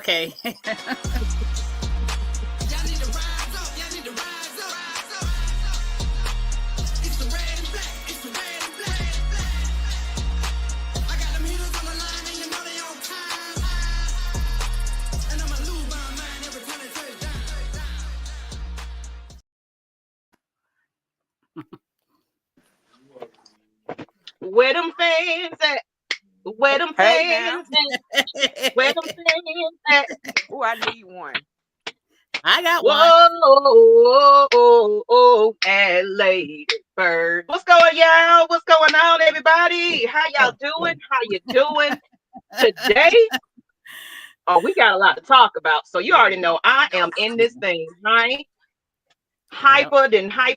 Okay. Where them fans at? Where them fans at? Where them fans at? Oh, I need one. I got one. And Lady Bird. What's going, y'all? What's going on, everybody? How y'all doing? How you doing today? Oh, we got a lot to talk about. So you already know I am in this thing, right? Hyper than hype.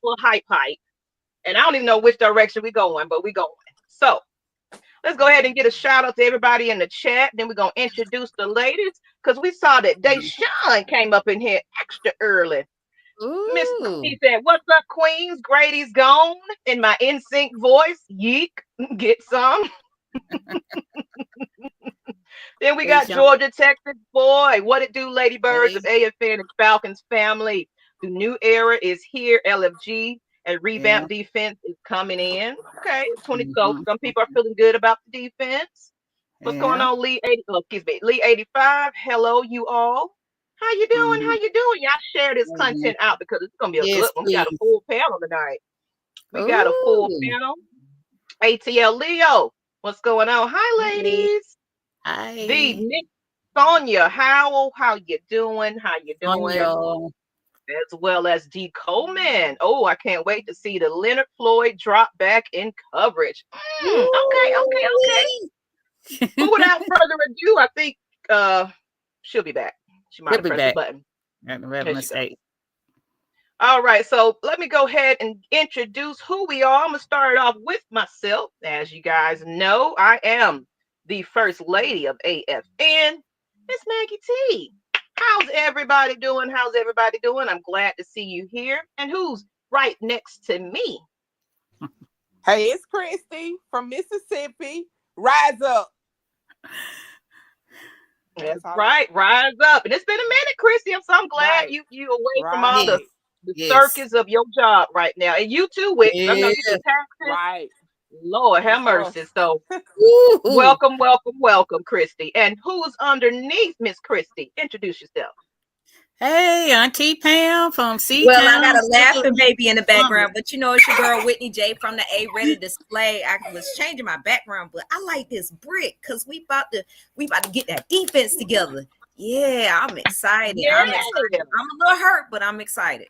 And I don't even know which direction we're going, but we're going. So let's go ahead and get a shout out to everybody in the chat. Then we're going to introduce the ladies because we saw that Deshaun came up in here extra early. Miss T said, "What's up, Queens? Grady's gone." In my NSYNC voice, yeek, get some. Then we got Georgia, Texas boy. What it do, Lady Birds of AFN and Falcons family. The new era is here. LFG and revamped defense is coming in. Okay, 20 so some people are feeling good about the defense. What's going on, Lee 80? Oh, excuse me, Lee 85. Hello, you all. How you doing? How you doing? Y'all share this content out because it's gonna be a good one. We got a full panel tonight. We got a full panel. ATL Leo, what's going on? Hi, ladies. Hi. The Nick Sonia Howell, how you doing? How you doing? As well as D Coleman. Oh, I can't wait to see the Leonard Floyd drop back in coverage. Okay. But without further ado, I think she'll be back. She might have pressed the button. Mistake. All right, so let me go ahead and introduce who we are. I'm gonna start off with myself. As you guys know, I am the first lady of AFN, Ms Maggie T. How's everybody doing? How's everybody doing? I'm glad to see you here. And who's right next to me? Hey, it's Christy from Mississippi. Rise up. That's right. Rise up. And it's been a minute, Christy. So I'm glad you away from all the circus of your job right now. And you too, Wick. I know you do taxes. Right. Lord have mercy. So welcome, Christy. And who's underneath Miss Christy? Introduce yourself. Hey, Auntie Pam from C. Well, I got a laughing baby in the background, but you know it's your girl Whitney J from the A Ready Display. I was changing my background, but I like this brick because we about to get that defense together. Yeah, I'm excited. Yeah. I'm a little hurt, but I'm excited.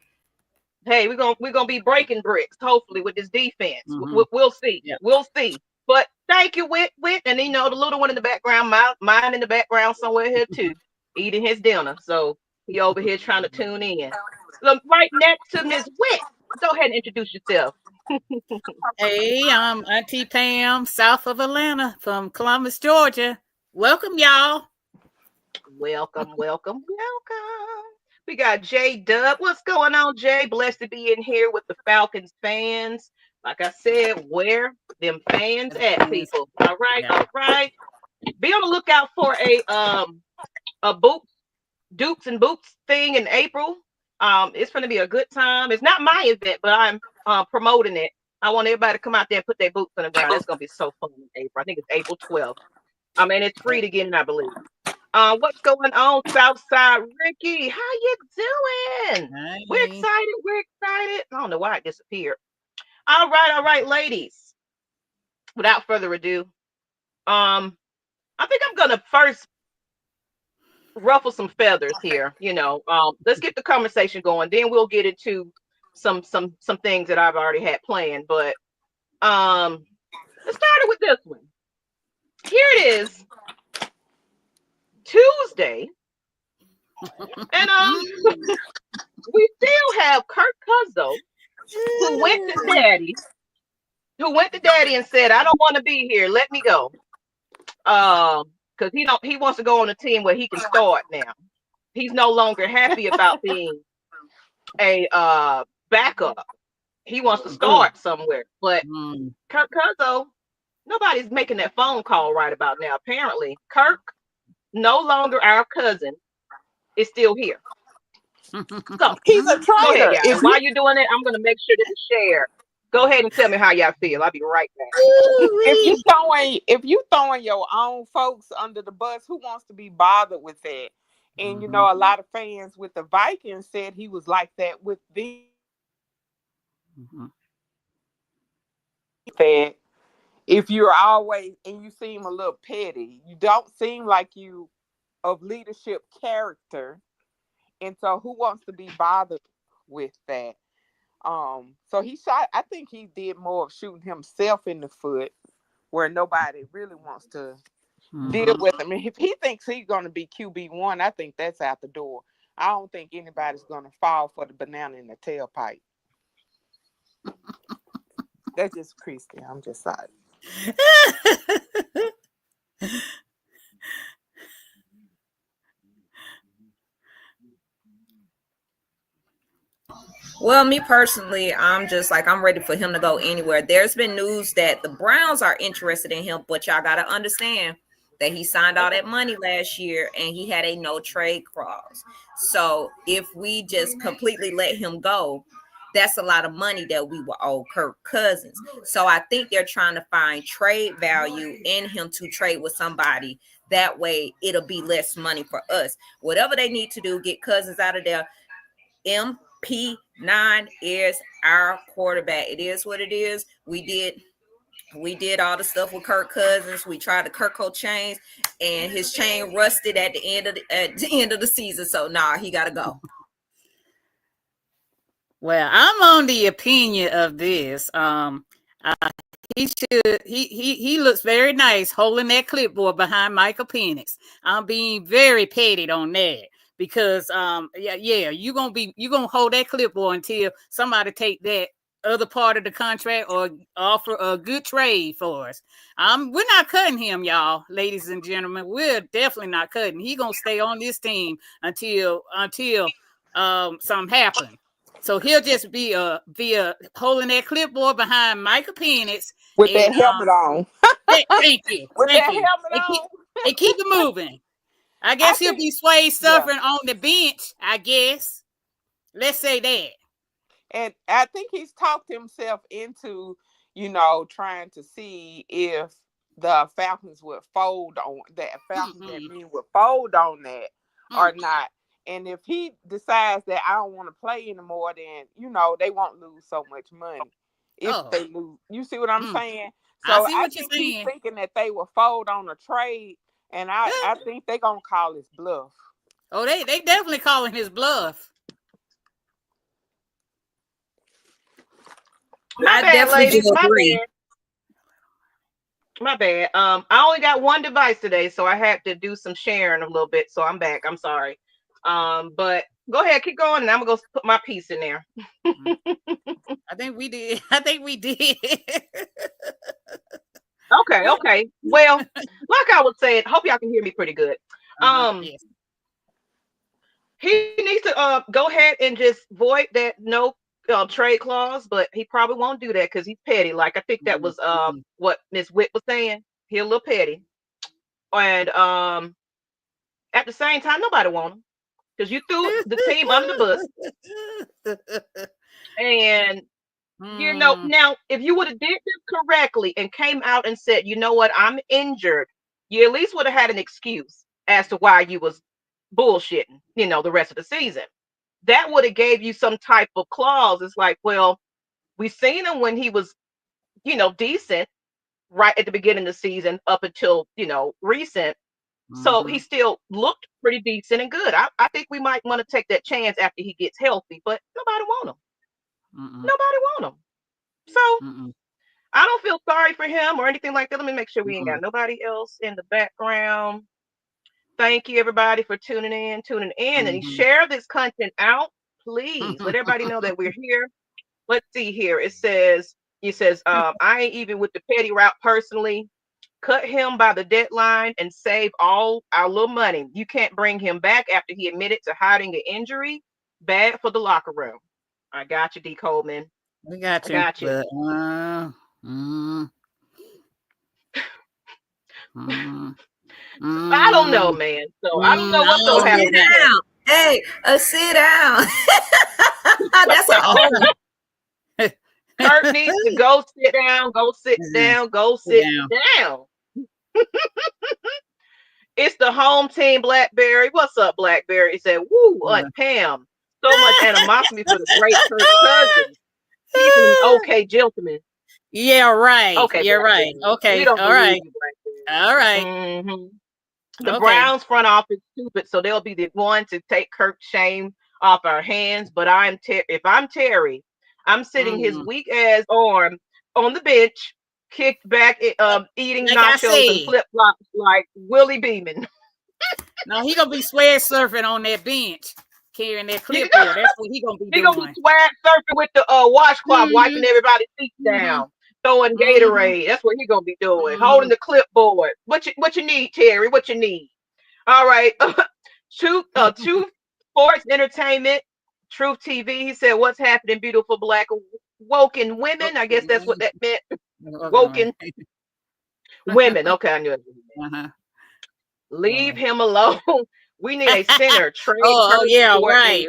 Hey, we're gonna be breaking bricks, hopefully, with this defense. We'll see. Yeah. We'll see. But thank you, Whit. And you know, the little one in the background, mine in the background somewhere here too, eating his dinner. So he over here trying to tune in. So right next to Miss Whit. Go ahead and introduce yourself. Hey, I'm Auntie Pam, south of Atlanta, from Columbus, Georgia. Welcome, y'all. Welcome. We got J Dub. What's going on, Jay? Blessed to be in here with the Falcons fans. Like I said, where them fans at, people? All right. Be on the lookout for a Dukes and Boots thing in April. It's going to be a good time. It's not my event, but I'm promoting it. I want everybody to come out there and put their boots on the ground. It's going to be so fun in April. I think it's April 12th. I mean, it's free to get in, I believe. What's going on, Southside Ricky? How you doing? Hi. We're excited. I don't know why it disappeared. All right, ladies. Without further ado, I think I'm gonna first ruffle some feathers here. You know, let's get the conversation going. Then we'll get into some things that I've already had planned. But let's start it with this one. Here it is. Tuesday, and we still have Kirk Cousins, who went to daddy and said, "I don't want to be here. Let me go." Because he wants to go on a team where he can start now. He's no longer happy about being a backup. He wants to start somewhere. But Kirk Cousins, nobody's making that phone call right about now. Apparently, Kirk, no longer our cousin, is still here. So He's a go ahead, traitor. y'all. And while you're doing it, I'm gonna make sure this is shared. Go ahead and tell me how y'all feel. I'll be right back. If you throwing your own folks under the bus, who wants to be bothered with that? And you know, a lot of fans with the Vikings said he was like that with them. That if you're always and you seem a little petty, you don't seem like you of leadership character. And so who wants to be bothered with that? So he shot, I think he did more of shooting himself in the foot where nobody really wants to deal with him. And if he thinks he's going to be QB1, I think that's out the door. I don't think anybody's going to fall for the banana in the tailpipe. That's just Christy. I'm just sorry. Well, me personally, I'm just like, I'm ready for him to go anywhere. There's been news that the Browns are interested in him, but y'all got to understand that he signed all that money last year and he had a no trade clause. So if we just completely let him go, that's a lot of money that we will owe Kirk Cousins. So I think they're trying to find trade value in him to trade with somebody. That way it'll be less money for us. Whatever they need to do, get Cousins out of there. MP9 is our quarterback. It is what it is. We did all the stuff with Kirk Cousins. We tried the Kirko chains, and his chain rusted at the end of the season. So he got to go. Well, I'm on the opinion of this. He looks very nice holding that clipboard behind Michael Penix. I'm being very petty on that. Because you're gonna hold that clipboard until somebody take that other part of the contract or offer a good trade for us. We're not cutting him, y'all, ladies and gentlemen. We're definitely not cutting. He gonna stay on this team until something happens. So he'll just be holding that clipboard behind Michael Penix with that helmet on. Thank you. With Thank that you. helmet on. They keep it moving. I guess he'll be Sway suffering on the bench, I guess. Let's say that. And I think he's talked himself into, trying to see if the Falcons would fold on that. Would fold on that or not. And if he decides that I don't want to play anymore, then, they won't lose so much money if they lose. You see what I'm saying? So I think he's thinking that they will fold on a trade. And I think they're going to call his bluff. Oh, they definitely calling his bluff. My bad, ladies. My bad. I only got one device today, so I had to do some sharing a little bit. So I'm back. I'm sorry. But go ahead, keep going, and I'm going to put my piece in there. I think we did. Okay. Well, like I was saying, hope y'all can hear me pretty good. Yes. He needs to go ahead and just void that no trade clause, but he probably won't do that because he's petty. Like I think that was what Ms. Witt was saying. He's a little petty, and at the same time, nobody want him because you threw the team under the bus, and. Now, if you would have did this correctly and came out and said, you know what, I'm injured, you at least would have had an excuse as to why you was bullshitting, the rest of the season. That would have gave you some type of clause. It's like, well, we seen him when he was, decent right at the beginning of the season up until, recent. So he still looked pretty decent and good. I think we might want to take that chance after he gets healthy, but nobody want him. Nobody want him. So I don't feel sorry for him or anything like that. Let me make sure we ain't got nobody else in the background. Thank you, everybody, for tuning in. And share this content out, please. Let everybody know that we're here. Let's see here. It says, I ain't even with the petty route personally. Cut him by the deadline and save all our little money. You can't bring him back after he admitted to hiding an injury. Bad for the locker room. I got you, D. Coleman. We got you. I don't know, man. So I don't know what's gonna happen. Sit down. Hey, sit down. That's an old one. Kirk needs to go sit down, go sit down, go sit down. It's the home team, Blackberry. What's up, Blackberry? He said, woo, Aunt Pam. So much animosity for the great Kirk Cousins. He's an okay gentleman. Yeah, right. Okay, you're right. Okay, we don't all right. you, all right. Mm-hmm. The Browns front office stupid, so they'll be the one to take Kirk's shame off our hands. But if I'm Terry, I'm sitting his weak ass arm on the bench, kicked back, eating Like nachos and flip flops like Willie Beeman. No, he gonna be swag surfing on that bench, carrying that clipboard. That's what he gonna be doing. He gonna be swag surfing with the washcloth, wiping everybody's feet down, throwing Gatorade. That's what he gonna be doing, holding the clipboard. What you need, Terry? What you need? All right, Truth Sports Entertainment, Truth TV. He said, "What's happening, beautiful black woken women?" I guess that's what that meant. Woken women. Okay, I knew it. Leave him alone. We need a center. Trade yeah, right.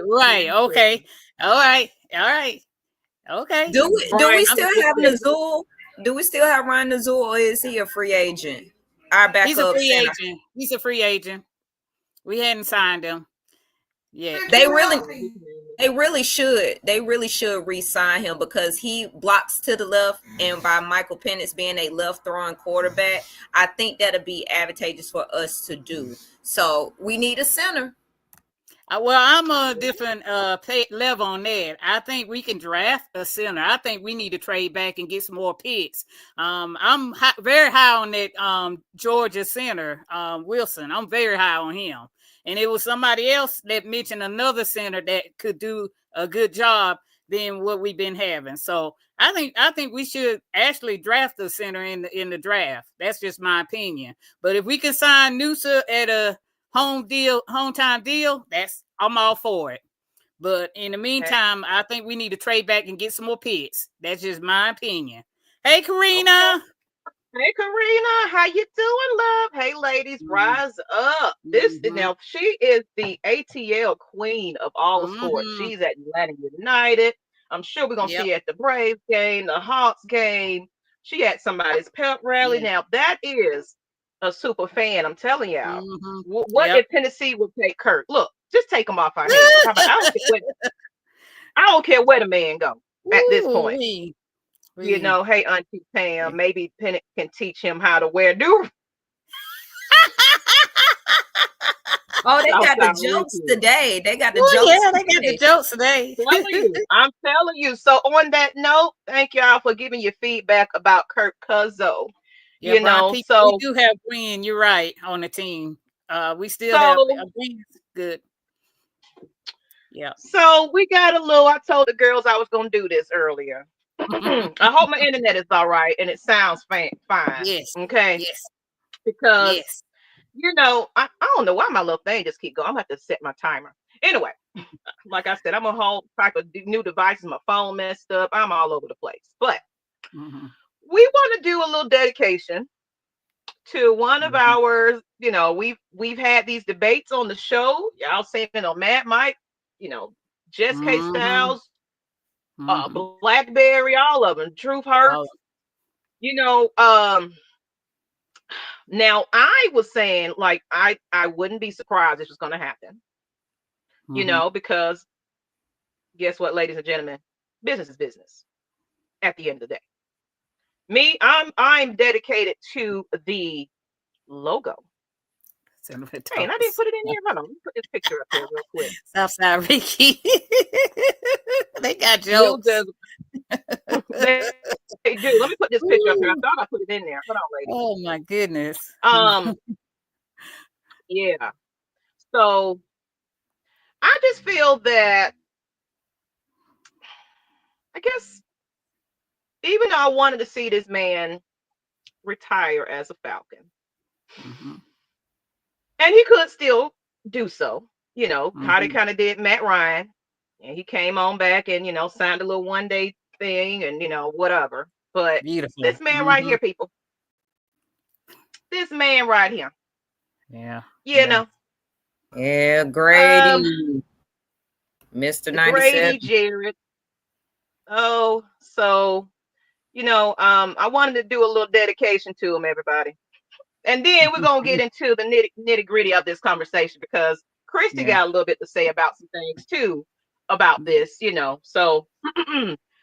Okay. All right. Okay. Do we still have Nazul? Do we still have Ryan Nazul, or is he a free agent? Our backup He's a free center. agent. He's a free agent. We hadn't signed him. Yeah. They really should re-sign him, because he blocks to the left, and by Michael Penix being a left throwing quarterback, I think that'll be advantageous for us to do. So we need a center. Well, I'm a different level on that. I think we can draft a center. I think we need to trade back and get some more picks. I'm very high on that Georgia center, Wilson. I'm very high on him. And it was somebody else that mentioned another center that could do a good job than what we've been having. So I think we should actually draft the center in the draft. That's just my opinion. But if we can sign Noosa at a home time deal, I'm all for it. But in the meantime, I think we need to trade back and get some more picks. That's just my opinion. Hey, Karina. Okay. Hey, Karina, how you doing, love? Hey, ladies, rise up. Now she is the ATL queen of all sports. She's at Atlanta United. I'm sure we're gonna see her at the Braves game, the Hawks game. She at somebody's pep rally. Now that is a super fan. I'm telling y'all. What if Tennessee would take Kirk? Look, just take him off our hands. I don't care where the man go at this point. You know, hey, Auntie Pam, maybe Penix can teach him how to wear new. Oh, they got the jokes today. They got the jokes. Yeah, they got the jokes today. I'm telling you. So on that note, thank y'all for giving your feedback about Kirk Cousins. Yeah, you know, so we do have Green. You're right on the team. We still have Green's good. Yeah. So we got a little. I told the girls I was gonna do this earlier. I hope my internet is all right and it sounds fine. Yes. Okay. Yes. Because you know, I don't know why my little thing just keep going. I'm gonna have to set my timer. Anyway, like I said, I'm a whole type of new devices. My phone messed up. I'm all over the place. But we want to do a little dedication to one of our, you know, we've had these debates on the show. Y'all seen it on Mad Mike, you know, Jess K. Styles, Blackberry, all of them, Truth Hurts. You know, now I was saying, like, I wouldn't be surprised if it's going to happen, you know, because guess what, ladies and gentlemen, business is business at the end of the day. Me, I'm dedicated to the logo. Hey, and I didn't put it in here. Hold on, let me put this picture up here real quick. Southside Ricky. They got jokes. They do. Let me put this picture up here. I thought I put it in there. Hold on, lady. Oh my goodness. Yeah. So I just feel that, I guess, even though I wanted to see this man retire as a Falcon, and he could still do so, you know, how they kind of did Matt Ryan, and he came on back and, you know, signed a little one-day thing and, you know, whatever. But this man right here, people, this man right here, Yeah. You know. Yeah, Grady. Mr. 97. Grady Jarrett. Oh, so I wanted to do a little dedication to him, everybody. And then we're gonna get into the nitty gritty of this conversation because Christy got a little bit to say about some things too about this, So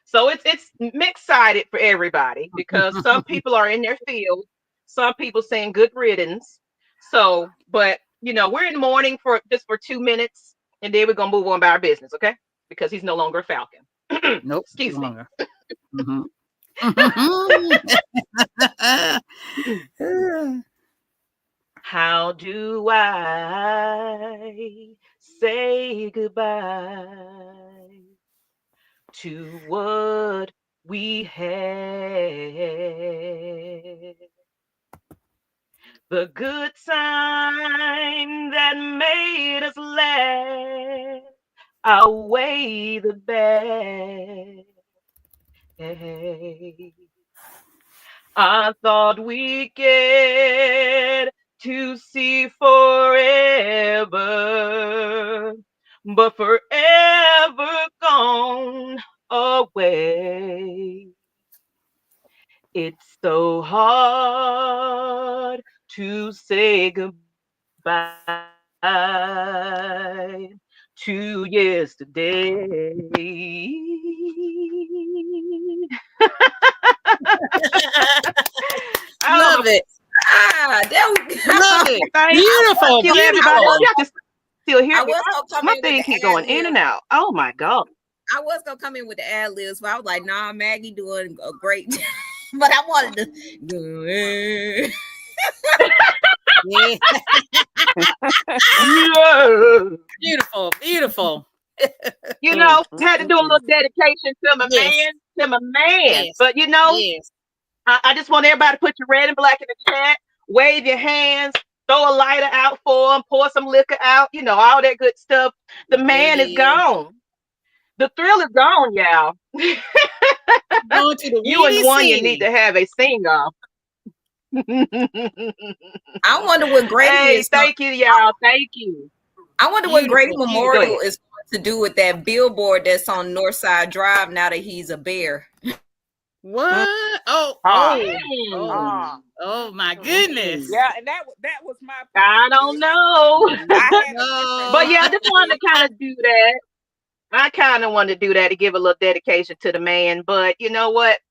so it's mixed-sided for everybody because some people are in their field, some people saying good riddance. So, but we're in mourning for 2 minutes, and then we're gonna move on about our business, okay? Because he's no longer a Falcon. Nope. Excuse me. How do I say goodbye to what we had? The good time that made us laugh outweigh the bad. I thought we'd get to see forever, but forever gone away. It's so hard to say goodbye to yesterday. Love it. Love it. Beautiful. Thank you, everybody. Y'all can still hear me. My thing keep going in and out. Oh my God. I was gonna come in with the ad libs, but I was like, nah, Maggie doing a great job. But I wanted to do it. Yeah. Yeah. Beautiful. Had to do a little dedication to my man. Yes. But I just want everybody to put your red and black in the chat, wave your hands, throw a lighter out for him, pour some liquor out, all that good stuff. The man is gone. The thrill is gone, y'all. Going to the You and one, city. you need to have a sing-off. I wonder what Grady is. Thank you, y'all. Thank you. I wonder what Grady Memorial is going to do with that billboard that's on Northside Drive now that he's a bear. What? Oh my goodness. Yeah, and that was my point. I don't know. But yeah, I just wanted to kind of do that. I kind of wanted to do that to give a little dedication to the man. But you know what?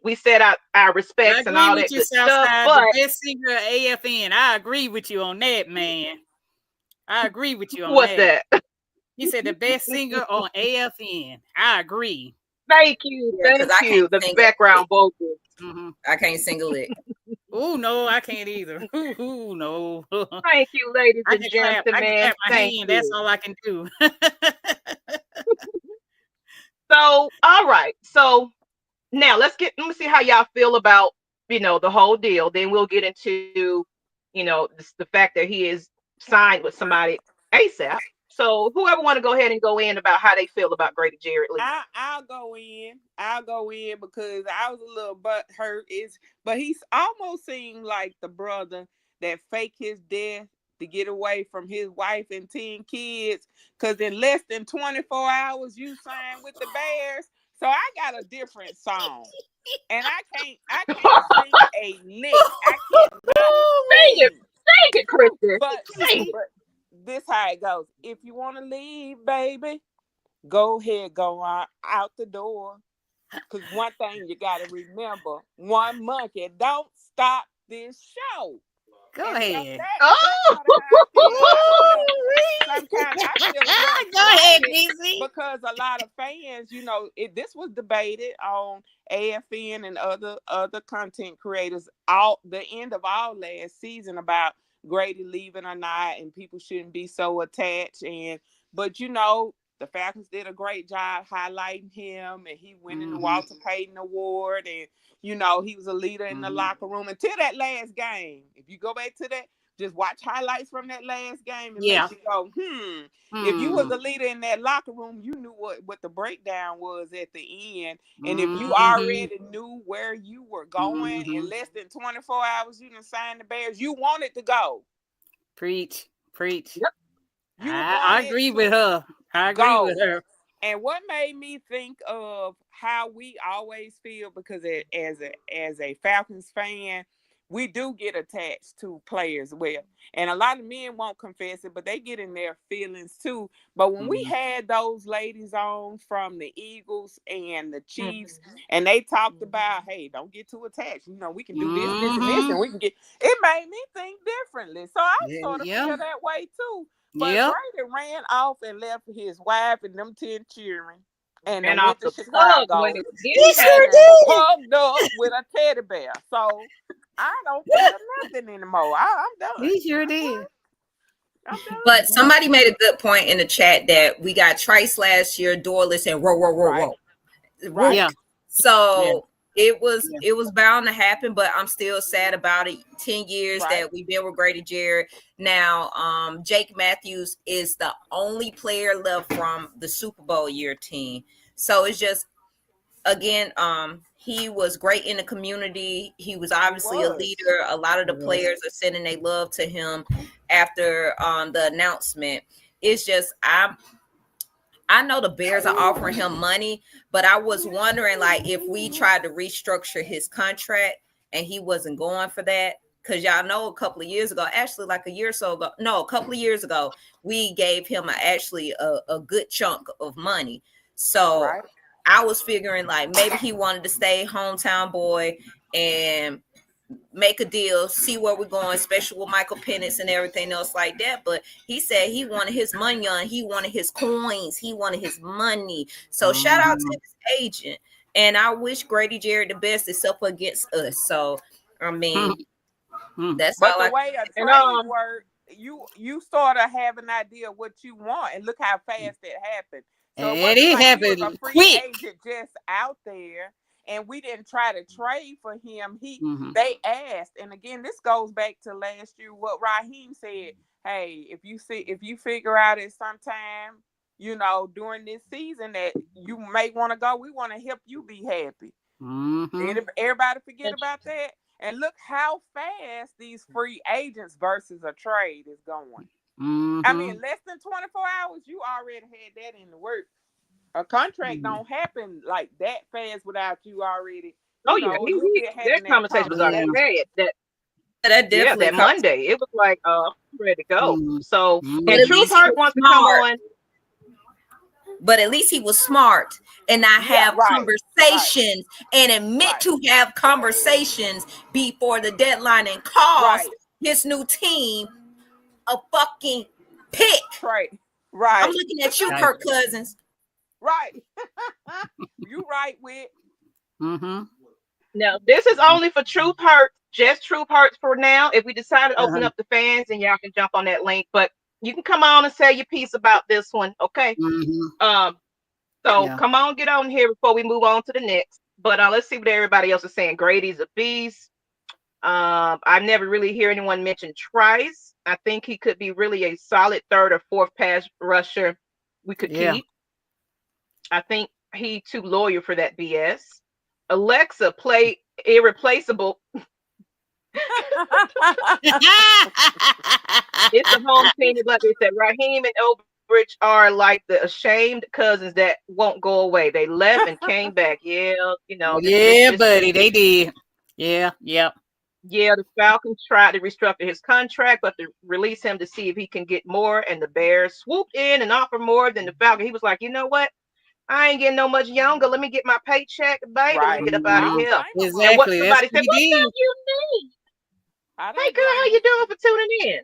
We set out our respects and all that good stuff. But the best singer of AFN. I agree with you on that, man. I agree with you on what's that? He said the best singer on AFN. I agree. Thank you. Thank you. The background vocals. I can't sing a lick. Oh no, I can't either. Ooh, no. Thank you, ladies and gentlemen. I can clap my hand. That's all I can do. So, all right. So now let me see how y'all feel about the whole deal. Then we'll get into the fact that he is signed with somebody ASAP. So whoever want to go ahead and go in about how they feel about Grady Jarrett. I'll go in because I was a little butthurt. But he's almost seemed like the brother that faked his death to get away from his wife and 10 kids. Because in less than 24 hours, you signed with the Bears. So I got a different song. And I can't sing a lick. I can't sing it, Kristen. But this how it goes. If you want to leave, baby, go ahead, go out the door. Because one thing you got to remember, one monkey don't stop this show. Go ahead. Go ahead, Busy. Because a lot of fans, this was debated on AFN and other content creators the end of all last season about Grady leaving or not, and people shouldn't be so attached. But the Falcons did a great job highlighting him, and he winning the Walter Payton Award, and he was a leader in the locker room until that last game. If you go back to that, just watch highlights from that last game and let you go, If you was a leader in that locker room, you knew what the breakdown was at the end. And if you already knew where you were going in less than 24 hours, you done signed the Bears, you wanted to go. Preach. Yep. I agree with her. I agree with her. And what made me think of how we always feel, because as a Falcons fan, we do get attached to players well. And a lot of men won't confess it, but they get in their feelings too. But when we had those ladies on from the Eagles and the Chiefs, and they talked about, hey, don't get too attached. You know, we can do this, and this, and we can get, it made me think differently. So I sort of feel that way too. But Grady ran off and left his wife and them 10 children and off went to the Chicago. when it was He sure did. Hugged up with a teddy bear. So I don't feel nothing anymore. I'm done. He sure did. I'm done. But somebody made a good point in the chat that we got Trice last year, Doorless, and row. Right. Yeah. So it was bound to happen, but I'm still sad about it. 10 years that we've been with Grady Jarrett. Now, Jake Matthews is the only player left from the Super Bowl year team. So it's just, again, he was great in the community. He was obviously a leader. A lot of the players are sending their love to him after the announcement. It's just, I know the Bears are offering him money, but I was wondering, like, if we tried to restructure his contract and he wasn't going for that, because y'all know a couple of years ago, actually like a couple of years ago, we gave him a good chunk of money. So I was figuring like maybe he wanted to stay hometown boy and make a deal, see where we're going, especially with Michael Penix and everything else like that. But he said he wanted his money he wanted his coins, he wanted his money. So shout out to his agent. And I wish Grady Jarrett the best, except against us. So I mean, that's but all the way a trade work, you sort of have an idea of what you want, and look how fast it happened. So it happened he was a free quick. agent just out there, and we didn't try to trade for him. They asked, and again, this goes back to last year. What Raheem said: "Hey, if you figure out at some time, you know, during this season that you may want to go, we want to help you be happy." Everybody forget about that, and look how fast these free agents versus a trade is going. I mean, less than 24 hours, you already had that in the work. A contract don't happen like that fast without you already. That conversation was already had. That Monday, it was like, I'm ready to go. So, and Truth Heart wants to come on. But at least he was smart and not have conversations and admit to have conversations before the deadline and cost his new team a fucking pick. Right. I'm looking at you, Kirk Cousins. Right. You right with. Now, this is only for Truth Hurts, just Truth Hurts for now. If we decide to open up the fans, and y'all can jump on that link, but you can come on and say your piece about this one, okay? Come on, get on here before we move on to the next. But let's see what everybody else is saying. Grady's a beast. I never really hear anyone mention Trice. I think he could be really a solid third or fourth pass rusher we could keep. I think he too loyal for that BS. Alexa, play Irreplaceable. It's a home team, but they said Raheem and Elbridge are like the ashamed cousins that won't go away. They left and came back. Yeah, you know. Buddy, they did. Yeah, the Falcons tried to restructure his contract, but to release him to see if he can get more. And the Bears swooped in and offered more than the Falcons. He was like, you know what? I ain't getting no much younger. Let me get my paycheck, baby. Let me get up out of here. Exactly. And what somebody said, what do you need? Hey, girl, how you doing for tuning in?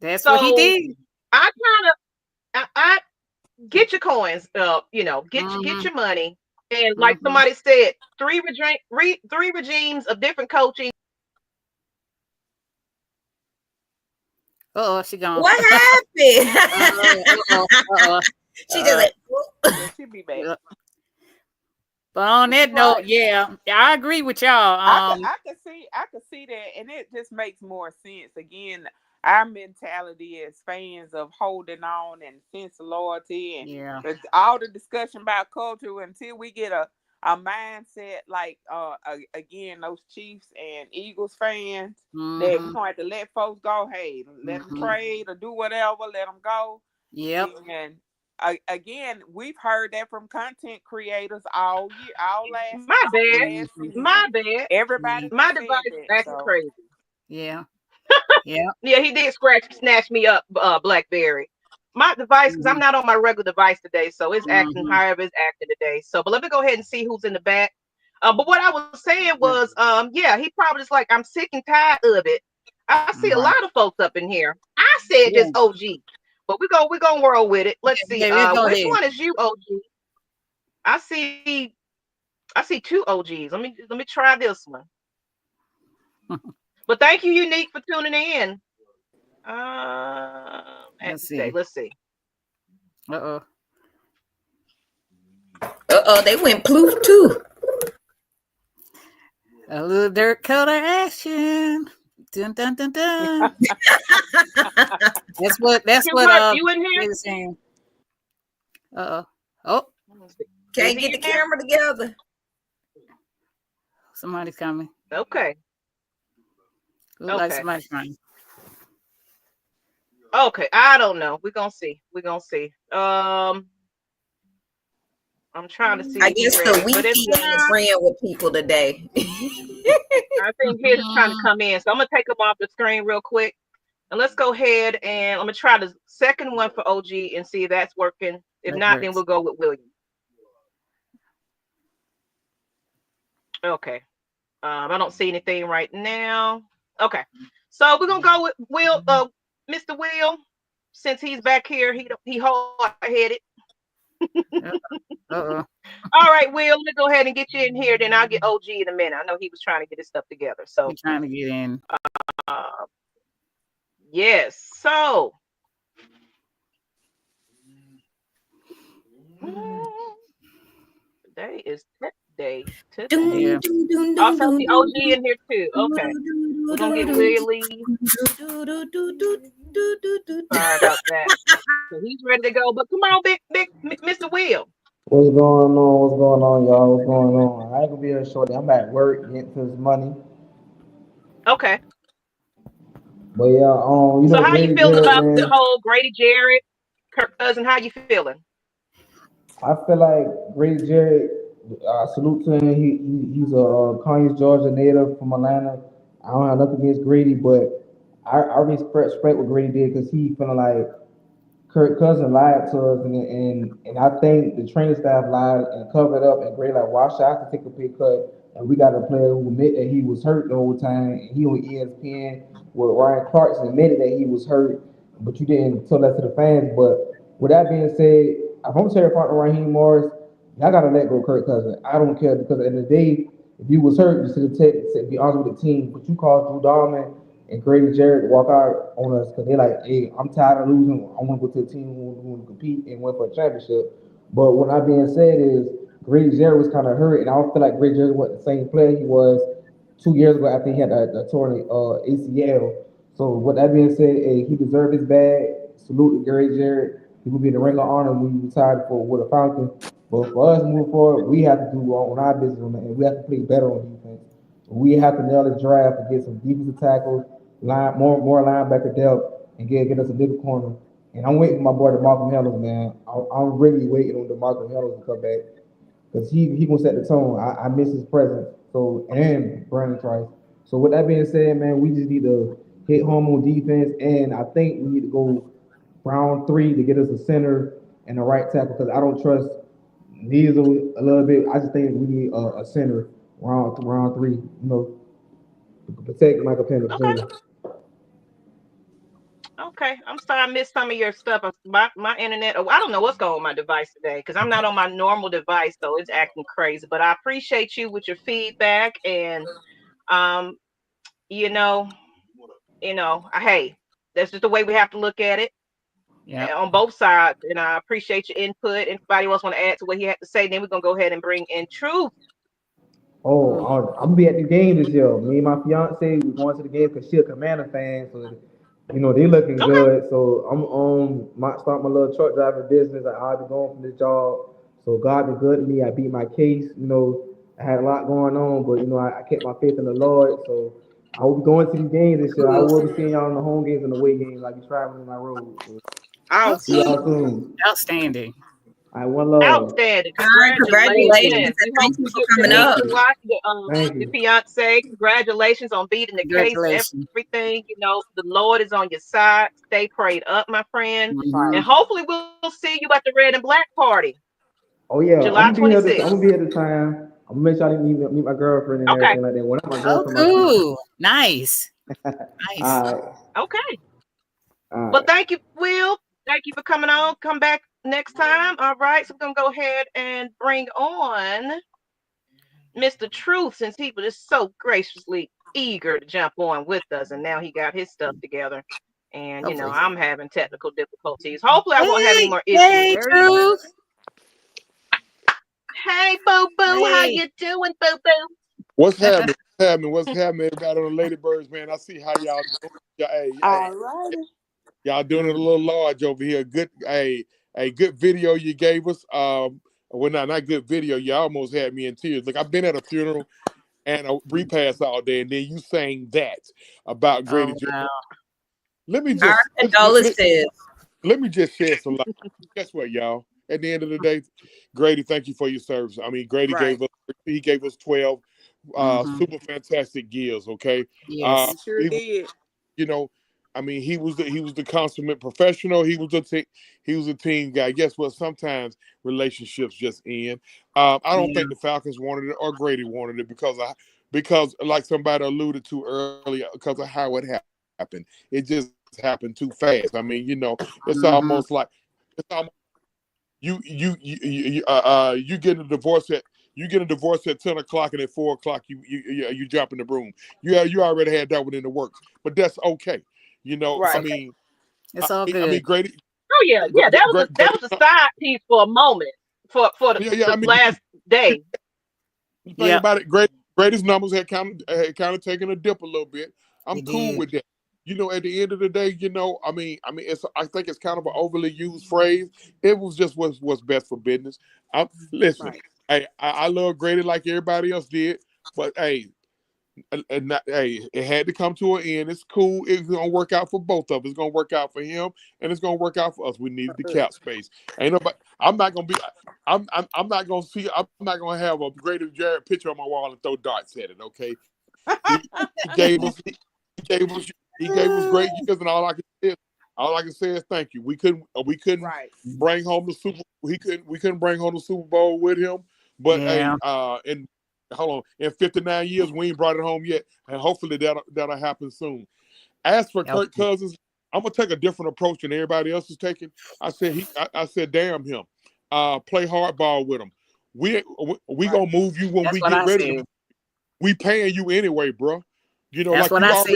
That's what he did. I get your coins. Get your money. And like somebody said, three regimes of different coaching. She gone. What happened? She just she'll be back. But on that note, I agree with y'all. I can see that, and it just makes more sense. Again, our mentality as fans of holding on and sense of loyalty, and all the discussion about culture until we get a mindset like again those Chiefs and Eagles fans that we're gonna have to let folks go. Hey, let them trade or do whatever. Let them go. Yep. And again, we've heard that from content creators all year, all last. My bad. last season. My bad. Everybody My said device that, is acting so. crazy. Yeah. Yeah. Yeah, he did snatch me up, BlackBerry. My device, because I'm not on my regular device today, so it's acting however it's acting today. So, but let me go ahead and see who's in the back. But what I was saying was, yeah, he probably just like, I'm sick and tired of it. I see a lot of folks up in here. I said just OG, but we're gonna roll with it. Let's see. Which one is you, OG? I see two OGs. Let me try this one. But thank you, Unique, for tuning in. Let's see. Uh-oh. They went ploof too. A little dirt color action. Dun dun dun dun. That's what you in here? Is saying. Uh-oh. Oh. Can't get the camera together. Somebody's coming. Okay. Looks like somebody's coming. Okay, I don't know. We're gonna see. I'm trying to see. I guess the weekend is agreeing with people today. I think his is trying to come in, so I'm gonna take him off the screen real quick, and let's go ahead and I'm gonna try the second one for OG and see if that's working. If not, then we'll go with William. Okay. I don't see anything right now. Okay, so we're gonna go with Mr. Will, since he's back here. He hard-headed. Uh-oh. All right, Will, let's go ahead and get you in here. Then I'll get OG in a minute. I know he was trying to get his stuff together. So he's trying to get in. Yes. So today is tech day. Yeah. Also, the OG in here too. Okay. We're gonna get Willie. Sorry about that. So he's ready to go. But come on, big Mr. Will. What's going on, y'all? What's going on? I ain't gonna be here shortly. I'm at work getting to this money. Okay. But yeah, so how you feeling about the whole Grady Jarrett, Kirk Cousins? How you feeling? I feel like Grady Jarrett. Salute to him. He's a Conyers, Georgia native from Atlanta. I don't have nothing against Grady, but I respect what Grady did because he feeling like Kirk Cousins lied to us, and I think the training staff lied and covered up. And Grady like, why should I have to take a pay cut? And we got a player who admitted that he was hurt the whole time. And he on ESPN with Ryan Clarkson admitted that he was hurt, but you didn't tell that to the fans. But with that being said, if I'm Terry partner Raheem Morris, I gotta let go Kirk Cousins. I don't care because at the end of the day, if you was hurt, you should have be honest with the team. But you called Drew Dahlman and Grady Jarrett walk out on us because they're like, hey, I'm tired of losing. I want to go to a team who want to compete and win for a championship. But what that being said is Grady Jarrett was kind of hurt, and I don't feel like Grady Jarrett was the same player he was 2 years ago after he had a torn ACL. So with that being said, hey, he deserved his bag. Salute to Grady Jarrett. He will be in the Ring of Honor when he retired with a Falcons. But for us moving forward, we have to do on our business, and we have to play better on defense. We have to nail the draft and get some defensive tackles, more linebacker depth, and get us a bigger corner. And I'm waiting for my boy DeMarco Helms, man. I'm really waiting on DeMarco Helms to come back because he gonna set the tone. I miss his presence. So and Brandon Trice. So with that being said, man, we just need to hit home on defense, and I think we need to go round 3 to get us a center and a right tackle because I don't trust neither a little bit. I just think we need a center round 3. You know, to protect Michael Penix. Okay, I'm sorry I missed some of your stuff. My internet, I don't know what's going on with my device today because I'm not on my normal device, so it's acting crazy. But I appreciate you with your feedback, and hey, that's just the way we have to look at it. Yeah, on both sides, and I appreciate your input. Anybody else want to add to what he had to say? Then we're gonna go ahead and bring in Truth. I'm gonna be at the game this year. Me and my fiance, we're going to the game because she's a Commander fan, so they looking good. So I'm start my little truck driving business. I'll be going from this job. So God been good to me. I beat my case. I had a lot going on, but I kept my faith in the Lord. So I will be going to these games this year. I will be seeing y'all in the home games and the away games. I'll be traveling my road. So see Awesome. Okay. y'all soon. Outstanding. All right, one love. Outstanding. All right, congratulations. Congratulations. We hope Thank you you for get coming to meet up. Thank your you. wife, Thank your you. fiance. Congratulations on beating the case. Congratulations. Everything, the Lord is on your side. Stay prayed up, my friend. Right. And Mhm. hopefully we'll see you at the Red and Black party, Oh yeah, July I'm gonna be here. 26th. I'm gonna be here the time. I'm gonna make sure I meet my girlfriend and Okay. everything like that. Well, not my Oh, girlfriend, my fiance. cool. Nice. Nice. All right, Okay. all Well, right. thank you, Will. Thank you for coming on. Come back next time. All right. So we're gonna go ahead and bring on Mr. Truth, since he was just so graciously eager to jump on with us, and now he got his stuff together. And Hopefully. I'm having technical difficulties. Hopefully, I won't have any Hey, more issues. hey, There he is. Truth. Hey, boo boo, how Hey. you doing, boo boo? What's happening? What's happening? What's happening, everybody on the Lady Birds, man? I see how y'all doing. All righty. Y'all doing it a little large over here. Good, a good video you gave us. Well, not good video. You almost had me in tears. Look, I've been at a funeral and a repast all day, and then you saying that about Grady Oh, Jarrett. wow. Let me Our just condolences. let me just share some light. Guess what, y'all? At the end of the day, Grady, thank you for your service. I mean, Grady Right. gave us 12 Mhm. super fantastic years. Okay, Yes. He sure he was, did. you know, I mean, he was the consummate professional. He was a team guy. Guess what? Sometimes relationships just end. I don't Yeah. think the Falcons wanted it or Grady wanted it because like somebody alluded to earlier, because of how it happened. It just happened too fast. I mean, it's Mhm. almost like it's almost you get a divorce at 10 o'clock, and at 4 o'clock you jump in the broom. You already had that one in the works, but that's okay. It's I Right. okay. mean, It's all I mean, good. Grady, Oh yeah, yeah. That was a side piece for a moment for yeah. the I mean, last day. the thing Yep. about it, Grady's numbers had kind of taken a dip a little bit. I'm It cool did. with that. At the end of the day, I think it's kind of an overly used phrase. It was just what's best for business. Listen, Right. hey, I love Grady like everybody else did, but hey, it had to come to an end. It's cool. It's gonna work out for both of us. It's gonna work out for him, and it's gonna work out for us. We needed the cap space. Ain't nobody. I'm not gonna be. I'm not gonna see. I'm not gonna have a Grady Jarrett picture on my wall and throw darts at it. Okay. He gave us. He gave us. He gave us great years, and all I can say is thank you. We couldn't Right. bring home the Super. We couldn't bring home the Super Bowl with him. But hey, Yeah. in hold on, in 59 years we ain't brought it home yet, and hopefully that'll happen soon. As for Kirk Okay. Cousins, I'm gonna take a different approach than everybody else is taking. I said, damn him. Play hardball with him. We Right. gonna move you when That's we what get I ready to. said. We paying you anyway, bro. That's Like what I said.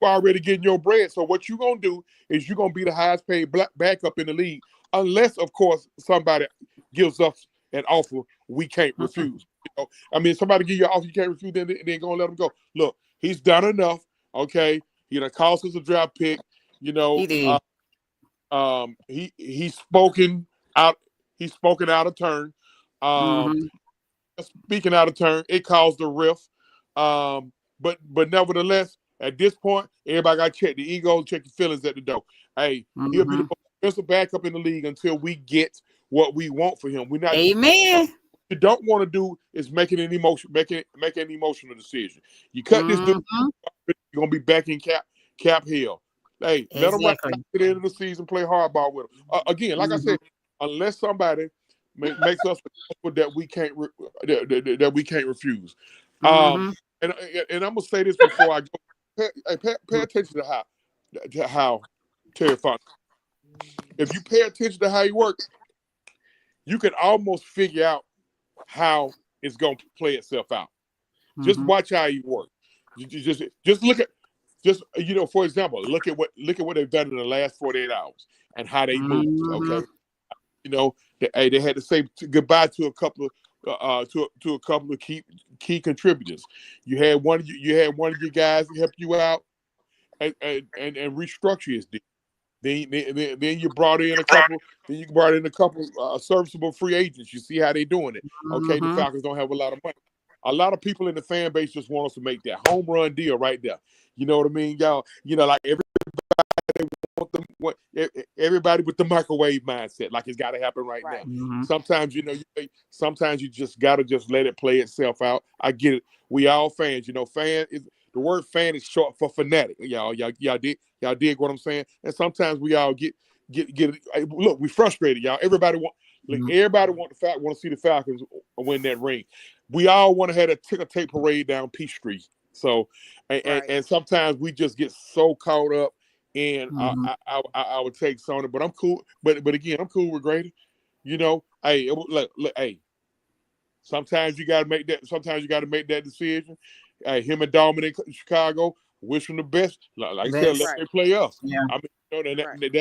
you already getting your bread. So what you gonna do is you gonna be the highest paid backup in the league, unless of course somebody gives us an offer we can't Mhm. refuse. I mean, somebody give you an offer you can't refuse, then gonna let him go. Look, he's done enough. Okay, he done cost us a draft pick. You He know, did. he's spoken out. He's spoken out of turn. Um, Mhm. Speaking out of turn, it caused a rift. But nevertheless, at this point, everybody got to check the ego, check the feelings at the door. Hey, he'll be the Mhm. most expensive backup in the league until we get what we want for him. We're not. What Amen. you don't want to do is make an emotional decision. You cut this dude, Mhm. you're gonna be back in cap hell. Hey, let him ride Exactly. to the end of the season, play hardball with him. Again, like I Mhm. said, unless somebody makes us that we can't that we can't refuse. Um, Mhm. and I'm gonna say this before I go. Pay attention to how Terry Funk. If you pay attention to how he works, you can almost figure out how it's gonna play itself out. Just Mhm. watch how he works. Just look at for example, look at what they've done in the last 48 hours and how they moved. Mhm. Okay, they had to say goodbye to a couple of to a couple of key contributors. You had one of your guys help you out and restructure his deal. Then you brought in a couple. Then you brought in a couple serviceable free agents. You see how they doing it. Okay, the Falcons don't have a lot of money. A lot of people in the fan base just want us to make that home run deal right there. You know what I mean, y'all? Like everybody with the microwave mindset, like it's got to happen right now. Sometimes sometimes you just got to just let it play itself out. I get it. We all fans. The word fan is short for fanatic. Y'all dig what I'm saying? And sometimes we all get look, we frustrated, y'all. Everybody want to see the Falcons win that ring. We all want to have a ticker tape parade down Peachtree. So and sometimes we just get so caught up in I would take Sony, but I'm cool. But again, I'm cool with Grady. Hey, look, hey. Sometimes you gotta make that decision. Him and Dominic in Chicago, wish him the best. Like I said, let them play us. Yeah. I mean,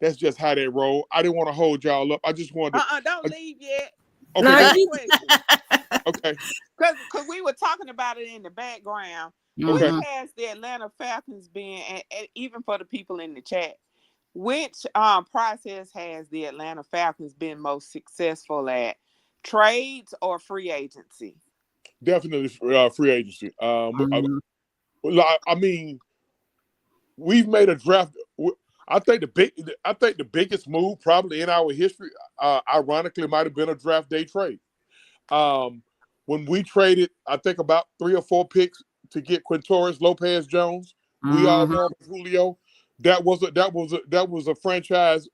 that's just how they roll. I didn't want to hold y'all up. I just wanted to don't leave yet. Okay. Okay. Because we were talking about it in the background. Okay. Which has the Atlanta Falcons been, and even for the people in the chat, which process has the Atlanta Falcons been most successful at? Trades or free agency? Definitely free agency. I mean, we've made a draft. I think the biggest move probably in our history, ironically, might have been a draft day trade. When we traded, I think about 3 or 4 picks to get Quintorris Lopez Jones, we all know him as Julio. That was a franchise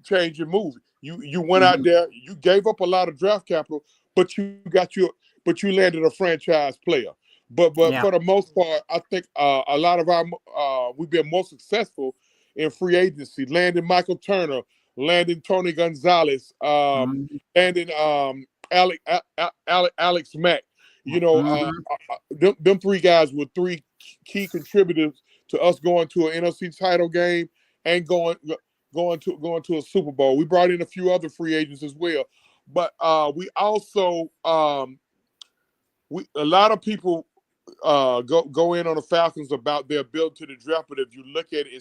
changing move. You went out there, you gave up a lot of draft capital, but you landed a franchise player. But for the most part, I think a lot of we've been more successful in free agency, landing Michael Turner, landing Tony Gonzalez, landing Alex Mack. Them 3 guys were 3 key contributors to us going to an NFC title game and going to a Super Bowl. We brought in a few other free agents as well, but we also a lot of people go in on the Falcons about their ability to draft, but if you look at it,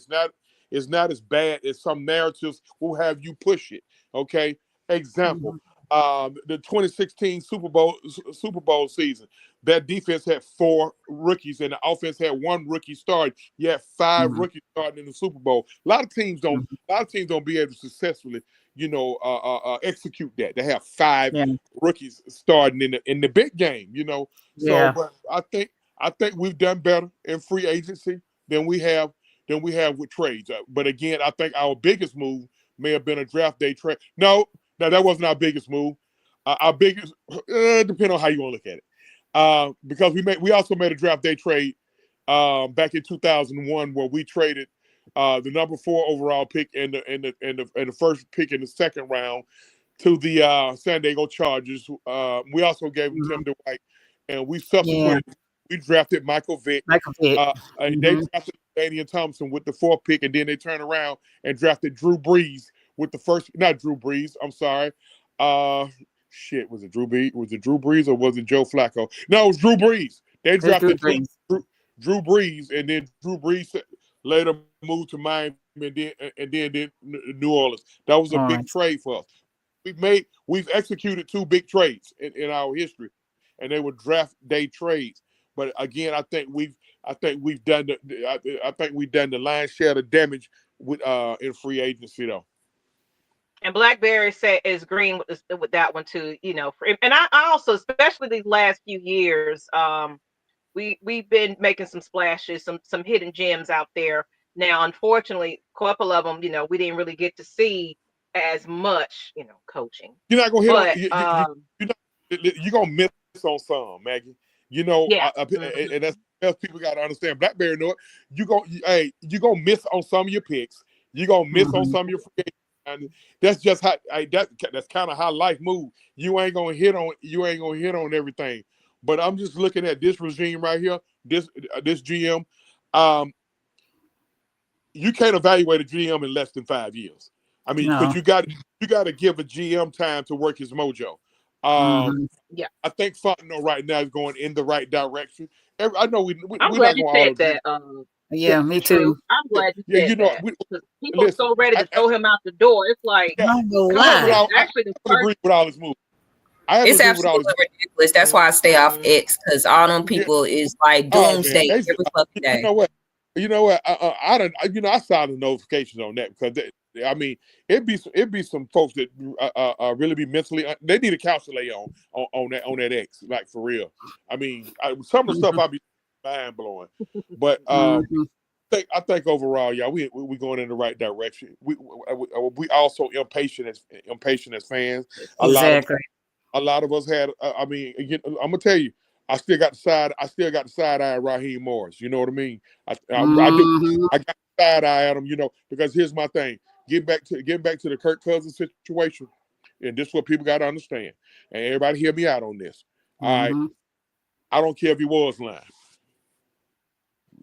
it's not as bad as some narratives will have you push it. Okay, example. The 2016 Super Bowl season, that defense had 4 rookies and the offense had 1 rookie start. You had 5 rookies starting in the Super Bowl. A lot of teams don't be able to successfully, execute that. They have 5 rookies starting in the big game. So, but I think we've done better in free agency than we have with trades. But again, I think our biggest move may have been a draft day trade. No, that wasn't our biggest move. Our biggest, depending on how you want to look at it, because we also made a draft day trade back in 2001 where we traded the number 4 overall pick and the first pick in the second round to the San Diego Chargers. We also gave them Tim DeWhite, and we subsequently we drafted Michael Vick. And they drafted Daniel Thompson with the 4th pick, and then they turned around and drafted Drew Brees with the first. Not Drew Brees. I'm sorry. Was it Drew Brees? Was it Drew Brees or was it Joe Flacco? No, it was Drew Brees. They drafted Drew Brees, and then Drew Brees later moved to Miami and then New Orleans. That was a big trade for us. We've executed 2 big trades in our history, and they were draft day trades. But again, I think we've done the lion's share of the damage with in free agency though. And Blackberry is green with that one too, And I also, especially these last few years, we've been making some splashes, some hidden gems out there. Now, unfortunately, a couple of them, we didn't really get to see as much, coaching. You're not gonna hit you're gonna miss on some, Maggie. And that's people got to understand. Blackberry know it. You gonna miss on some of your picks. You're gonna miss on some of your free agents. And that's just how that's kind of how life moves. You ain't gonna hit on everything. But I'm just looking at this regime right here, this GM. You can't evaluate a GM in less than 5 years. I mean, because you got to give a GM time to work his mojo. I think Fontenot right now is going in the right direction. I know I'm glad you said that. Yeah, me too. I'm glad you Yeah, said you know, that. 'Cause people are listen. so ready to throw him out the door. It's like, Yeah, I don't know I come haven't on. why. Actually, the first agree with all his moves. I haven't It's agreed with all his absolutely ridiculous. That's why I stay off X, because all them moves. people is like Oh man, doomsday every fucking you day. know what? I don't. I saw the notifications on that because I mean, it'd be some folks that really be mentally. They need a counselor on that X, like for real. I mean, some of the stuff I be mind blowing, but Mhm. I think overall, y'all, we going in the right direction. We also impatient as fans. Exactly. A lot of us had. I mean, again, I'm gonna tell you, I still got the side eye at Raheem Morris. You know what I mean? I do. Mhm. I got the side eye at him. You know, because here's my thing. Getting back to the Kirk Cousins situation, and this is what people got to understand. And everybody hear me out on this. All right, Mhm. I don't care if he was lying.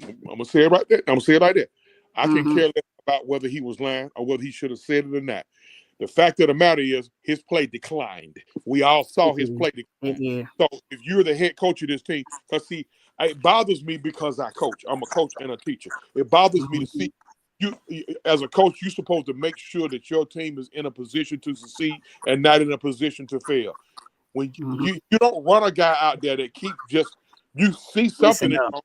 I'm gonna say it right there. I'm gonna say it like that. I can Mhm. care less about whether he was lying or whether he should have said it or not. The fact of the matter is, his play declined. We all saw his play decline. Yeah. So if you're the head coach of this team, because see, it bothers me because I coach. I'm a coach and a teacher. It bothers me to see you as a coach. You're supposed to make sure that your team is in a position to succeed and not in a position to fail. When you don't run a guy out there that keep just you see something is wrong.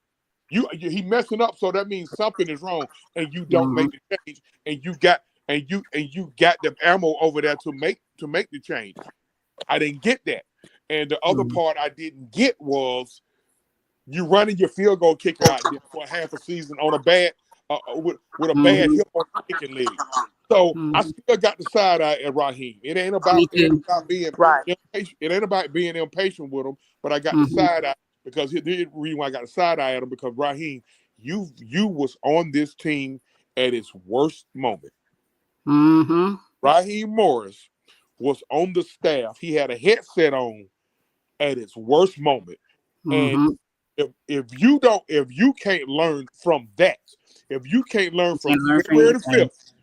He messing up, so that means something is wrong, and you don't make the change, and you got the ammo over there to make the change. I didn't get that, and the other part I didn't get was you running your field goal kicker out there for half a season on a bad with a bad hip on the kicking leg. So I still got the side eye at Raheem. It ain't about being Right. impatient. It ain't about being impatient with him, but I got the side eye because the reason why I got the side eye at him because Raheem, you was on this team at its worst moment. Raheem Morris was on the staff. He had a headset on at its worst moment. And if you can't learn from that, if you can't learn from February the 5th,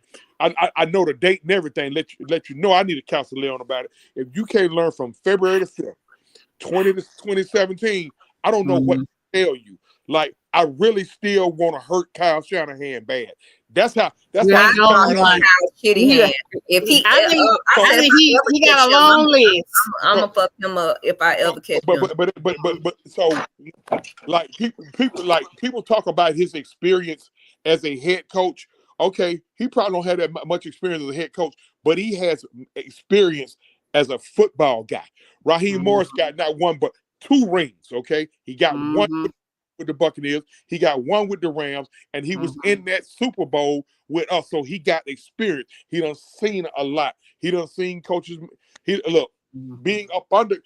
I know the date and everything, let you know I need to counsel Leon about it. If you can't learn from February the 5th, 2017, I don't know what to tell you. Like, I really still want to hurt Kyle Shanahan bad. That's how I don't know shitty hand. If he, I think he got a long list. I'm gonna fuck him up if I ever catch him. But so like people talk about his experience as a head coach. Okay, he probably don't have that much experience as a head coach, but he has experience as a football guy. Raheem Morris got not one but 2 rings. Okay, he got one with the Buccaneers, he got one with the Rams, and he was in that Super Bowl with us. So he got experience. He done seen a lot. He done seen coaches. Being up under.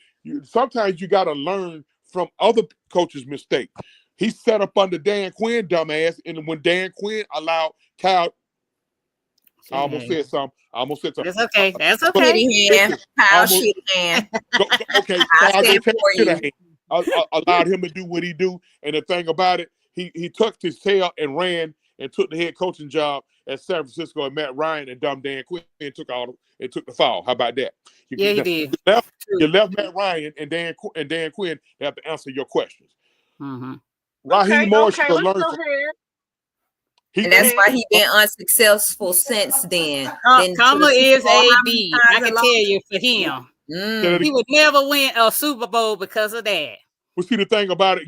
Sometimes you got to learn from other coaches' mistakes. He set up under Dan Quinn, dumbass, and when Dan Quinn allowed Kyle, I almost said something. That's okay. That's okay. Shitty hand, Kyle shitty hand. Okay, Kyle didn't take shit hand. Allowed him to do what he do, and the thing about it, he tucked his tail and ran and took the head coaching job at San Francisco and Matt Ryan and dumb Dan Quinn and took the fall. How about that? He did. You left Matt Ryan and Dan Quinn to have to answer your questions. Raheem Morris should have learned. And that's why he been unsuccessful since then. Comma is a B. I can tell you for him. He would never win a Super Bowl because of that. Well, see, the thing about it,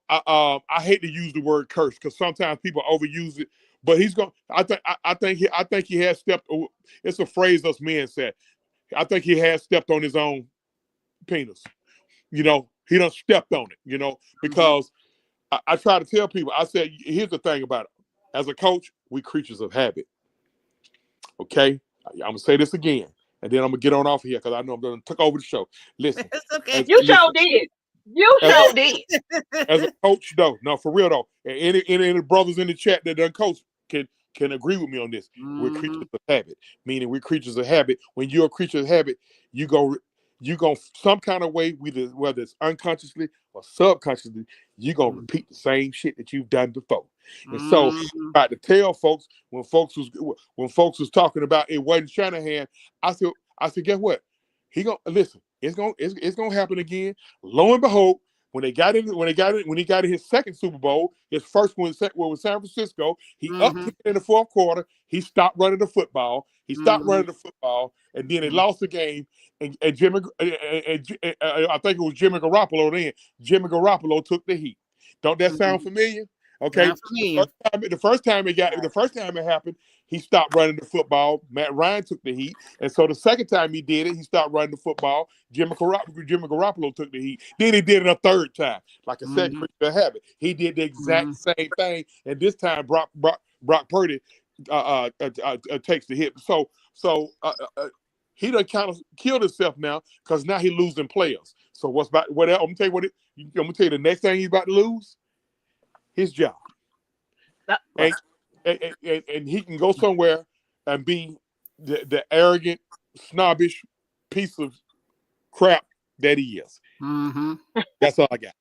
I hate to use the word curse because sometimes people overuse it. But he's going. I think he has stepped. It's a phrase us men said. I think he has stepped on his own penis. He done stepped on it. Because I try to tell people. I said, here's the thing about it. As a coach, we creatures of habit. Okay, I'm gonna say this again, and then I'm gonna get on off here because I know I'm gonna take over the show. Listen, okay. You sure did. You sure did. As a coach, no, for real though. And any brothers in the chat that done coach can agree with me on this. We're creatures of habit, meaning we're creatures of habit. When you're a creature of habit, you go some kind of way, whether it's unconsciously or subconsciously, you're gonna repeat the same shit that you've done before. And so I tried to tell folks when folks was talking about it wasn't Shanahan, I said, guess what? He gonna listen. It's gonna happen again. Lo and behold, When he got in his second Super Bowl, his first one was San Francisco. He upped it in the fourth quarter. He stopped running the football. And then they lost the game. And I think it was Jimmy Garoppolo then. Jimmy Garoppolo took the heat. Don't that sound familiar? Okay. The first time it happened, he stopped running the football. Matt Ryan took the heat. And so the second time he did it, he stopped running the football. Jimmy Garoppolo took the heat. Then he did it a third time, like a second creature of habit. He did the exact same thing. And this time Brock Purdy takes the hit. So he done kind of killed himself now because now he's losing players. So I'm gonna tell you the next thing he's about to lose, his job. And he can go somewhere and be the arrogant, snobbish piece of crap that he is. That's all I got.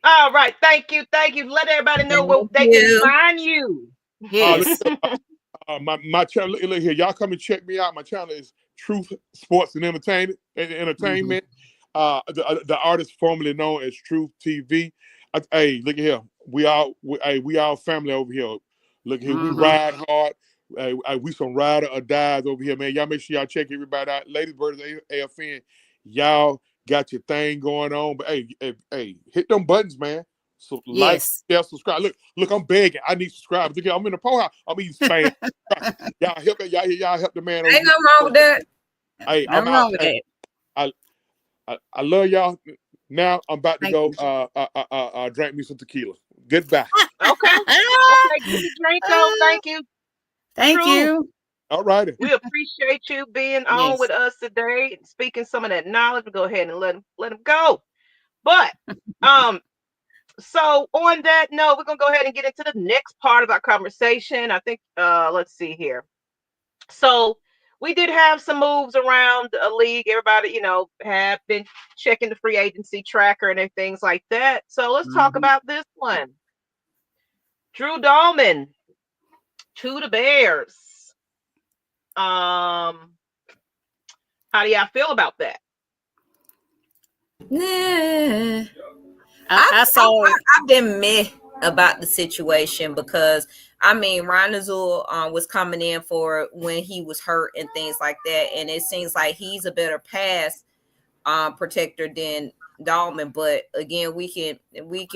All right, thank you. Let everybody know where they can find you. Yes. My channel, look here, y'all come and check me out. My channel is Truth Sports and Entertainment. The artist formerly known as Truth TV. Hey, look at here. We all family over here. Look here, we ride hard. We some rider or dies over here, man. Y'all make sure y'all check everybody out. Lady Birds of AFN. Y'all got your thing going on, but hey, hit them buttons, man. So like, share, subscribe. Look, I'm begging. I need subscribers. Look, I'm in the poll house. I'm eating spam. Y'all help the man. Ain't nothing wrong with that. Hey, I'm out. I love y'all. Now I'm about to go drink me some tequila. Goodbye. Okay, Draco, thank you. Thank you. All righty. We appreciate you being on with us today, speaking some of that knowledge. We'll go ahead and let him go. But so on that note, we're gonna go ahead and get into the next part of our conversation. I think let's see here. So we did have some moves around a league. Everybody, have been checking the free agency tracker and things like that. So let's talk about this one. Drew Dahlman to the Bears. How do y'all feel about that? Nah. I've been meh about the situation because Ryan Azul was coming in for when he was hurt and things like that, and it seems like he's a better pass protector than Dahlman. But again, we can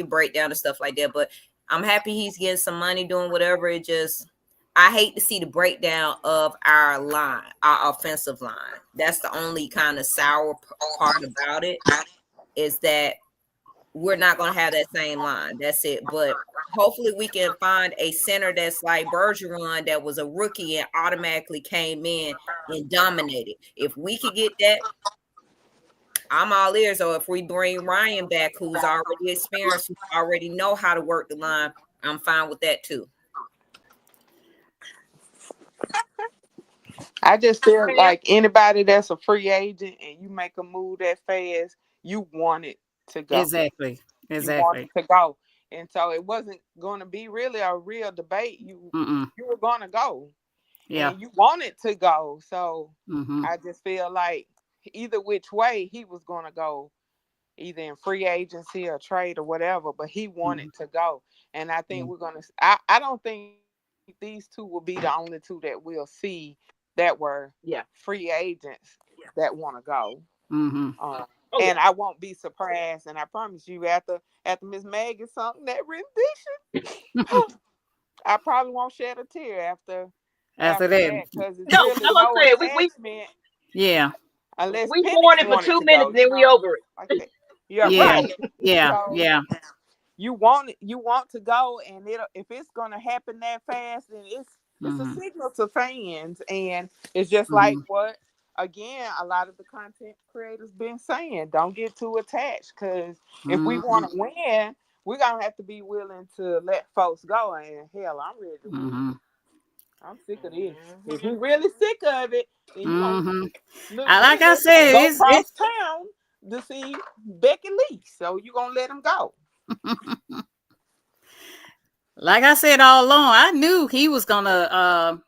break down the stuff like that. But I'm happy he's getting some money doing whatever. I hate to see the breakdown of our line, our offensive line. That's the only kind of sour part about it, is that we're not going to have that same line. That's it. But hopefully we can find a center that's like Bergeron, that was a rookie and automatically came in and dominated. If we could get that, I'm all ears. Or if we bring Ryan back, who's already experienced, who already know how to work the line, I'm fine with that too. I just feel like anybody that's a free agent and you make a move that fast, you want it to go. Exactly. You want it to go. And so it wasn't going to be really a real debate. You were going to go. Yeah. And you wanted to go. So I just feel like either which way he was going to go, either in free agency or trade or whatever, but he wanted to go. And I think we're going to, I don't think these two will be the only two that we'll see that were free agents that want to go. And I won't be surprised. And I promise you, after Ms Maggie something that rendition, I probably won't shed a tear after that, because it's really no attachment. Yeah. Unless we mourn it for 2 minutes, then we over it. Like right. So, you want to go, and if it's gonna happen that fast, then it's a signal to fans, and it's just like what, again, a lot of the content creators been saying, don't get too attached, because if we want to win, we're gonna have to be willing to let folks go. And hell, I'm ready to win. I'm sick of this. If you're really sick of it, then you like I said, go across town to see Becky Lee, so you're gonna let him go. Like I said all along, I knew he was gonna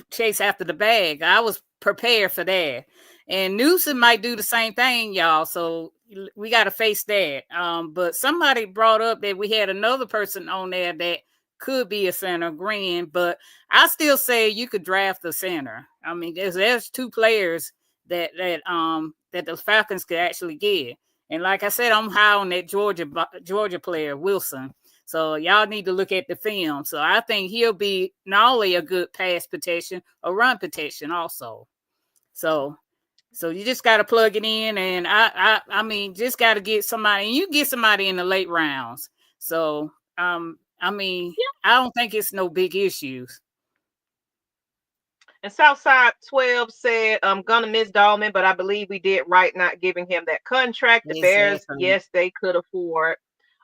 chase after the bag. I was prepared for that. And Newsom might do the same thing, y'all. So we got to face that. But somebody brought up that we had another person on there that could be a center, Green. But I still say you could draft the center. I mean, there's 2 players that the Falcons could actually get. And like I said, I'm high on that Georgia player, Wilson. So y'all need to look at the film. So I think he'll be not only a good pass protection, a run protection also. So you just got to plug it in, and I mean, just got to get somebody, and you get somebody in the late rounds. So I mean, I don't think it's no big issues. And Southside 12 said, I'm gonna miss Dahlman, but I believe we did right not giving him that contract. The Bears, yes, they could afford.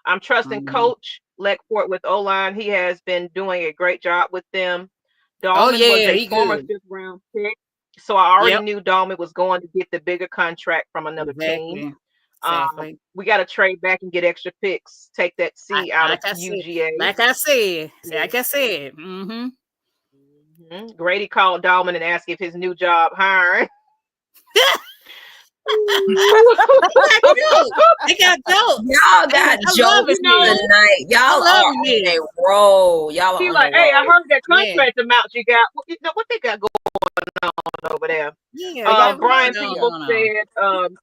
I'm trusting Coach Leckford with O-line. He has been doing a great job with them. Dahlman was a former 5th round pick. So I already knew Dahlman was going to get the bigger contract from another team. Exactly. We got to trade back and get extra picks. Take that C out of UGA. Like I said. Mm-hmm. Grady called Dahlman and asked if his new job hiring. They got dope. Y'all got jokes tonight. Y'all are on a roll. Y'all are like, hey, I heard that contract amount you got. Well, you know what they got going on over there? Brian People said,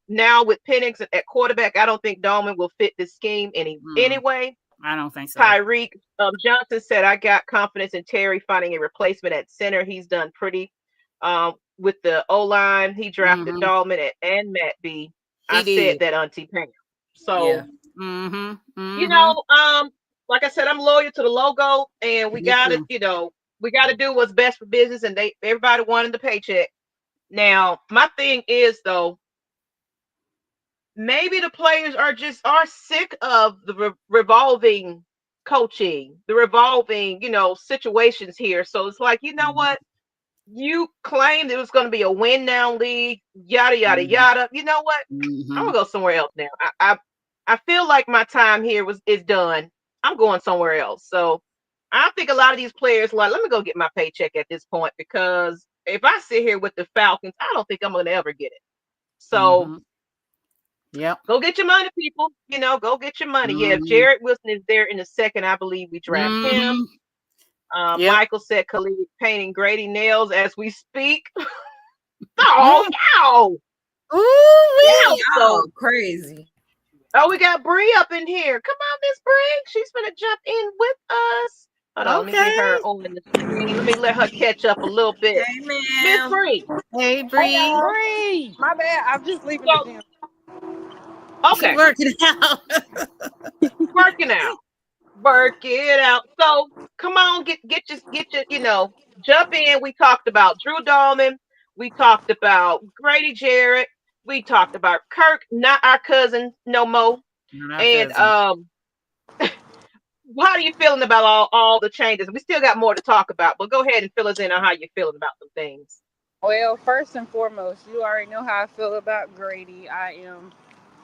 now with Penix at quarterback, I don't think Dahlman will fit the scheme anyway. I don't think so. Tyreek Johnson said, I got confidence in Terry finding a replacement at center. He's done pretty with the O-line. He drafted Dahlman and Matt B. I said that Auntie Pam. So, you know, like I said, I'm loyal to the logo, and we got to, you know, we got to do what's best for business, and everybody wanted the paycheck. Now, my thing is, though, maybe the players are sick of the revolving coaching, the revolving, you know, situations here. So it's like, you know what? You claimed it was going to be a win now league, yada, yada, yada. You know what? I'm going to go somewhere else now. I feel like my time here is done. I'm going somewhere else. So I think a lot of these players like, let me go get my paycheck at this point, because if I sit here with the Falcons, I don't think I'm going to ever get it. So go get your money, people. You know, go get your money. Yeah, if Jarrett Wilson is there in a second, I believe we draft him. Michael said Khalid painting Grady nails as we speak. Ooh, so crazy. Oh, we got Bree up in here. Come on, Miss Bree. She's gonna jump in with us. Hold on, let me get her on the screen. Let me let her catch up a little bit. Hey, ma'am. Miss Bree. Hey, Bree. Bree. My bad. I'm just leaving the gym. Okay. Working out. Work it out. So come on, get your, you know, jump in. We talked about Drew Dahlman. We talked about Grady Jarrett. We talked about Kirk, not our cousin no more. And how are you feeling about all the changes? We still got more to talk about, but go ahead and fill us in on how you're feeling about some things. Well, first and foremost, you already know how I feel about Grady. I am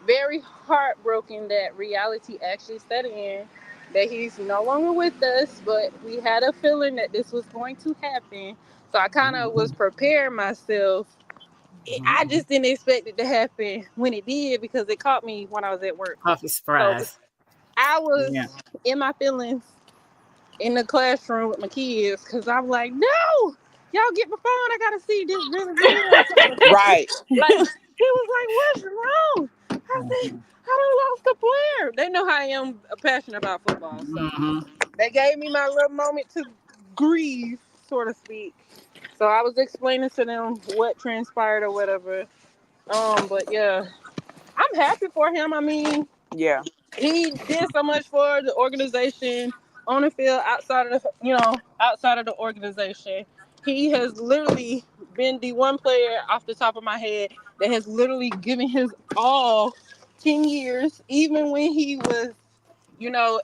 very heartbroken that reality actually set in, that he's no longer with us, but we had a feeling that this was going to happen. So I kind of was preparing myself. I just didn't expect it to happen when it did, because it caught me when I was at work. Coffee surprise. So I was in my feelings in the classroom with my kids, because I'm like, no, y'all get my phone. I got to see this really good. Right. Like, he was like, what's wrong? I said, I done lost a player. They know how I am passionate about football. So they gave me my little moment to grieve, so to speak. So I was explaining to them what transpired or whatever. But yeah, I'm happy for him. I mean, he did so much for the organization on the field, outside of the organization. He has literally been the one player off the top of my head that has literally given his all 10 years, even when he was,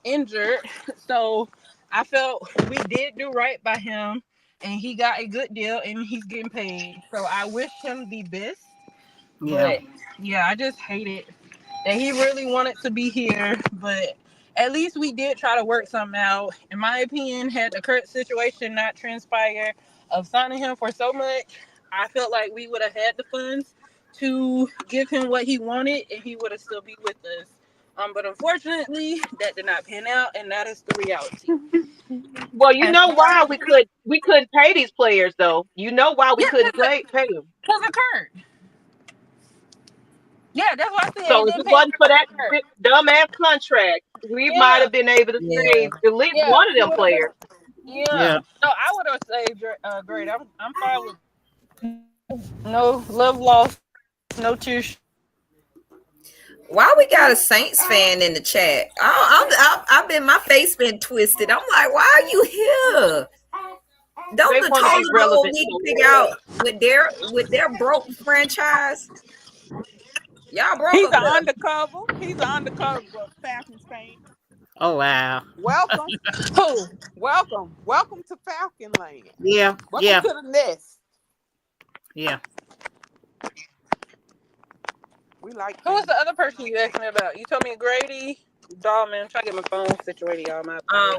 injured. So I felt we did do right by him, and he got a good deal, and he's getting paid. So I wish him the best. But yeah, I just hate it that he really wanted to be here, but at least we did try to work something out. In my opinion, had the Kirk situation not transpired of signing him for so much, I felt like we would have had the funds to give him what he wanted, and he would have still be with us. But unfortunately, that did not pan out, and that is the reality. Well, you know why we couldn't pay these players though. You know why we couldn't pay them. Because of Kirk. Yeah, that's what I said. So if it wasn't for that dumbass contract, we might have been able to save at least one of them players. Yeah. So I would have saved Grady. I'm fine with no love lost, no tears. Why we got a Saints fan in the chat? I've been, my face been twisted. I'm like, why are you here? Don't the total need to figure out with their broke franchise? Y'all broke. He's an undercover. He's an undercover Falcons fan. Oh wow. Welcome. Welcome to Falcon Land. Yeah. Welcome to the nest. Yeah. We like. Who was the other person you asked me about? You told me Grady Dahlman. I'm trying to get my phone situated, y'all.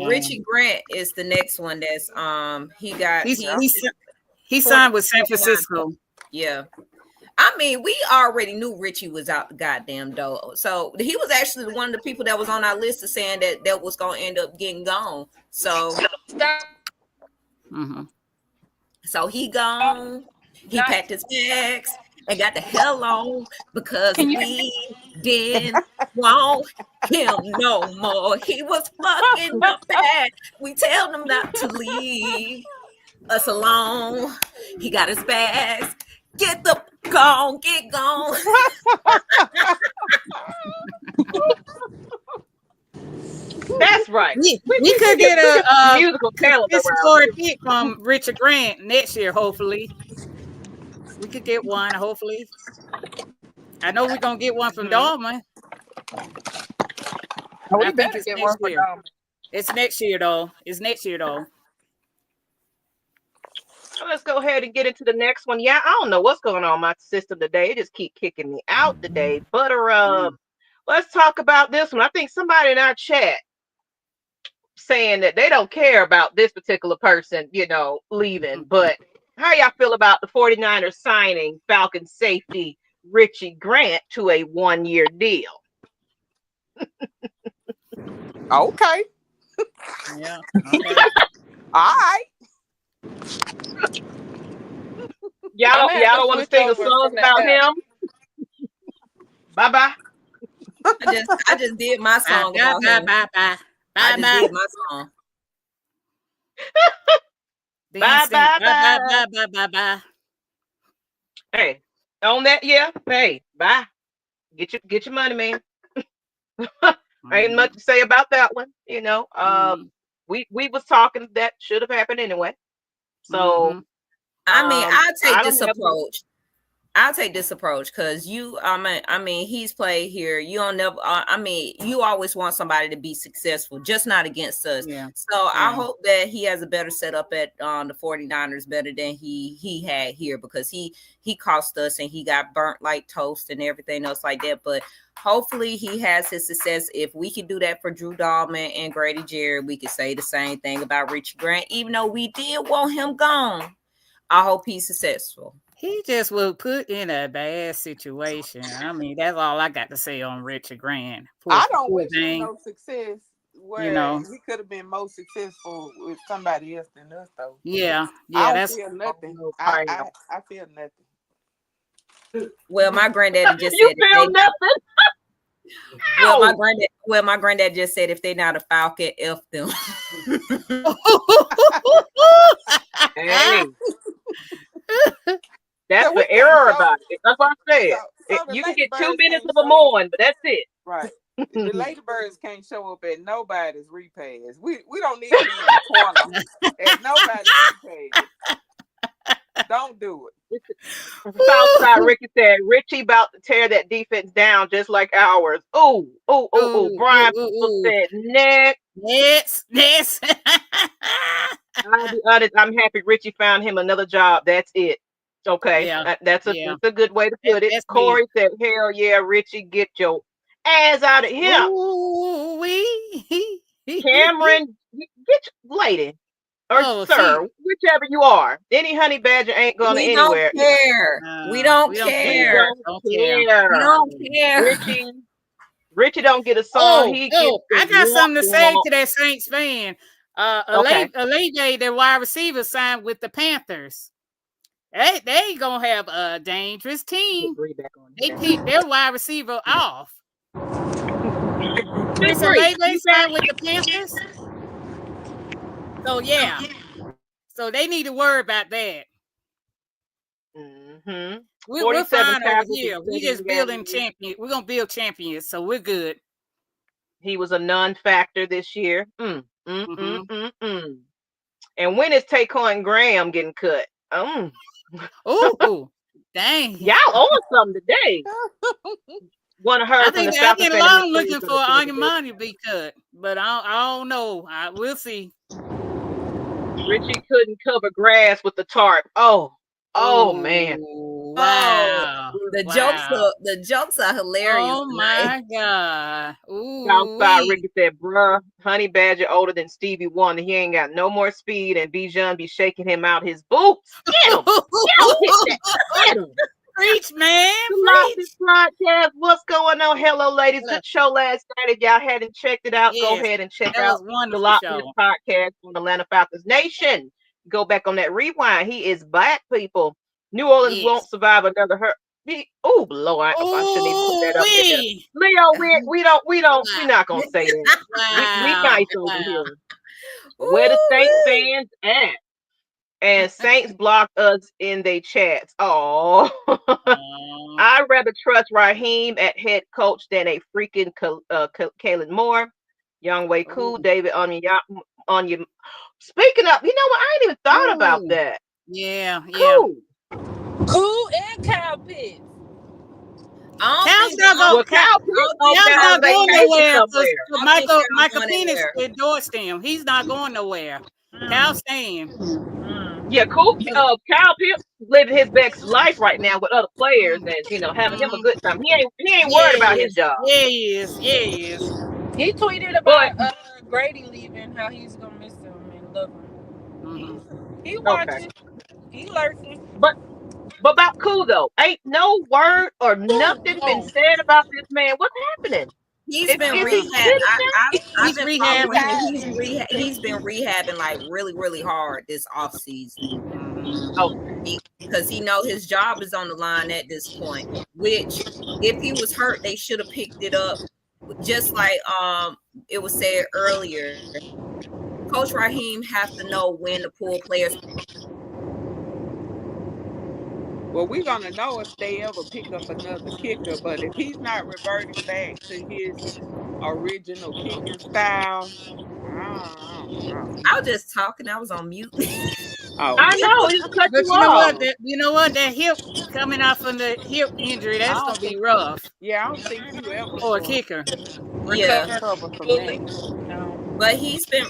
Richie Grant is the next one. That's he signed with San Francisco. Yeah. I mean, we already knew Richie was out the goddamn door. So he was actually one of the people that was on our list of saying that was going to end up getting gone. So, so he gone. He packed his bags and got the hell on because we didn't want him no more. He was fucking up bad. We tell him not to leave us alone. He got his bags. Get gone. That's right. We could get a musical talent pick from Richie Grant next year, hopefully. We could get one, hopefully. I know we're gonna get one from Dahlman. I think it's next year. It's next year though. So let's go ahead and get into the next one. Yeah, I don't know what's going on in my system today. It just keep kicking me out today. But let's talk about this one. I think somebody in our chat saying that they don't care about this particular person, leaving. But how y'all feel about the 49ers signing Falcons safety Richie Grant to a 1-year deal? Okay. Yeah. Okay. All right. Y'all don't want to sing a song about him? Bye-bye. I just did my song about him. Bye. I just did my song. Bye. Hey, on that, hey, bye. Get your money, man. Ain't much to say about that one, We was talking that should have happened anyway. So I mean, I'll take this approach because he's played here. You don't never. You always want somebody to be successful, just not against us. Yeah. So I hope that he has a better setup at the 49ers better than he had here because he cost us and he got burnt like toast and everything else like that. But hopefully he has his success. If we could do that for Drew Dahlman and Grady Jarrett, we could say the same thing about Richie Grant. Even though we did want him gone, I hope he's successful. He just was put in a bad situation. I mean, that's all I got to say on Richie Grant. I don't wish him no success. Where he could have been more successful with somebody else than us, though. Yeah, I feel nothing. I feel nothing. Well, my granddaddy just you said feel nothing. My granddad just said if they're not a Falcon, F them. Hey. That's the error about it. That's what I said. You can get 2 minutes of a mourn, but that's it. Right. The Lady Birds can't show up at nobody's repass. We don't need to be in the corner at nobody's repass. Don't do it. Southside Ricky said, Richie about to tear that defense down just like ours. Ooh. Brian said, next. I'll be honest, I'm happy Richie found him another job. That's it. Okay. Yeah. That's a good way to put it. That's Corey said, hell yeah, Richie, get your ass out of here. Cameron, get your lady. or sir, whichever you are. Any honey badger ain't going We anywhere. don't care. We don't care. We don't care. Richie don't get a song. He gets I got something to say to that Saints fan. Allgeier, their wide receiver, signed with the Panthers. They gonna have a dangerous team. They picked their wide receiver off. Chris Allgeier signed with the Panthers. So yeah. So they need to worry about that. Mm-hmm. We're fine over here. We just building champions. We're gonna build champions, so we're good. He was a non-factor this year. And when is Taquan Graham getting cut? Oh, dang! Y'all own something today. One of her. I think I'm looking for Anyamani to be cut, but I don't know. We'll see. Richie couldn't cover grass with the tarp. Oh man! Wow! The jokes are hilarious. Oh my god! Outside, Ricky said, "Bruh, honey badger older than Stevie Wonder. He ain't got no more speed, and Bijan be shaking him out his boots. Get him! Get him! Preach, man! This podcast. What's going on? Hello, ladies. Good show last night. If y'all hadn't checked it out, go ahead and check out the Lockness podcast on Atlanta Falcons Nation. Go back on that rewind. He is back, people. New Orleans won't survive another hurt. Oh Lord, I shouldn't even put that up there. Leo, we're not gonna say that. We nice over here. Where the Saints fans at? And Saints blocked us in their chats. Oh, I'd rather trust Raheem at head coach than a freaking Kalen Moore. Young Way Cool, David on your. Speaking of, you know what? I ain't even thought about that. Yeah. Cool and Kyle Pitts. Cal's not going nowhere. Michael Penix endorsed him. He's not going nowhere. Cal's staying. Yeah, cool. Kyle Pitts living his best life right now with other players and having him a good time. He ain't worried about his job. Yeah, he is. He tweeted about Grady leaving, how he's gonna miss him and love him. He watching. He lurking. But about Cool though, ain't no word or nothing been said about this man. What's happening? He's been rehabbing. I've been following him. He's been rehabbing like really, really hard this offseason. Because he know his job is on the line at this point. Which, if he was hurt, they should have picked it up. Just like it was said earlier, Coach Raheem has to know when to pull players. Well, we're gonna know if they ever pick up another kicker, but if he's not reverting back to his original kicking style, I was just talking. I was on mute. I know. You know what? That hip coming off from the hip injury, that's gonna be rough. Yeah, I don't think you ever for a kicker. Recover from that. But he's been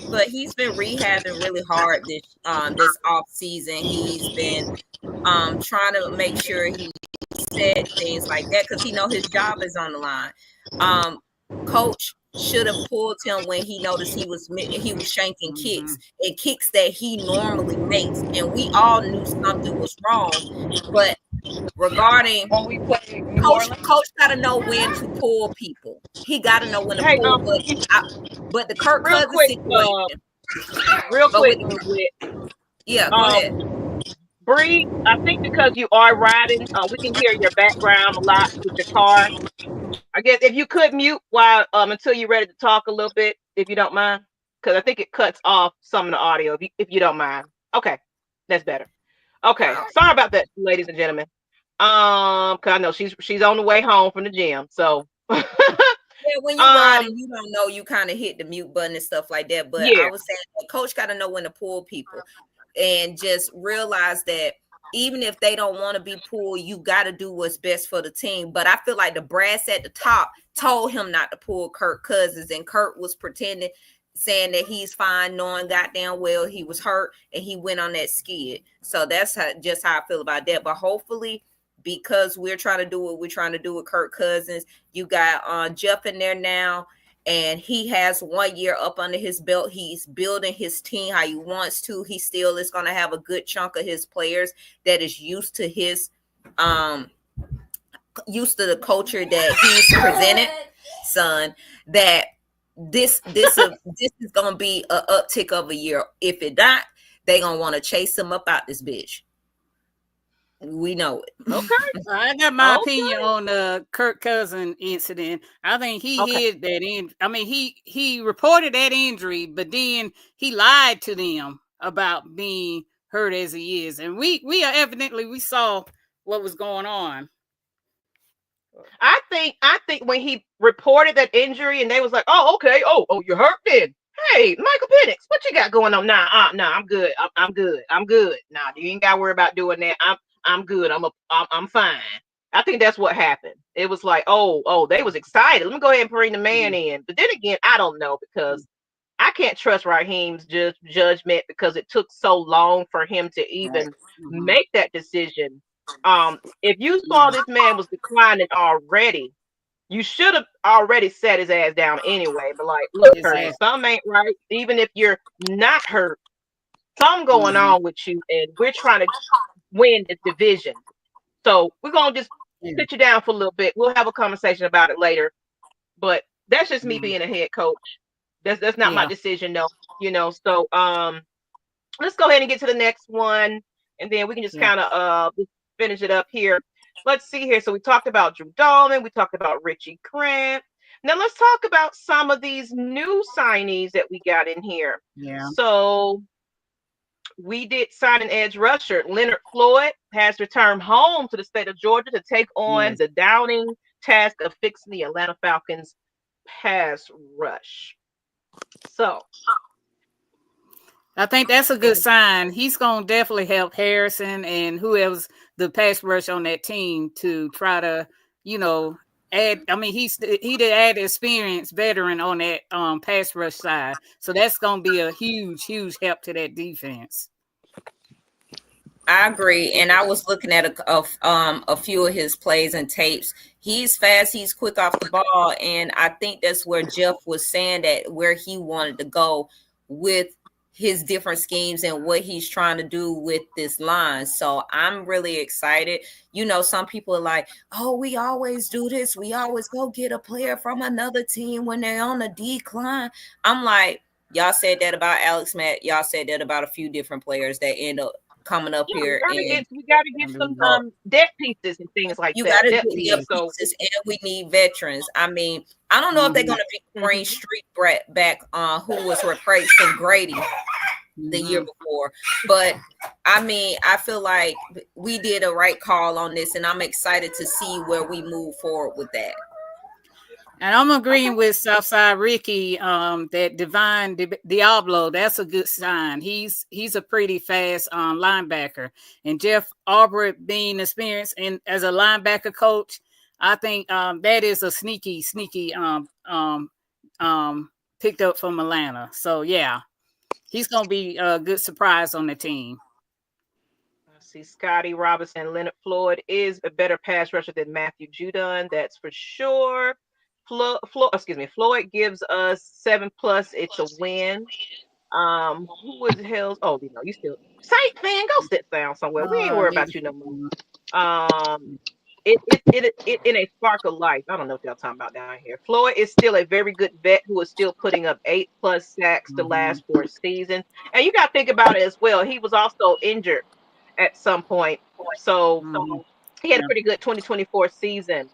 rehabbing really hard this off season. He's been trying to make sure he said things like that because he know his job is on the line. Coach should have pulled him when he noticed he was shanking kicks and kicks that he normally makes, and we all knew something was wrong. But regarding when we play, coach got to know when to pull people. He got to know when to pull. But the Kirk Cousins situation. Real quick, yeah, go ahead. Bree, I think because you are riding, we can hear your background a lot with your car. I guess if you could mute while until you're ready to talk a little bit, if you don't mind, because I think it cuts off some of the audio. If you don't mind, okay, that's better. Okay, sorry about that, ladies and gentlemen. Because I know she's on the way home from the gym, so. Yeah, when you're riding, you don't know, you kind of hit the mute button and stuff like that. But I was saying, the coach got to know when to pull people, and just realize that. Even if they don't want to be pulled, you got to do what's best for the team. But I feel like the brass at the top told him not to pull Kirk Cousins, and Kirk was pretending, saying that he's fine, knowing goddamn well he was hurt, and he went on that skid. So that's just how I feel about that. But hopefully, because we're trying to do what we're trying to do with Kirk Cousins, you got Jeff in there now, and he has 1 year up under his belt. He's building his team how he wants to. He still is going to have a good chunk of his players that is used to his used to the culture that he's presented, son. That this is going to be an uptick of a year. If it not, they going to want to chase him up out this bitch. We know it. Okay. I got my opinion on the Kirk Cousins incident. I think he hid that in. I mean, he reported that injury, but then he lied to them about being hurt as he is. And we saw what was going on. I think when he reported that injury and they was like, oh, okay, oh, you're hurt then. Hey, Michael Penix, what you got going on? Nah, I'm good. I'm good. Nah, you ain't gotta worry about doing that. I'm good. I'm fine. I think that's what happened. It was like, oh, they was excited. Let me go ahead and bring the man in. But then again, I don't know, because I can't trust Raheem's judgment, because it took so long for him to even make that decision. If you saw this man was declining already, you should have already set his ass down anyway. But like, look, something ain't right. Even if you're not hurt, something going on with you, and we're trying to win this division. So we're gonna just sit you down for a little bit. We'll have a conversation about it later. But that's just me being a head coach. That's not my decision, though. So let's go ahead and get to the next one, and then we can just kind of finish it up here. Let's see here. So we talked about Drew Dalman, we talked about Richie Grant. Now let's talk about some of these new signees that we got in here. Yeah. So we did sign an edge rusher. Leonard Floyd has returned home to the state of Georgia to take on the downing task of fixing the Atlanta Falcons pass rush. So I think that's a good sign. He's going to definitely help Harrison and whoever's the pass rush on that team to try to, add. I mean, he did add experience veteran on that pass rush side. So that's going to be a huge, huge help to that defense. I agree. And I was looking at a few of his plays and tapes. He's fast. He's quick off the ball. And I think that's where Jeff was saying that where he wanted to go with his different schemes and what he's trying to do with this line. So I'm really excited. Some people are like, oh, we always do this. We always go get a player from another team when they're on a decline. I'm like, y'all said that about Alex Matt. Y'all said that about a few different players that end up coming up here. We got to get some depth pieces and things like that. You got to get depth pieces, and we need veterans. I mean, I don't know if they're going to bring Street back who was replacing Grady the year before. But, I mean, I feel like we did a right call on this, and I'm excited to see where we move forward with that. And I'm agreeing with Southside Ricky that Divine Diablo, that's a good sign. He's a pretty fast linebacker. And Jeff Albrecht being experienced as a linebacker coach, I think that is a sneaky picked up from Atlanta. So, yeah, he's going to be a good surprise on the team. See, Scotty Robinson, Leonard Floyd is a better pass rusher than Matthew Judon. That's for sure. Floyd gives us 7+. It's a win. Who was the hell? Oh, you still Saint fan. Go sit down somewhere. We ain't worried about you no more. It in a spark of life. I don't know what y'all talking about down here. Floyd is still a very good vet who is still putting up 8+ sacks the last 4 seasons. And you got to think about it as well. He was also injured at some point, so he had a pretty good 2024 season.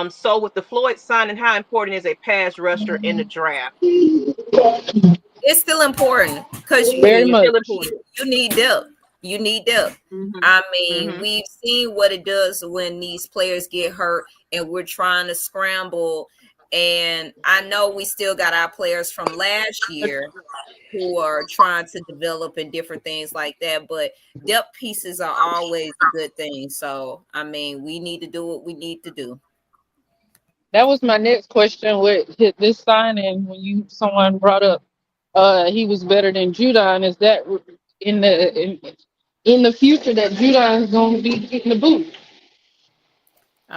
So with the Floyd signing, how important is a pass rusher in the draft? It's still important because you need depth. You need depth. I mean, we've seen what it does when these players get hurt and we're trying to scramble. And I know we still got our players from last year who are trying to develop and different things like that. But depth pieces are always a good thing. So, I mean, we need to do what we need to do. That was my next question with this signing. When someone brought up he was better than Judon, is that in the future that Judon is going to be getting the boot?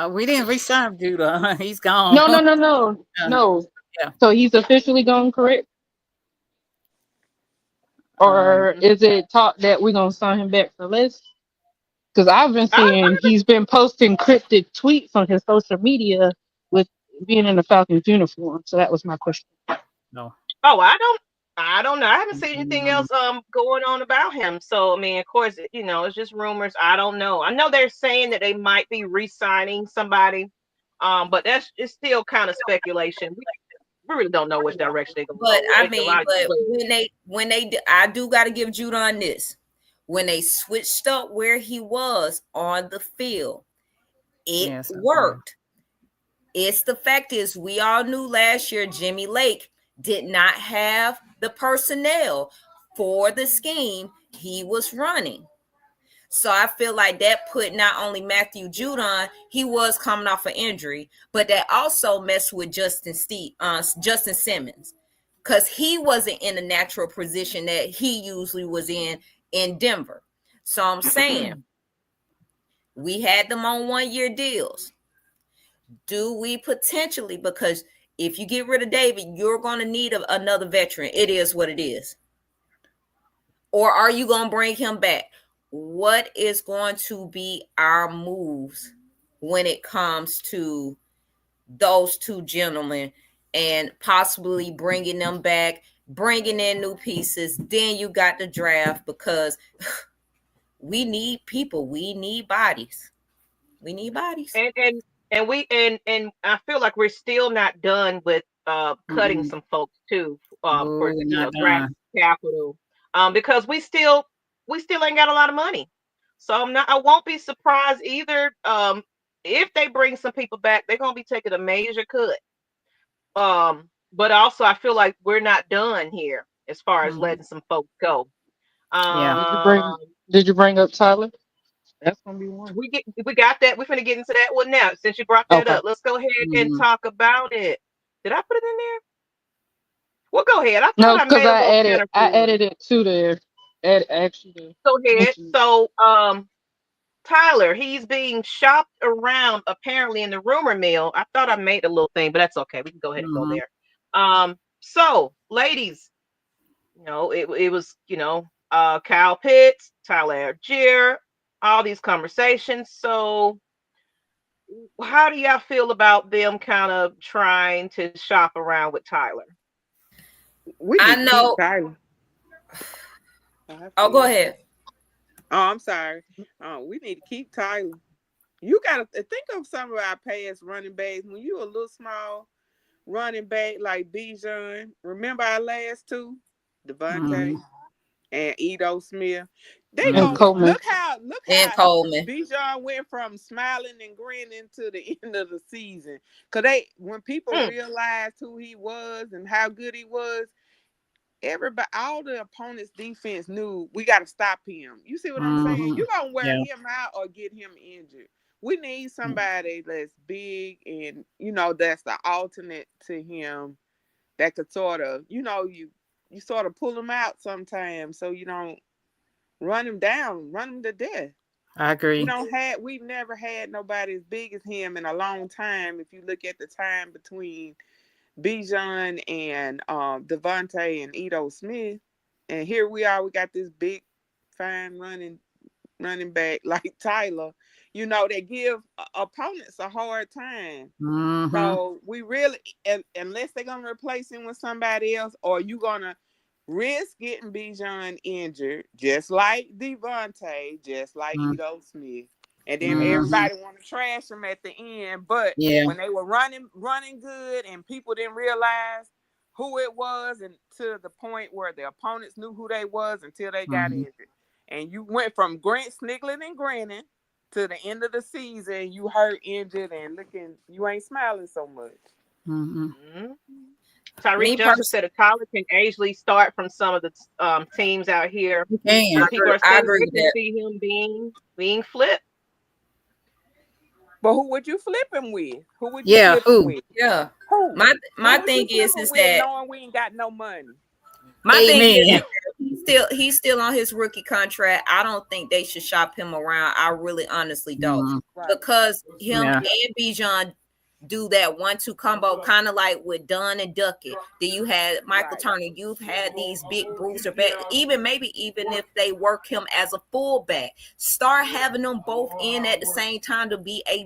We didn't re-sign Judon. He's gone. No. Yeah. So he's officially gone, correct? Or is it talk that we're gonna sign him back for less? Because I've been I seeing he's been posting cryptic tweets on his social media with being in the Falcons uniform. So that was my question. No. Oh, I don't know. I haven't seen anything else going on about him. So I mean, of course, it's just rumors. I don't know. I know they're saying that they might be re-signing somebody. But it's still kind of speculation. We really don't know which direction they're gonna But go. I It's a mean, lot of but when they I do got to give Judon this. When they switched up where he was on the field, it worked. It's the fact is we all knew last year Jimmy Lake did not have the personnel for the scheme he was running. So I feel like that put not only Matthew Judon, he was coming off an injury, but that also messed with Justin Simmons, because he wasn't in the natural position that he usually was in Denver. So I'm saying we had them on 1-year deals. Do we potentially, because if you get rid of David, you're going to need another veteran. It is what it is. Or are you going to bring him back? What is going to be our moves when it comes to those two gentlemen and possibly bringing them back, bringing in new pieces? Then you got the draft, because we need people. We need bodies. We need bodies. And I feel like we're still not done with cutting some folks too for draft capital, because we still ain't got a lot of money. So I won't be surprised either if they bring some people back. They're gonna be taking a major cut. But also I feel like we're not done here as far as letting some folks go. Did you bring up Tyler? That's gonna be one. We got that. We're gonna get into that one now. Since you brought that up, let's go ahead and talk about it. Did I put it in there? Well, go ahead. I thought I made I added it to there. Actually. Go ahead. So, Tyler, he's being shopped around apparently in the rumor mill. I thought I made a little thing, but that's okay. We can go ahead and go there. So, ladies, it was Kyle Pitts, Tyler Allgeier, all these conversations. So how do y'all feel about them kind of trying to shop around with Tyler? I know. Tyler. Oh, go ahead. Oh, I'm sorry. We need to keep Tyler. You got to think of some of our past running backs. When you a little small running back like Bijan, remember our last two? Devontae and Edo Smith. They look how Coleman. Bijan went from smiling and grinning to the end of the season. Cause when people realized who he was and how good he was, everybody, all the opponent's defense knew we got to stop him. You see what I'm saying? You gonna wear him out or get him injured. We need somebody that's big and that's the alternate to him that could sort of you sort of pull him out sometimes so you don't run him down, run him to death. I agree. We've never had nobody as big as him in a long time. If you look at the time between Bijan and Devontae and Edo Smith, and here we are, we got this big, fine running back like Tyler, that give opponents a hard time. So we really, unless they're gonna replace him with somebody else, or you gonna risk getting Bijan injured, just like Devontae, just like Edo Smith. And then everybody want to trash him at the end. But when they were running good and people didn't realize who it was, and to the point where the opponents knew who they was until they got injured. And you went from sniggling and grinning to the end of the season, you hurt, injured, and you ain't smiling so much. Tyreek Johnson said a Tyler can easily start from some of the teams out here. People are saying we can see him being flipped. But who would you flip him with? Who would you flip him with? Yeah. Who? My thing is that knowing we ain't got no money. My thing is he's still on his rookie contract. I don't think they should shop him around. I really honestly don't. Because him and Bijan do that 1-2 combo, kind of like with Dunn and Duckett. Then you had Michael Turner. You've had these big bruiser back. Even if they work him as a fullback, start having them both in at the same time to be a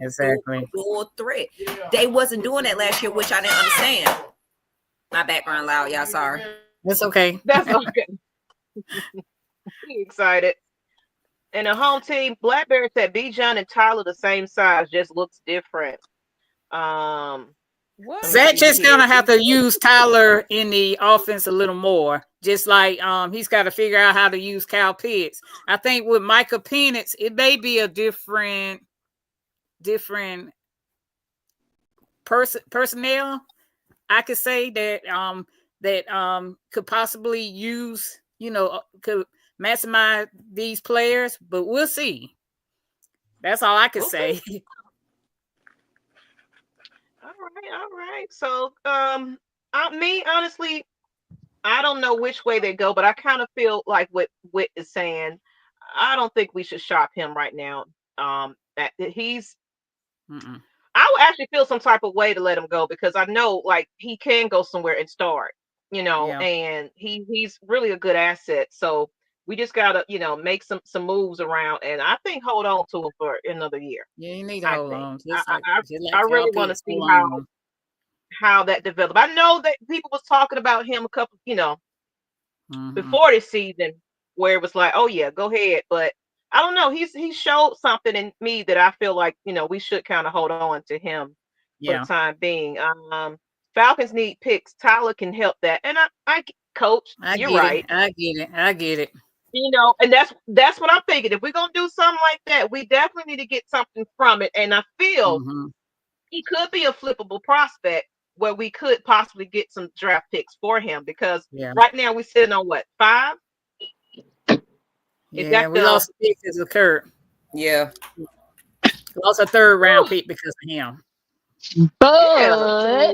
dual threat. They wasn't doing that last year, which I didn't understand. My background loud, y'all. Sorry. That's okay. That's okay. Excited. And the home team, Blackberry said Bijan and Tyler the same size, just looks different. Zach just gonna have to use Tyler in the offense a little more. Just like he's got to figure out how to use Kyle Pitts. I think with Micah Penix, it may be a different personnel. I could say that could possibly use, could maximize these players, but we'll see. That's all I can say. All right. So, me honestly, I don't know which way they go, but I kind of feel like what Whit is saying. I don't think we should shop him right now. That he's. Mm-mm. I would actually feel some type of way to let him go because I know like he can go somewhere and start, and he's really a good asset. So we just gotta, make some moves around, and I think hold on to him for another year. Yeah, you need to hold on. I really want to see how that developed. I know that people was talking about him a couple, before this season, where it was like, oh yeah, go ahead, but I don't know. He showed something in me that I feel like we should kind of hold on to him for the time being. Falcons need picks. Tyler can help that, and I coach. You're right. I get it. And that's what I'm thinking. If we're gonna do something like that, we definitely need to get something from it. And I feel he could be a flippable prospect where we could possibly get some draft picks for him because right now we're sitting on what, 5? Yeah, we lost a pick because of Kirk. Yeah. Lost a 3rd round pick because of him. But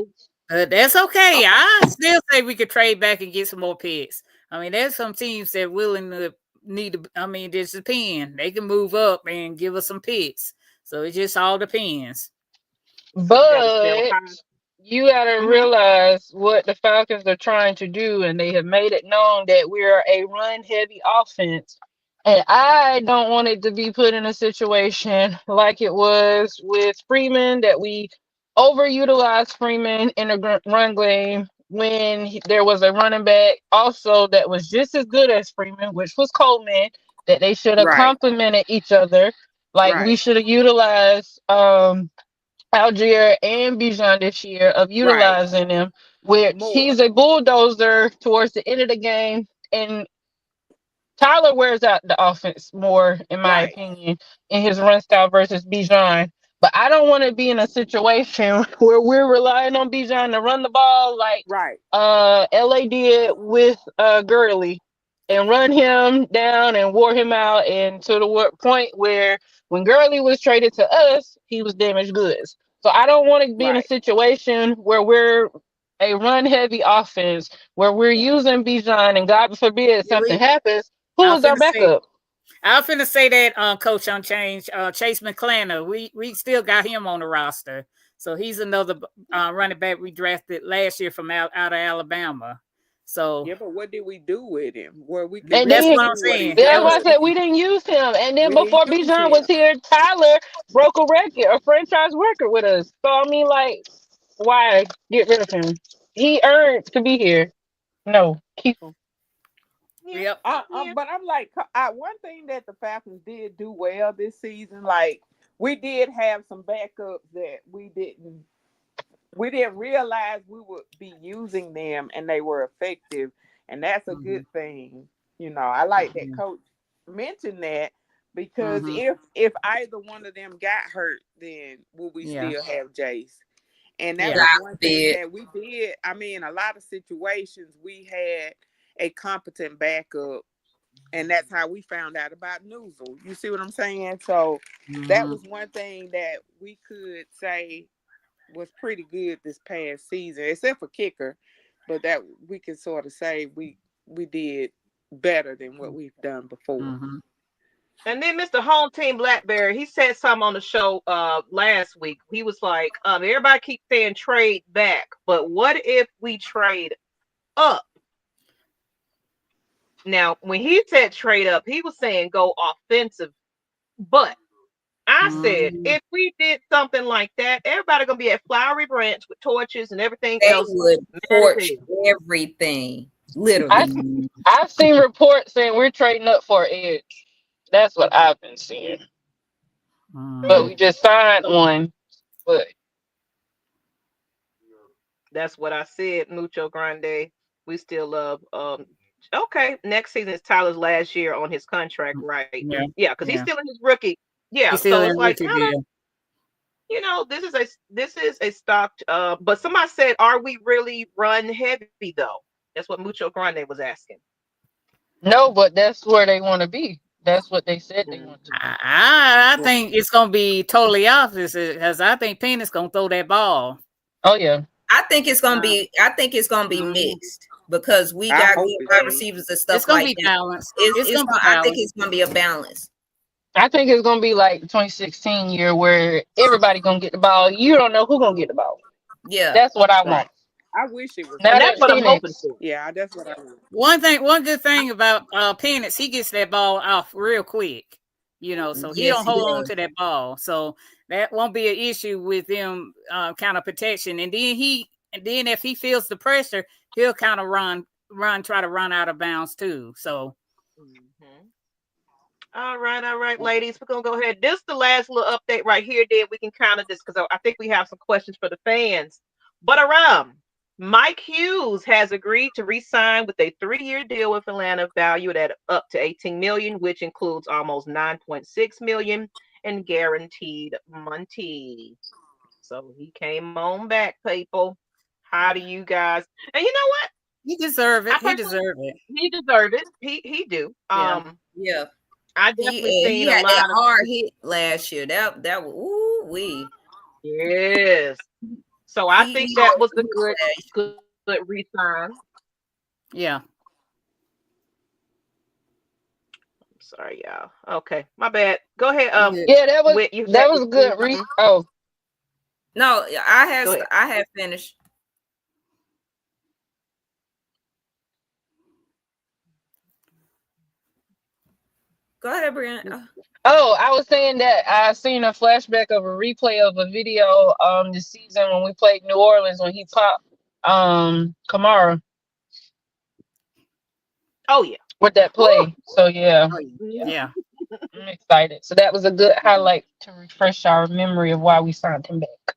that's okay. I still say we could trade back and get some more picks. I mean, there's some teams that willing to this depends. They can move up and give us some picks. So it just all depends. But you gotta realize what the Falcons are trying to do, and they have made it known that we are a run-heavy offense. And I don't want it to be put in a situation like it was with Freeman, that we overutilized Freeman in a run game when there was a running back also that was just as good as Freeman, which was Coleman, that they should have complemented each other. Like we should have utilized Allgeier and Bijan this year of utilizing them, where he's a bulldozer towards the end of the game, and Tyler wears out the offense more, in my opinion, in his run style versus Bijan. But I don't want to be in a situation where we're relying on Bijan to run the ball like LA did with Gurley, and run him down and wore him out, and to the point where when Gurley was traded to us, he was damaged goods. So I don't want to be in a situation where we're a run-heavy offense, where we're using Bijan, and God forbid something happens. Who is our backup? I was finna say that, Coach Unchanged, Chase McClanner. We still got him on the roster. So he's another running back we drafted last year from out of Alabama. So but what did we do with him? That's what I'm saying. That's why I said we didn't use him. And then before Bijan was here, Tyler broke a franchise record with us. So I mean, like, why get rid of him? He earned to be here. No, keep him. Yep. But I'm like, one thing that the Falcons did do well this season, like we did have some backups that we didn't realize we would be using them, and they were effective, and that's a good thing. I like that Coach mentioned that, because if either one of them got hurt, then will we still have Jace? And that was one thing that we did. I mean, a lot of situations we had a competent backup, and that's how we found out about Noozle. You see what I'm saying? So that was one thing that we could say was pretty good this past season, except for kicker, but that we can sort of say we did better than what we've done before. And then Mr. Home Team Blackberry, he said something on the show last week. He was like, everybody keeps saying trade back, but what if we trade up? Now, when he said trade up, he was saying go offensive. But I said, if we did something like that, everybody gonna be at Flowery Branch with torches and everything They else. would torch everything, literally. I've seen reports saying we're trading up for Edge. That's what I've been seeing. But we just signed one. But that's what I said. Mucho Grande. We still love. Okay, next season is Tyler's last year on his contract, right? Yeah, because he's still in his rookie. Yeah, so it's like, you know, this is a stock. But somebody said, are we really run heavy though? That's what Mucho Grande was asking. No, but that's where they want to be. That's what they said they want to be. I think it's gonna be totally opposite because I think Penix gonna throw that ball. Oh yeah. I think it's gonna be. I think it's gonna be mixed because we got good wide receivers and stuff. It's gonna like be that. balanced. I think it's gonna be a balance. I think it's gonna be like the 2016 year where everybody gonna get the ball. You don't know who gonna get the ball. Yeah, that's what I want. I wish it was. And that's what I'm hoping for. Yeah, that's what I want. One good thing about Penix, he gets that ball off real quick. You know, so he don't hold on to that ball. So that won't be an issue with him kind of protection. And then if he feels the pressure, he'll kind of try to run out of bounds too. So all right, ladies. We're gonna go ahead. This is the last little update right here. Then we can kind of just because I think we have some questions for the fans. But Mike Hughes has agreed to re-sign with a 3-year deal with Atlanta, valued at up to $18 million, which includes almost $9.6 million in guaranteed money. So he came on back, people. How do you guys? And you know what? He deserve it. He deserve it. He deserve it. He do. Yeah. I definitely he had that hard hit last year. That was wee. Yes. So I think that was a good return. Yeah. I'm sorry, y'all. Okay, my bad. Go ahead. Yeah, that was a good. No, I have finished. Go ahead, Brianna. Oh, I was saying that I seen a flashback of a replay of a video this season when we played New Orleans when he popped Kamara. Oh yeah. With that play. So yeah. Yeah. I'm excited. So that was a good highlight to refresh our memory of why we signed him back.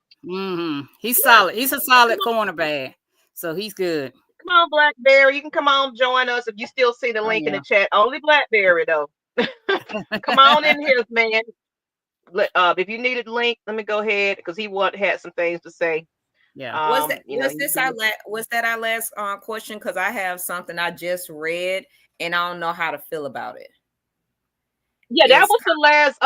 He's solid. He's a solid cornerback. So he's good. Come on, Blackberry. You can come on, join us if you still see the link in the chat. Only Blackberry though. Come on in here, man. If you needed a link, let me go ahead because he had some things to say. Yeah. Was that our last question? Because I have something I just read and I don't know how to feel about it. Yeah, that was the last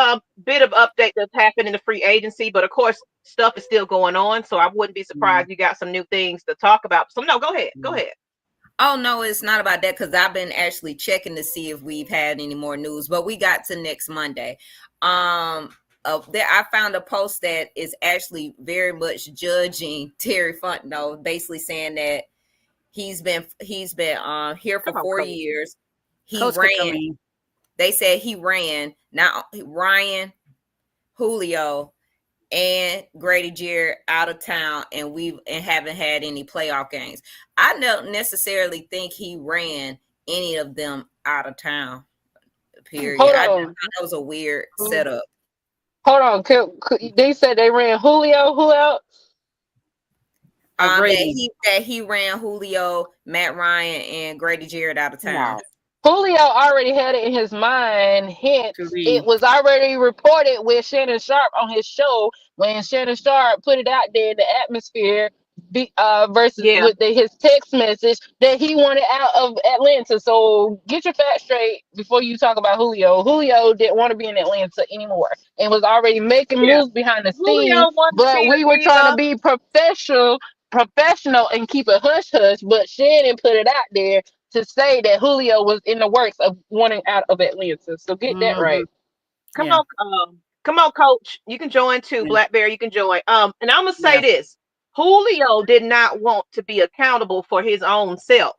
bit of update that's happened in the free agency, but of course stuff is still going on, so I wouldn't be surprised you got some new things to talk about. So no, go ahead. Go ahead. Oh, no, it's not about that because I've been actually checking to see if we've had any more news, but we got to next Monday. I found a post that is actually very much judging Terry Fontenot, basically saying that he's been here for 4 years. He ran. They said he ran. Now Ryan, Julio, and Grady Jarrett out of town, and haven't had any playoff games. I don't necessarily think he ran any of them out of town. Period. I thought that was a weird setup. Hold on. They said they ran Julio. Who else? That he ran Julio, Matt Ryan, and Grady Jarrett out of town. Wow. Julio already had it in his mind. Hence, it was already reported with Shannon Sharp on his show when Shannon Sharp put it out there in the atmosphere versus with his text message that he wanted out of Atlanta. So get your facts straight before you talk about Julio. Julio didn't want to be in Atlanta anymore and was already making moves behind the scenes. But we were trying to be professional and keep it hush-hush. But Shannon put it out there to say that Julio was in the works of wanting out of Atlanta. So get that right. Come on, Coach. You can join too. Yeah. Blackberry, you can join. And I'm gonna say Yeah. this: Julio did not want to be accountable for his own self.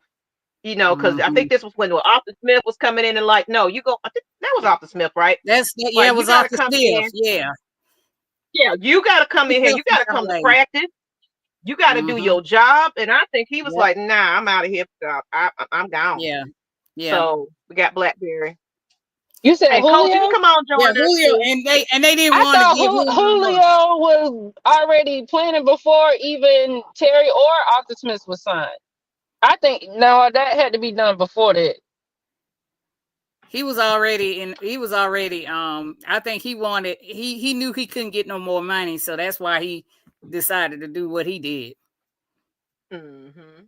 Because I Mhm. think this was when Arthur Smith was coming in and like, no, you go. I think that was Arthur Smith, right? Yeah, Like, it you was got off to the come Smith. in. Yeah. Yeah, you got to come in here. Still You some got to young come to lady. practice. You got to do Mhm. your job. And I think he was Yep. like, nah, I'm out of here. I'm gone. Yeah. Yeah. So we got Blackberry. You said Hey, Coach, you can Julio? come on Yeah, join us Julio, too. and they didn't I want to thought give Julio. Julio was already planning before even Terry or Arthur Smith was signed. I think no, that had to be done before that. He was already in. He was already. I think he wanted. He knew he couldn't get no more money, so that's why he decided to do what he did. Mm-hmm.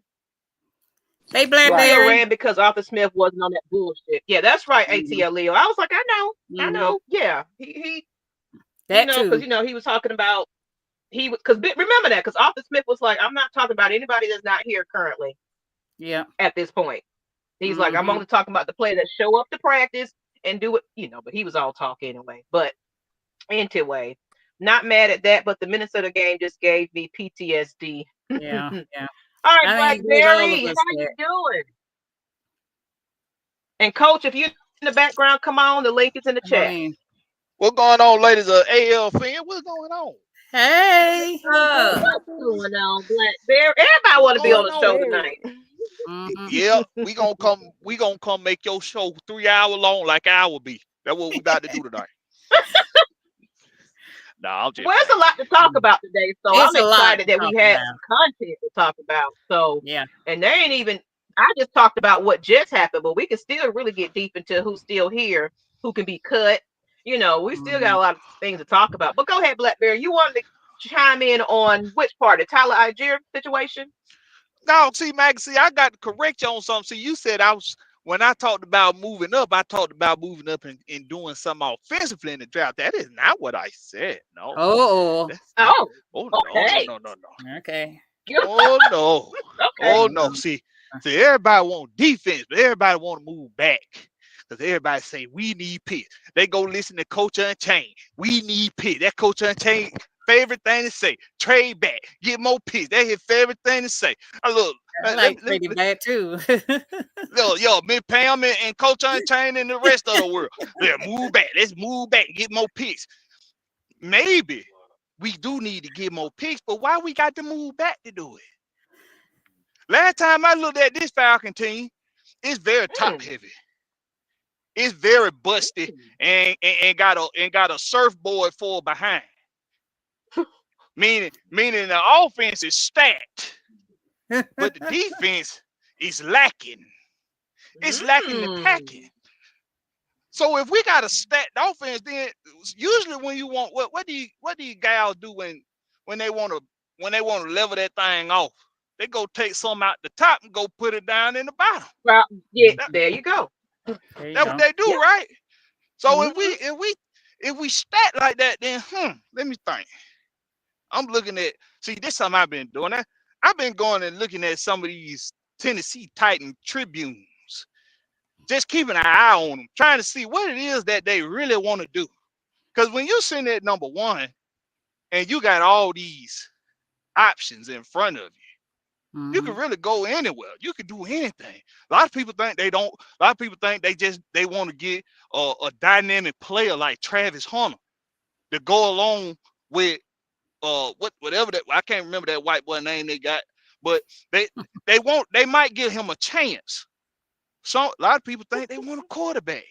Hey, Julio Blackberry. ran because Arthur Smith wasn't on that bullshit. Yeah, that's right, Mhm. ATL Leo. I was like, I Mhm. know. Yeah, he That because too. he was talking about because remember that because Arthur Smith was like, I'm not talking about anybody that's not here currently Yeah. at this point. He's like, I'm Mhm. only talking about the player that show up to practice and do it, but he was all talk anyway. But anyway, not mad at that, but the Minnesota game just gave me PTSD. Yeah. Yeah. All right, I think it gave all of Blackberry, us how you that. doing? And Coach, if you're in the background, come on. The link is in the Come on chat. in. What going on, ladies of AFN? What's going on? Hey. What's going on, Blackberry? Everybody What's want to be on going the on? show tonight. Mhm. Yeah, we gonna come make your show 3 hour long like I will be. That's what we about to do tonight. Nah, I'm just Well, it's playing. a lot to talk about today, so It's I'm a lot excited to that we talk had about. some content to talk about. So, Yeah. and they ain't even. I just talked about what just happened, but we can still really get deep into who's still here, who can be cut. We still got Mhm. a lot of things to talk about. But go ahead, Blackberry. You wanted to chime in on which part, the Tyler Allgeier situation? No, see, Maggie, I got to correct you on something. See, you said when I talked about moving up, I talked about moving up and doing something offensively in the draft. That is not what I said. No, Oh. that's not. Oh, Oh okay. no. Okay. Oh no. Okay. Oh no. See, everybody want defense, but everybody want to move back. Because everybody say we need picks. They go listen to Coach Unchained. We need picks. That Coach Unchained favorite thing to say. Trade back. Get more picks. That's his favorite thing to say. Look, I like pretty bad too. yo, me Pam and Coach Unchained and the rest of the world. Yeah, move back. Let's move back. Get more picks. Maybe we do need to get more picks, but why we got to move back to do it? Last time I looked at this Falcon team, it's very top heavy. It's very busty and got a surfboard for behind. Meaning the offense is stacked, but the defense is lacking. It's lacking the packing. So if we got a stacked offense, then usually when you want what do you guys do when they want to level that thing off? They go take some out the top and go put it down in the bottom. Well, yeah, there you go. That's what they do, Yep. right? So if we stat like that, then let me think. I'm looking at this something I've been doing. I've been going and looking at some of these Tennessee Titan Tribunes, just keeping an eye on them, trying to see what it is that they really want to do. Because when you're sitting at number one and you got all these options in front of you, you can really go anywhere. You can do anything. A lot of people think they don't. A lot of people think they want to get a dynamic player like Travis Hunter to go along with whatever that, I can't remember that white boy name they got, but they might give him a chance. So a lot of people think they want a quarterback.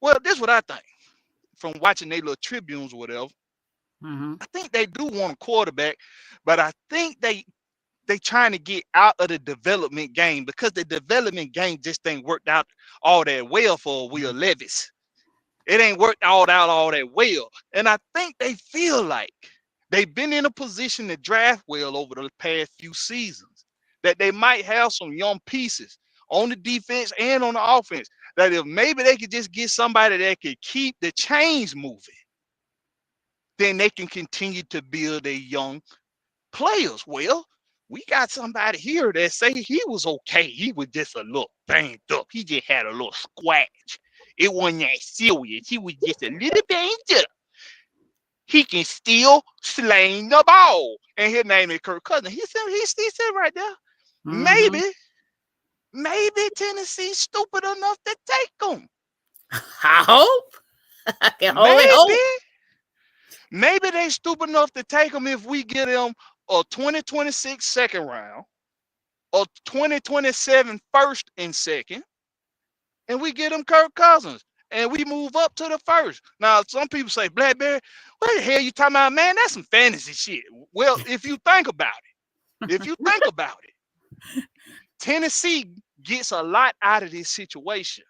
Well, this is what I think from watching their little tribunes or whatever. I think they do want a quarterback, but I think they trying to get out of the development game because the development game just ain't worked out all that well for Will Levis. It ain't worked all that well. And I think they feel like they've been in a position to draft well over the past few seasons, that they might have some young pieces on the defense and on the offense, that if maybe they could just get somebody that could keep the chains moving, then they can continue to build their young players. Well, we got somebody here that say he was okay. He was just a little banged up. He just had a little scratch It wasn't that serious. He was just a little banged up. He can still sling the ball. And his name is Kirk Cousins. He said right there, maybe Tennessee's stupid enough to take him. I hope. I can only hope. Maybe they stupid enough to take him if we get him a 2026 second round, a 2027 first and second, and we get him Kirk Cousins, and we move up to the first. Now, some people say, Blackberry, what the hell you talking about, man? That's some fantasy shit. Well, if you think about it, Tennessee gets a lot out of this situation.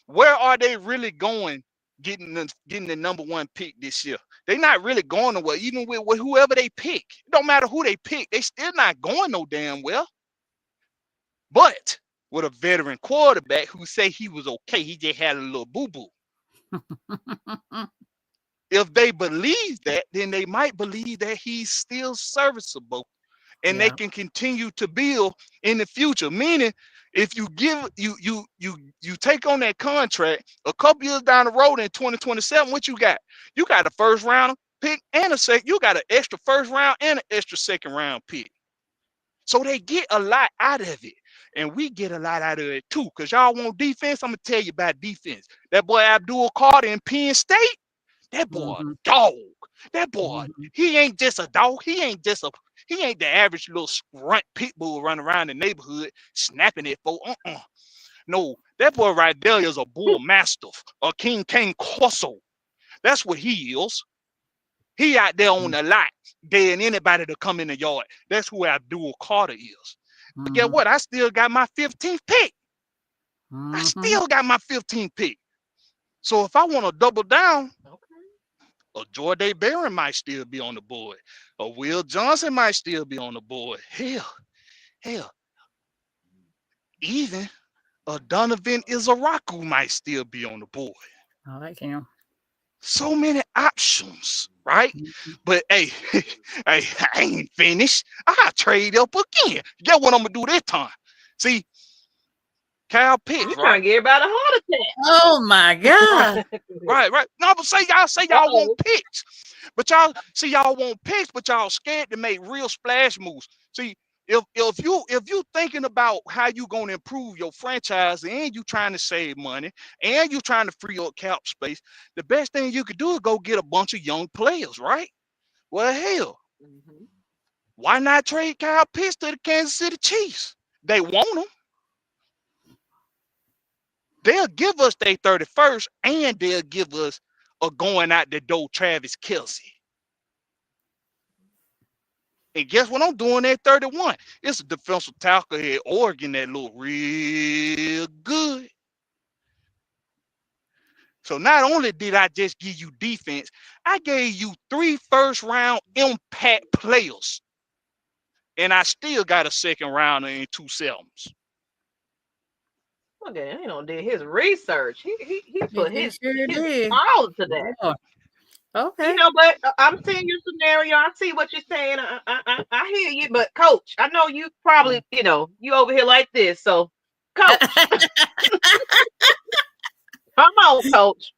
Where are they really going getting the number one pick this year? They're not really going nowhere, even with whoever they pick. It don't matter who they pick. They still not going no damn well. But with a veteran quarterback who say he was okay, he just had a little boo-boo. If they believe that, then they might believe that he's still serviceable and they can continue to build in the future. Meaning, if you give you take on that contract a couple years down the road in 2027, what you got? You got a first round pick and a second. You got an extra first round and an extra second round pick. So they get a lot out of it. And we get a lot out of it too. Because y'all want defense. I'm gonna tell you about defense. That boy Abdul Carter in Penn State, that boy a dog. That boy, he ain't just a dog. He ain't the average little runt pit bull running around the neighborhood snapping at folk. No, that boy right there is a bull mastiff, a King Corso. That's what he is. He out there on the lot, daring anybody to come in the yard. That's who Abdul Carter is. But guess what? I still got my 15th pick. I still got my 15th pick. So if I want to double down, a Jordan Barron might still be on the board. A Will Johnson might still be on the board. Hell, even a Donovan Izaraku might still be on the board. I like him. So many options, right? But hey, I ain't finished. I trade up again. Get what I'm gonna do this time. See, Kyle Pitts, right? Trying to get everybody a heart attack. Oh my God. Right. No, but say y'all want picks. But y'all want picks, but y'all scared to make real splash moves. See, if you thinking about how you gonna improve your franchise and you trying to save money and you trying to free up cap space, the best thing you could do is go get a bunch of young players, right? Well, hell, why not trade Kyle Pitts to the Kansas City Chiefs? They want him. They'll give us their 31st and they'll give us a going out the door Travis Kelce. And guess what I'm doing at 31? It's a defensive tackle here at Oregon that look real good. So not only did I just give you defense, I gave you 3 first-round impact players. And I still got a second rounder and 2 sevens. Look at him, did his research. He put his did. all to that. Oh. Okay. You know, but I'm seeing your scenario. I see what you're saying. I hear you, but Coach, I know you probably, you over here like this. So, Coach, come on, Coach.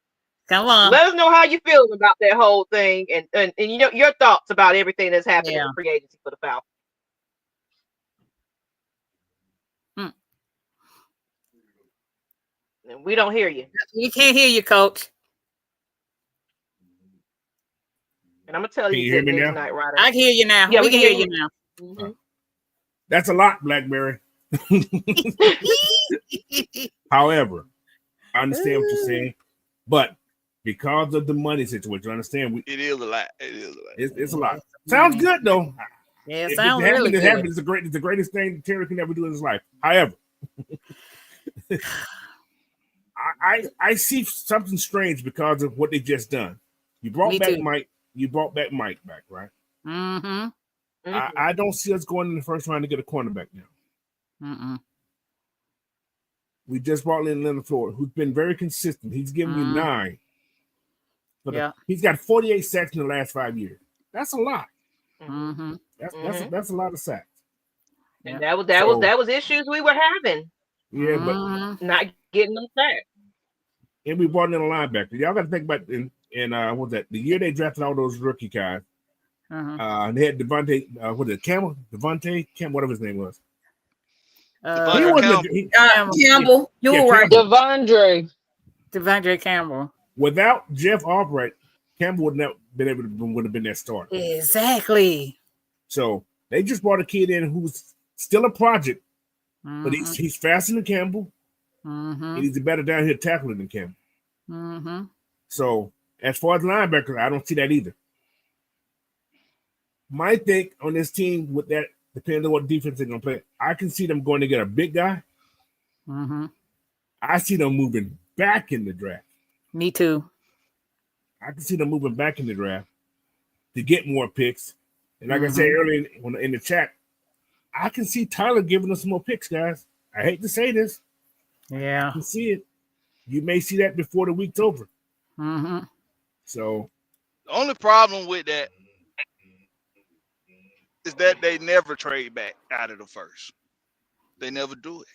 Come on. Let us know how you feeling about that whole thing, and your thoughts about everything that's happening in free agency for the Falcons. And we don't hear you. We can't hear you, Coach. And I'm gonna tell Can you you hear me now? tonight, Ryder. I can hear you now. Yeah, we can hear you now. Mm-hmm. That's a lot, Blackberry. However, I understand what you're saying, but because of the money situation, understand it is a lot. It's a lot. Sounds good though. Yeah, it if sounds it really good. happens, it's the greatest thing Terry can ever do in his life. However, I see something strange because of what they just done. You brought back Mike. You brought back Mike back, right? Mm-hmm. I don't see us going in the first round to get a cornerback now. We just brought in Leonard, Floyd, who's been very consistent. He's given you 9. But he's got 48 sacks in the last 5 years. That's a lot. That's a lot of sacks. And that was issues we were having. Yeah, but not getting them sacked. and we brought in a linebacker. Y'all got to think about what was that? The year they drafted all those rookie guys. They had Devontae, Devontae Campbell, whatever his name was. He wasn't Campbell. You were right. Devondre Campbell. Without Jeff Albright, Campbell would have been that starter. Exactly. So they just brought a kid in who's still a project, but he's faster than Campbell, and he's a better downhill tackler than Campbell. So as far as linebackers, I don't see that either. My think on this team with that, depending on what defense they're going to play, I can see them going to get a big guy. I see them moving back in the draft. Me too. I can see them moving back in the draft to get more picks. And like I said earlier in the chat, I can see Tyler giving us some more picks, guys. I hate to say this. Yeah. I can see it. You may see that before the week's over. So the only problem with that is that they never trade back out of the first. They never do it.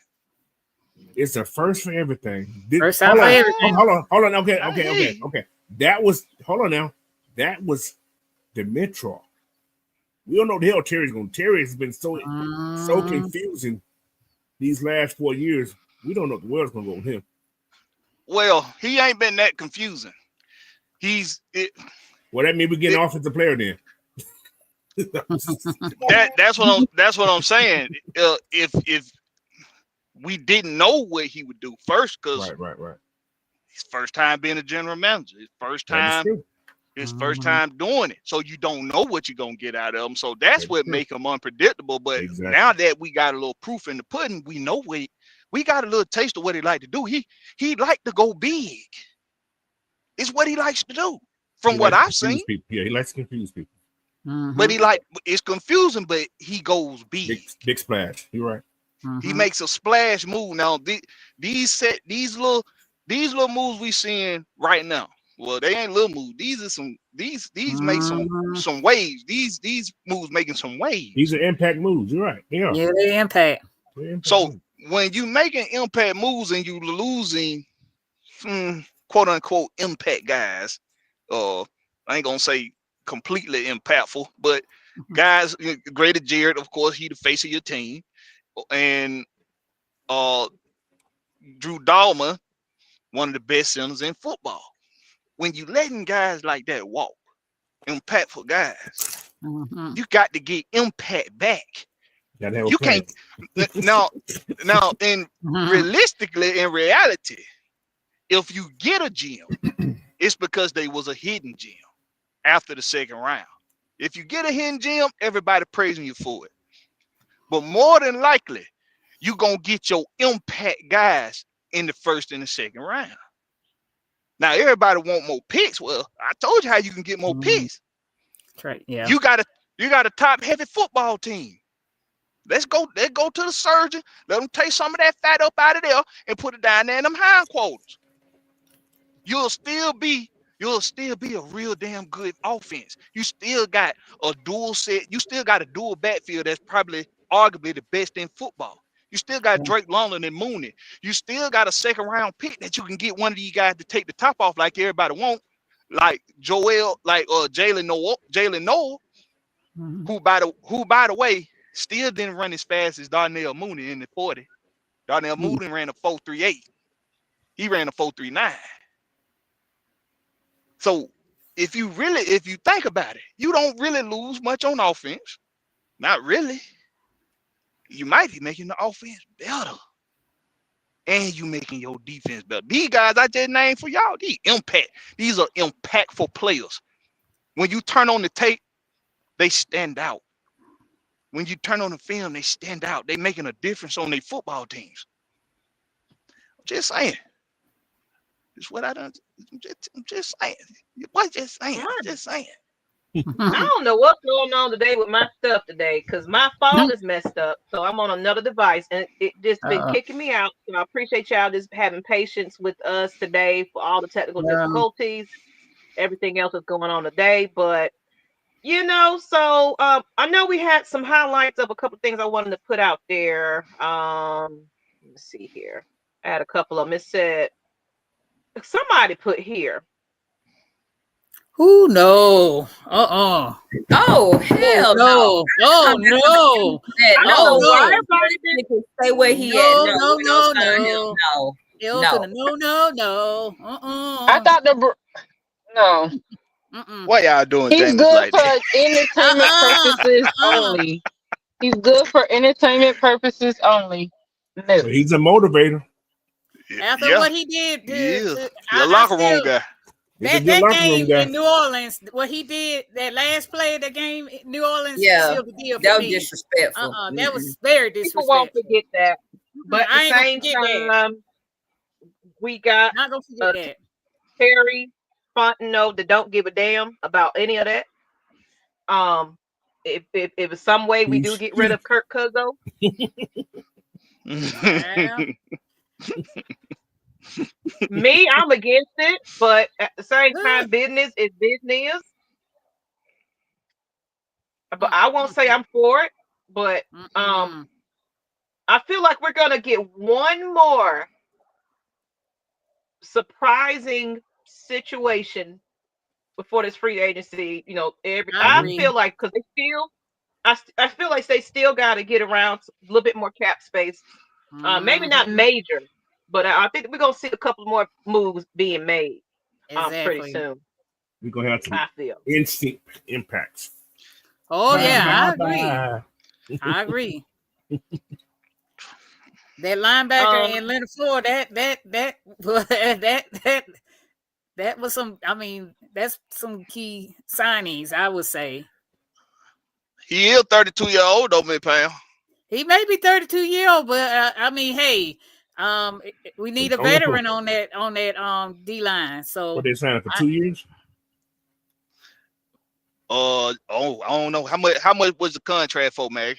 It's a first for everything. First time for everything. Hold on. Okay. That was Dimitrov. We don't know the hell Terry's going to. Terry has been so confusing these last 4 years. We don't know what the world's going to go with him. Well, he ain't been that confusing. Well, that means we get an offensive player then. that's what I'm saying. If we didn't know what he would do first, because right. His first time being a general manager, his first time doing it. So you don't know what you're gonna get out of him. So that's what make him unpredictable. But now that we got a little proof in the pudding, we know we got a little taste of what he like to do. He like to go big. It's what he likes to do. From what I've seen. Yeah, he likes to confuse people. But it's confusing, but he goes big. Big splash. You're right. He makes a splash move. Now these little moves we seeing right now. Well, they ain't little moves. These make some waves. These moves making some waves. These are impact moves. You're right. They are. Yeah, they impact. So when you making impact moves and you losing quote unquote impact guys, I ain't gonna say completely impactful, but guys, Grady Jarrett, of course, he the face of your team, and Drew Dalman, one of the best centers in football. When you letting guys like that walk, impactful guys, you got to get impact back. You can't now in realistically, in reality, if you get a gem, it's because they was a hidden gem after the second round. If you get a hidden gem, everybody praising you for it. But more than likely, you're going to get your impact guys in the first and the second round. Now, everybody want more picks. Well, I told you how you can get more picks. That's right. Yeah. You got a top heavy football team. Let's go to the surgeon. Let them take some of that fat up out of there and put it down there in them hindquarters. You'll still be a real damn good offense. You still got a dual set. You still got a dual backfield that's probably arguably the best in football. You still got Drake London and Mooney. You still got a second round pick that you can get one of these guys to take the top off like everybody want, like Joel, like Jalen Noel, who by the way still didn't run as fast as Darnell Mooney in the 40. Darnell Mooney ran a 4.38. He ran a 4.39. So if you think about it, you don't really lose much on offense. Not really. You might be making the offense better. And you making your defense better. These guys I just named for y'all, these are impactful players. When you turn on the tape, they stand out. When you turn on the film, they stand out. They making a difference on their football teams. I'm just saying. It's what I done. I'm just saying. Just saying. I don't know what's going on today with my stuff today because my phone is messed up. So I'm on another device and it just been kicking me out. So I appreciate y'all just having patience with us today for all the technical difficulties. Everything else is going on today. But, so I know we had some highlights of a couple of things I wanted to put out there. Let's see here. I had a couple of them. It said, somebody put here. Who no? Oh hell no! Oh no! No, Why no! everybody been He can stay where he at. No, We don't sign him. no. No. I thought no. What y'all doing, He's James, good like for that? entertainment purposes only. He's good for entertainment purposes only. No. So he's a motivator. After what he did, He's a locker room guy. That game in New Orleans, what he did, that last play of the game in New Orleans, sealed the deal for that was me. disrespectful. That was very disrespectful. People won't forget that. But at the same time, we got not gonna forget that. Terry Fontenot that don't give a damn about any of that. If it's some way we do get rid of Kirk Cousins. Me, I'm against it, but at the same time, business is business. But I won't say I'm for it, but I feel like we're gonna get one more surprising situation before this free agency. You know, I feel like because they still, I feel like they still got to get around a little bit more cap space. Maybe not major, but I think we're gonna see a couple more moves being made pretty soon. We're gonna have some instant impacts. Oh yeah, I agree. That linebacker in Leonard Floyd, that was some. I mean, that's some key signings, I would say. He is 32-year-old, though, Ms. Pam. He may be 32-year-old, but I mean, hey, we need a veteran on that D line. So what they signed for 2 years? I don't know how much was the contract for, Meg?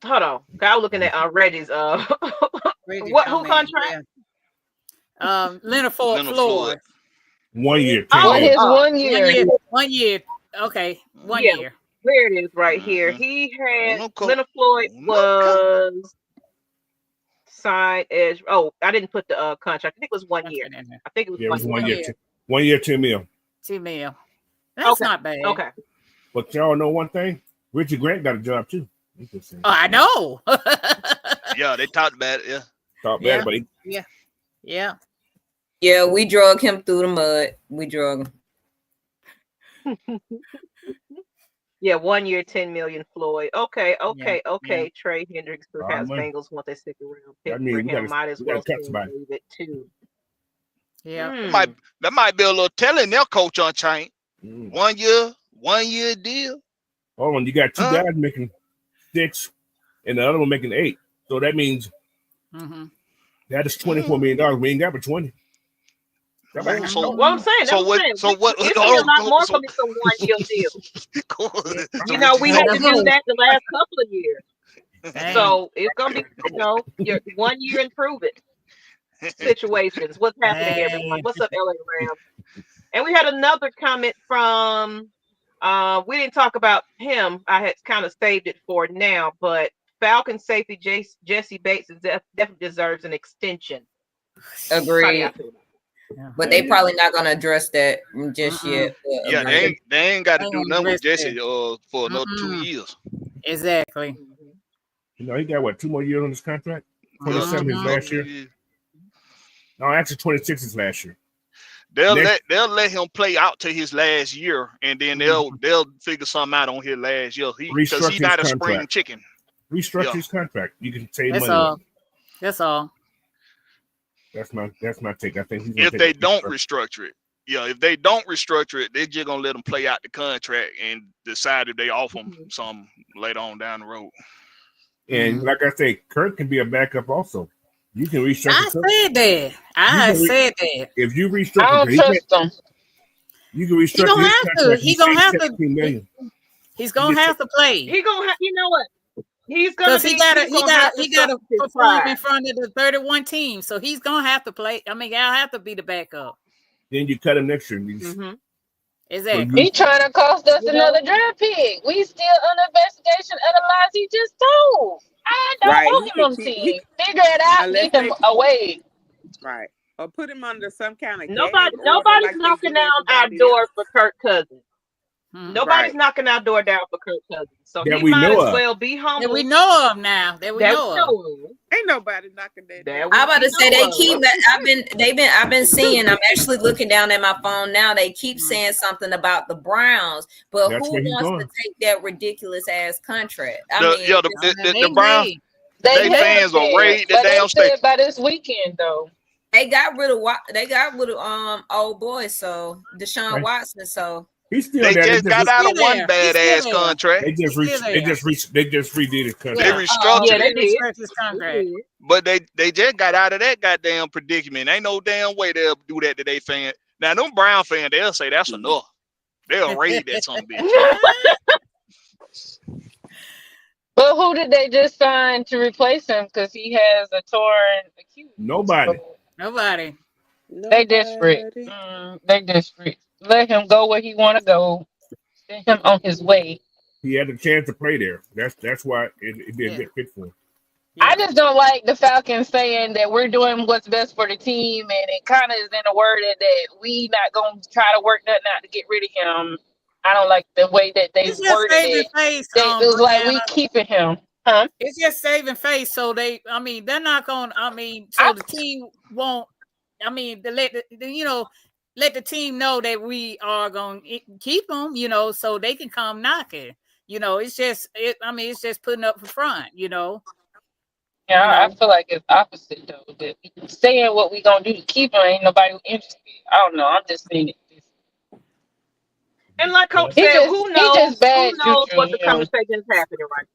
Hold on, I was looking at Reggie's who contract? Leonard Floyd. 1 year. His 1 year. 1 year. Okay, 1 year. There it is, right here. He had Leonard Floyd was signed as. Oh, I didn't put the contract. I think it was 1 year. I think it was 1 year. 1 year, $10 million. $10 million. That's not bad. Okay. But y'all know one thing: Richie Grant got a job too. I know. Yeah, they talked about it. Yeah. Talked about it, but yeah. Yeah, we drug him through the mud. We drug him. Yeah, 1 year, $10 million. Floyd. Okay. Trey Hendricks, perhaps Bengals want they stick around. Pick for him. Might as well leave it too. Yeah, that might be a little telling their coach on chain. 1 year deal. Hold on, you got two guys making 6, and the other one making 8. So that means that is $24 million. We ain't got but 20. What I'm saying. So what? It's a lot more for me than 1 year deal. You know, we had to do that the last couple of years. So it's gonna be, your 1 year and prove it situations. What's happening, everyone? What's up, LA Rams? And we had another comment from. We didn't talk about him. I had kind of saved it for now, but Falcon safety Jesse Bates definitely deserves an extension. Agreed. But they probably not gonna address that just yet. Yeah, they ain't got to do nothing with Jesse for another 2 years. Exactly. He got 2 more years on his contract? 27 his last year. No, actually 26 is last year. They'll let him play out to his last year, and then they'll figure something out on his last year. Because he's not a spring chicken. Restructure his contract. You can save money. That's all. That's my take. I think if they don't restructure it, if they don't restructure it, they're just gonna let them play out the contract and decide if they offer him some later on down the road. And like I say, Kirk can be a backup also. You can restructure. I said that. If you restructure, I don't trust them. You can restructure. He's gonna have to. He's gonna have to play. He's gonna have. You know what? He's gonna. He gotta perform in front of the 31 team. So he's gonna have to play. I mean, I'll have to be the backup. Then you cut him next year. Exactly. He trying to cost us another draft pick. We still under investigation of the lies he just told. I don't Right. want He him could on the keep team. Figure it out, unless get him they away. right. Or put him under some kind of gag order Nobody's like they knocking do down our everybody door else. for Kirk Cousins. Nobody's Right. knocking our door down for Kirk Cousins. So That he we might know as of. well be humble. That we know of now. That we know of. Ain't nobody knocking that That down. we I'm about to say they know of. keep. I've been seeing. I'm actually looking down at my phone now. They keep saying something about the Browns, but That's who where he's wants to going. take that ridiculous ass contract? I The mean, yeah, the Browns, They they have fans will said, raid the but they damn station. said by this weekend though. they got rid of old boy, so Deshaun Right. Watson. So He's still They there. just got out of one badass contract. They just redid his They contract. restructured Yeah, it. they did. His contract. But they just got out of that goddamn predicament. Ain't no damn way they'll do that to their fan. Now, them Brown fans, they'll say that's enough. They'll raid that son of a bitch. But who did they just sign to replace him? Because he has a torn Achilles. Nobody. Nobody. They desperate. They desperate. Let him go where he want to go. Send him on his way. He had a chance to play there. That's why it didn't get fit for him. I just don't like the Falcons saying that we're doing what's best for the team, and it kind of is in a word that we not going to try to work nothing out to get rid of him. I don't like the way that they It's just worded saving it. face. It was like we keeping him. Huh? It's just saving face. So they're not going to, so the team won't, let the team know that we are going to keep them, so they can come knocking. It's just, it's just putting up for front, Yeah, I feel like it's opposite though. That saying what we gonna do to keep him, ain't nobody interested. I don't know. I'm just saying it. And like Coach He said, just- who he knows? just bad Who knows juju, what the you know. conversation is happening right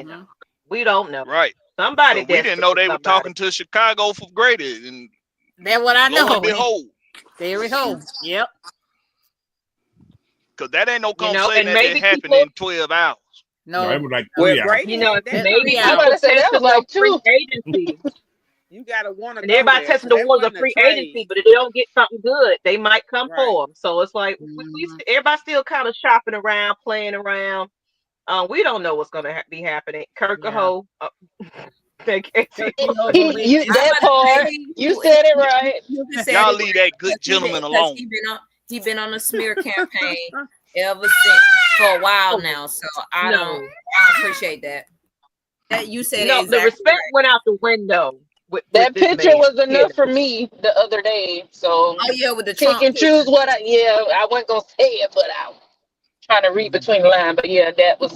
now? We don't know. Right. Somebody So we didn't know they were talking to Chicago for Grady. And that's what I lo know. and behold. There we go. Yep. Because that ain't no and conversation that maybe happened people, in 12 hours. No, it was like Well, 3 hours. Brady had that maybe I'm about to say that was like free 2. agency. You gotta want to And go everybody there. testing So the that waters of wasn't a free trade. agency, but if they don't get something good, they might come Right. for them. So it's like everybody's still kind of shopping around, playing around. We don't know what's gonna be happening. Kirk Ho, that part, you said it right. Y'all leave that good gentleman alone. He been on a smear campaign ever since for a while now. So I don't appreciate that. You said no, exactly the respect right. went out the window. That this picture man. was enough for me the other day. So with the pick Trump and choose what I wasn't gonna say it, but I was trying to read between the lines. But yeah, that was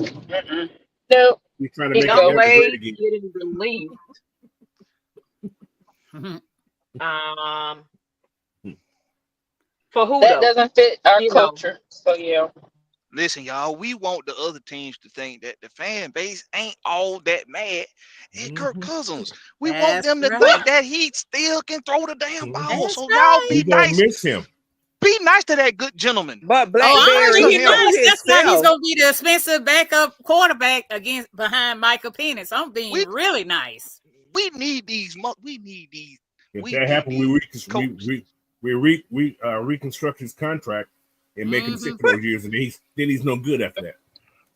nope. He's trying to make No it way great again. getting released. For who That though? doesn't fit our culture. So yeah. Listen, y'all, we want the other teams to think that the fan base ain't all that mad at Kirk Cousins. We want them to think that he still can throw the damn ball. So y'all be nice. Miss him. Be nice to that good gentleman. But Blackberry, he knew that's why he's himself. gonna be the expensive backup quarterback behind Michael Penix. I'm being really nice. We need these. We need these. If that happened, we reconstruct his contract and make him sit for those years, and then he's no good after that.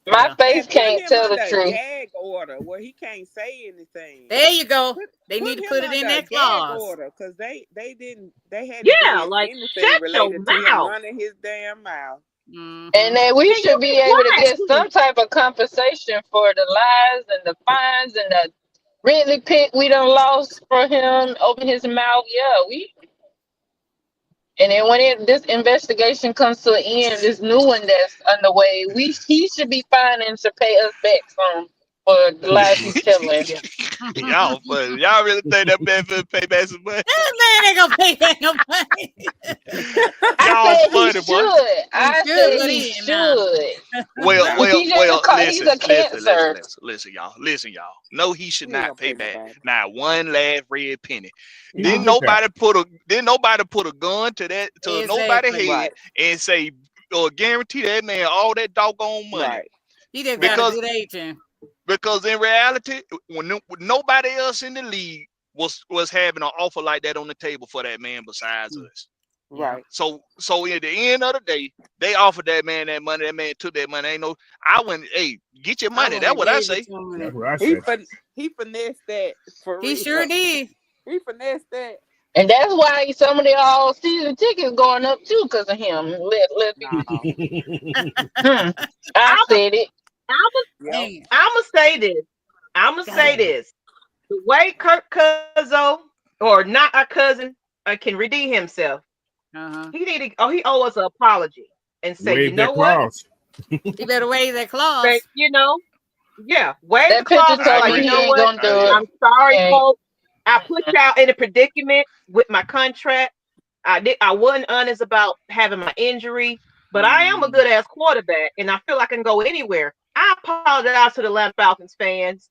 My face can't tell the truth. Gag order where he can't say anything. There you go. They need to put it in that clause. Because they hadn't like anything shut related your to him mouth. running his damn mouth. And then we should be able to get some type of compensation for the lies and the fines and the Ridley pick we done lost for him, open his mouth. Yeah, and then when this investigation comes to an end, this new one that's underway, he should be fining to pay us back some for the lies he's telling. Y'all funny. Y'all really think that man finna pay back some money? That man ain't gonna pay back no money. Y'all funny, boy. I said he should. Well, listen, y'all. No, he should not pay back. Not one last red penny. Didn't nobody put a gun to nobody's head and say or guarantee that man all that doggone money. Right. He just got a good agent. Because in reality, when nobody else in the league was having an offer like that on the table for that man besides us. Right. So at the end of the day, they offered that man that money. That man took that money. Ain't no, I wouldn't. Hey, get your money. That's what I say. That's what I He said. he finessed that for He real. sure did. He finessed that. And that's why some of the all season tickets going up too because of him. Let me. I said it. I'm gonna say this. I'm gonna say this. The way Kirk Cousins, or not our cousin, can redeem himself. He owe us an apology and say, Waive you know that what? clause. He better waive that clause. Say, you know, yeah, waive That the clause. picture told Like, me you he know ain't what? gonna do it. I'm sorry, Yeah. folks. I put y'all in a predicament with my contract. I wasn't honest about having my injury, but I am a good ass quarterback, and I feel I can go anywhere. I apologize to the Atlanta Falcons fans,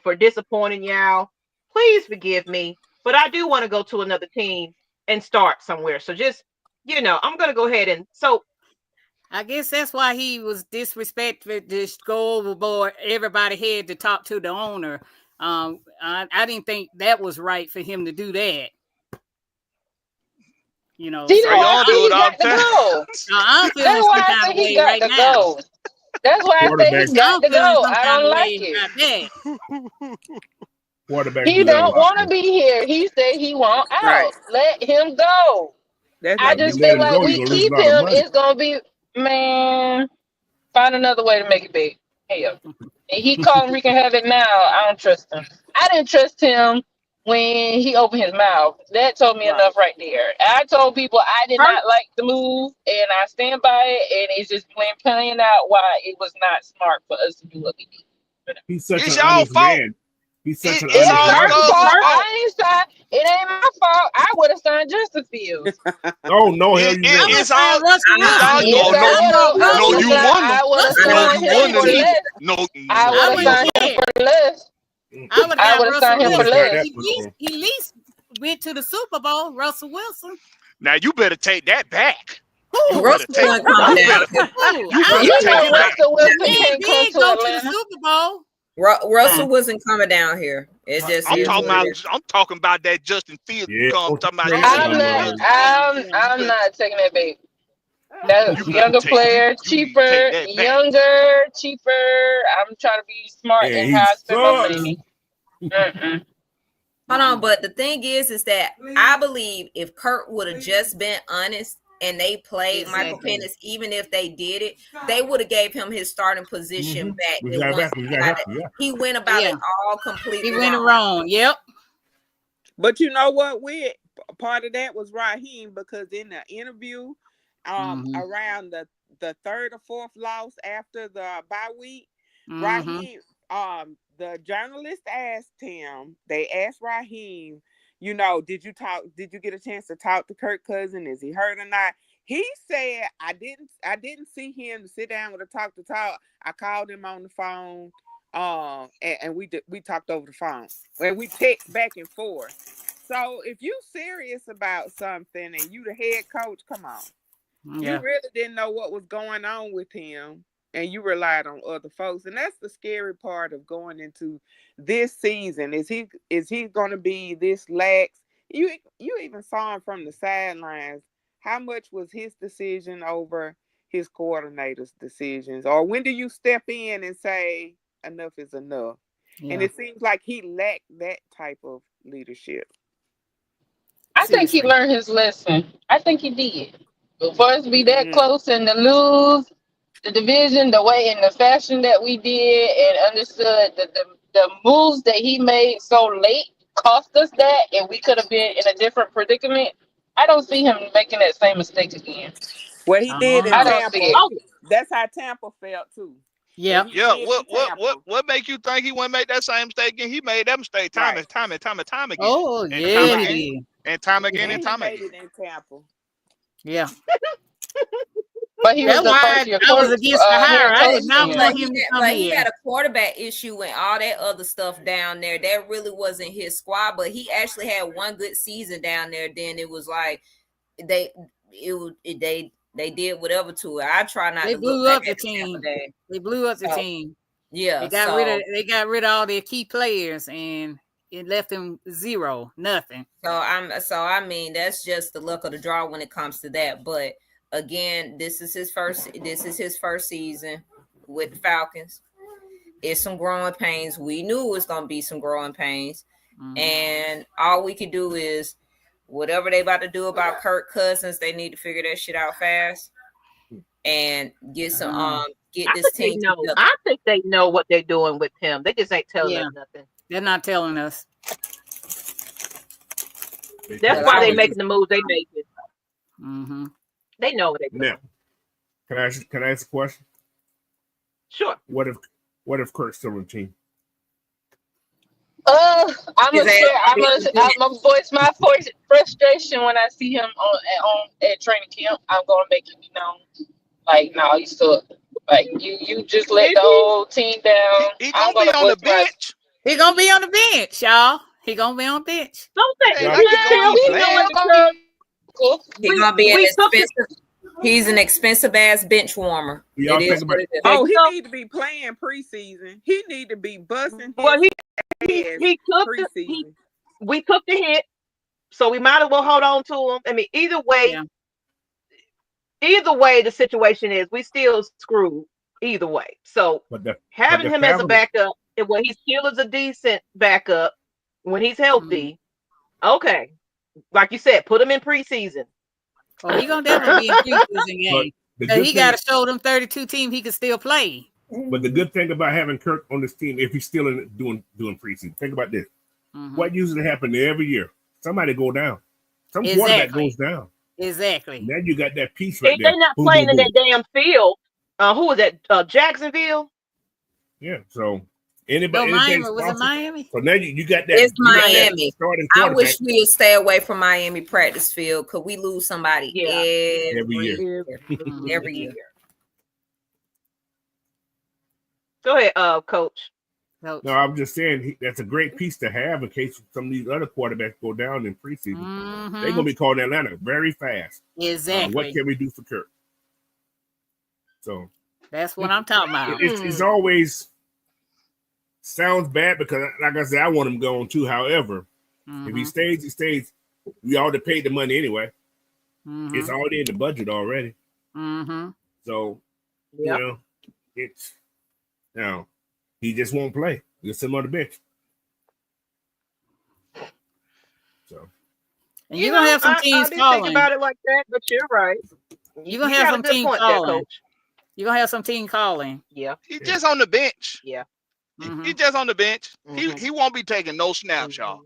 for disappointing y'all. Please forgive me, but I do want to go to another team and start somewhere. So just, I'm gonna go ahead and I guess that's why he was disrespectful. Just go overboard. Everybody had to talk to the owner. I didn't think that was right for him to do that. See, so that's why y'all I do say it he all got the to time. go. I'm feeling That's some why I kind say of he way got right to now. go. That's why I say he got I'm to feeling go. some I kind don't of like way about it. that. Quarterback He deserve a don't want to hospital. be here. He said he want out. Right. Let him go. That's I If you just let feel him like go, we you're gonna lose a keep lot of him. money. It's gonna be, man. Find another way to make it big. Hell, and he calling we can have it now. I don't trust him. I didn't trust him when he opened his mouth. That told me enough right there. I told people I did not like the move, and I stand by it. And it's just playing out why it was not smart for us to do what we did. He's such It's an y'all honest fault. man. He's such an It's honest all It's man. Kirk's Cousins' fault. fault. I ain't signed. It ain't my fault. I would have signed Justin Fields. Oh no, hell It, you it, I'm never. gonna it's all. sign Russell It's Wilson. all. Yes, Oh I no, I you. thought would have. No, you I wouldn't. would have Russell No, signed you Wilson him played for wouldn't. too. less. No, I I would have wouldn't signed him care. for less. I would I have would have Russell signed him I for would Wilson. have signed less. that for him. He at least went to the Super Bowl. Russell Wilson. Now you better take that back. You Who? better Russell take. wasn't coming You down better. here. Who? You I better You take know it mean, back. Russell the Wilson man can't come did to go to the Atlanta. Super Bowl. Russell wasn't coming down here. It just I'm is talking what it about. is. I'm talking about that Justin Fields. You Yeah, come oh, talking about you crazy Oh say I'm you son, want not. man. Justin Fields. I'm You better. not taking that bait. That You better younger take. player, You need to take cheaper, that back. younger, cheaper. I'm trying to be smart And in he how I spend my sucks. money. Mm-mm. Hold on, but the thing is that I believe if Kurt would have just been honest and they played Michael Exactly. Penix, even if they did it, they would have gave him his starting position back. We And got once back. We got happy. Yeah. he went about Yeah. it all completely He went wrong. wrong. Yep. But you know what? Part of that was Raheem, because in the interview, around the third or fourth loss after the bye week, Raheem, the journalist asked him. They asked Raheem, did you get a chance to talk to Kirk Cousins? Is he hurt or not? He said, I didn't see him sit down with a talk. I called him on the phone, and we talked over the phone, and we text back and forth. So if you serious about something and you the head coach, come on. Yeah. You really didn't know what was going on with him, and you relied on other folks. And that's the scary part of going into this season. Is he going to be this lax? You even saw him from the sidelines. How much was his decision over his coordinator's decisions? Or when do you step in and say enough is enough? Yeah. And it seems like he lacked that type of leadership. I think he learned his lesson. I think he did. But for us to be that close and to lose the division the way in the fashion that we did, and understood the moves that he made so late cost us that, and we could have been in a different predicament. I don't see him making that same mistake again. What he did in I don't Tampa, see it. that's how Tampa felt too. Yeah. Yeah. What make you think he wouldn't make that same mistake again? He made that mistake time and time again. Oh, And yeah, time he again. did. And time again And and he time made again. it in Tampa. Yeah. But he was That's the why first year I was against the hire. head I coach did not then. want him to come He here. had a quarterback issue and all that other stuff down there. That really wasn't his squad, but he actually had one good season down there. Then it was like they did whatever to it. I try not They to look blew back up the at the Tampa team. day. They blew up the So, team. yeah, They got rid of all their key players, and it left him zero, nothing. So I mean, that's just the luck of the draw when it comes to that. But again, this is his first season with the Falcons. It's some growing pains. We knew it was gonna be some growing pains. And all we can do is whatever they about to do about Kirk Cousins, they need to figure that shit out fast and get some get this team together. I think they know what they're doing with him. They just ain't telling us nothing. They're not telling us. That's why they're making the moves they making. They know what they're doing. Now, can I ask a question? Sure. What if Kirk's still on the team? I'm gonna voice my frustration when I see him at training camp. I'm gonna make it be known. Like, no, you still like you just let the whole team down. He gonna be on the bench. He gonna be on the bench, y'all. He gonna be on the bench. Don't say He's gonna be an expensive. He's an expensive ass bench warmer. He need to be playing preseason. He need to be busting. Well, he took we took the hit, so we might as well hold on to him. I mean, either way, the situation is we still screwed either way. So having him as a backup, when he still is a decent backup when he's healthy, okay, like you said, put him in preseason. Well, he gonna definitely be in preseason game. He got to show them 32 team he can still play. But the good thing about having Kirk on this team, if he's still doing preseason, think about this. What usually happens every year? Somebody go down. Some quarterback goes down. Exactly. Now you got that piece right there. They're not playing in that damn field. Who was that? Jacksonville? Yeah. So anybody? Was it Miami? So now you got that. It's Miami. I wish we would stay away from Miami practice field because we lose somebody every year. Every year. Go ahead, Coach. No, I'm just saying that's a great piece to have in case some of these other quarterbacks go down in preseason. They're gonna be calling Atlanta very fast. Exactly. What can we do for Kirk? So that's what I'm talking about. It's always sounds bad because, like I said, I want him going too. However, if he stays, he stays. We already paid the money anyway. It's already in the budget already. So you know, it's now. He just won't play. He'll sit him on the bench. So, and you're gonna have some teams calling. Think about it like that, but you're right. You're gonna have some teams calling. You're gonna have some team calling. Yeah, he's just on the bench. Yeah, he's just on the bench. He won't be taking no snaps, y'all,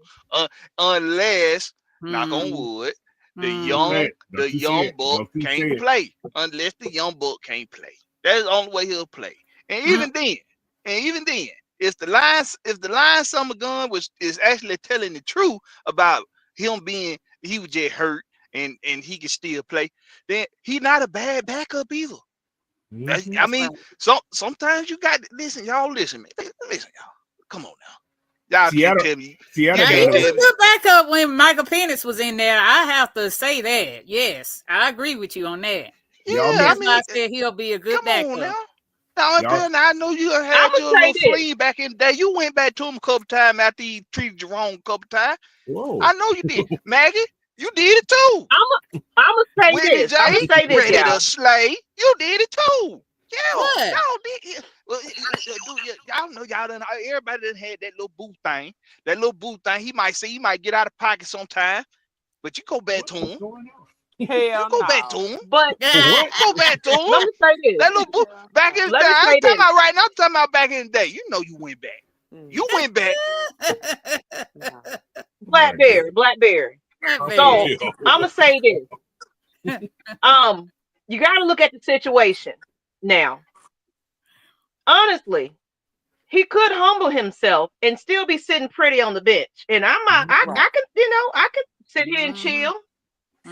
unless knock on wood, the young buck can't play. Unless the young buck can't play, that's the only way he'll play. And even then, if the line summer gun is actually telling the truth about him he was just hurt and he can still play, then he's not a bad backup either. I mean, sometimes you got listen, y'all. Listen, man. Listen, y'all. Come on now. Y'all can't tell me. He was a good backup when Michael Penix was in there. I have to say that. Yes, I agree with you on that. Yeah, I said he'll be a good backup. I know you had your little sleeve back in the day. You went back to him a couple times after he treated Jerome a couple times. Whoa. I know you did. Maggie, you did it too. I'm gonna say this. I'm gonna say this, ready to slay. You did it too. Yeah, y'all did. Well, y'all know y'all done. Everybody done had that little booth thing. That little booth thing. He might get out of pocket sometime, but you go back to him. Hell go back to him. But go back to him. Let me say this. That little back in the day. I'm talking about right now. I'm talking about back in the day. You know you went back. You went back. Blackberry. So I'm gonna say this. You gotta look at the situation now. Honestly, he could humble himself and still be sitting pretty on the bench. And I could sit here and chill.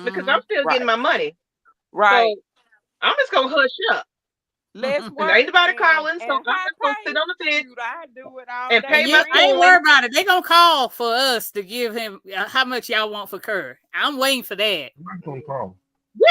Because I'm still getting my money. Right. So I'm just gonna hush up. Let's ain't nobody calling, so I'm just gonna sit on the bench and pay my I ain't worried about it. They gonna call for us to give him how much y'all want for Kirk. I'm waiting for that. I'm not gonna call.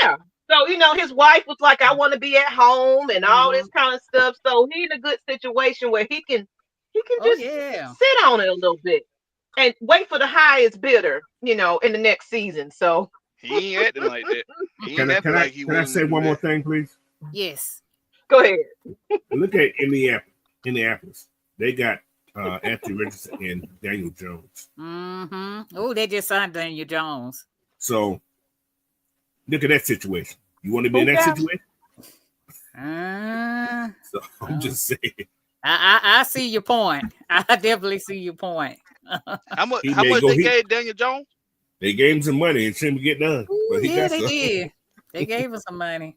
Yeah. So his wife was like, I want to be at home and all this kind of stuff. So he's in a good situation where he can just sit on it a little bit. and wait for the highest bidder, in the next season. So He ain't acting like that. He ain't Can acting like he I wouldn't say do one more that. thing, please? Yes. go ahead. Look at Indianapolis. They got Anthony Richardson and Daniel Jones. Mm-hmm. Oh, they just signed Daniel Jones. So look at that situation. You want to be in that situation? So I'm just saying. I see your point. I definitely see your point. How much they gave Daniel Jones? They gave him some money and shouldn't get done. But he got they some. did. They gave us some money.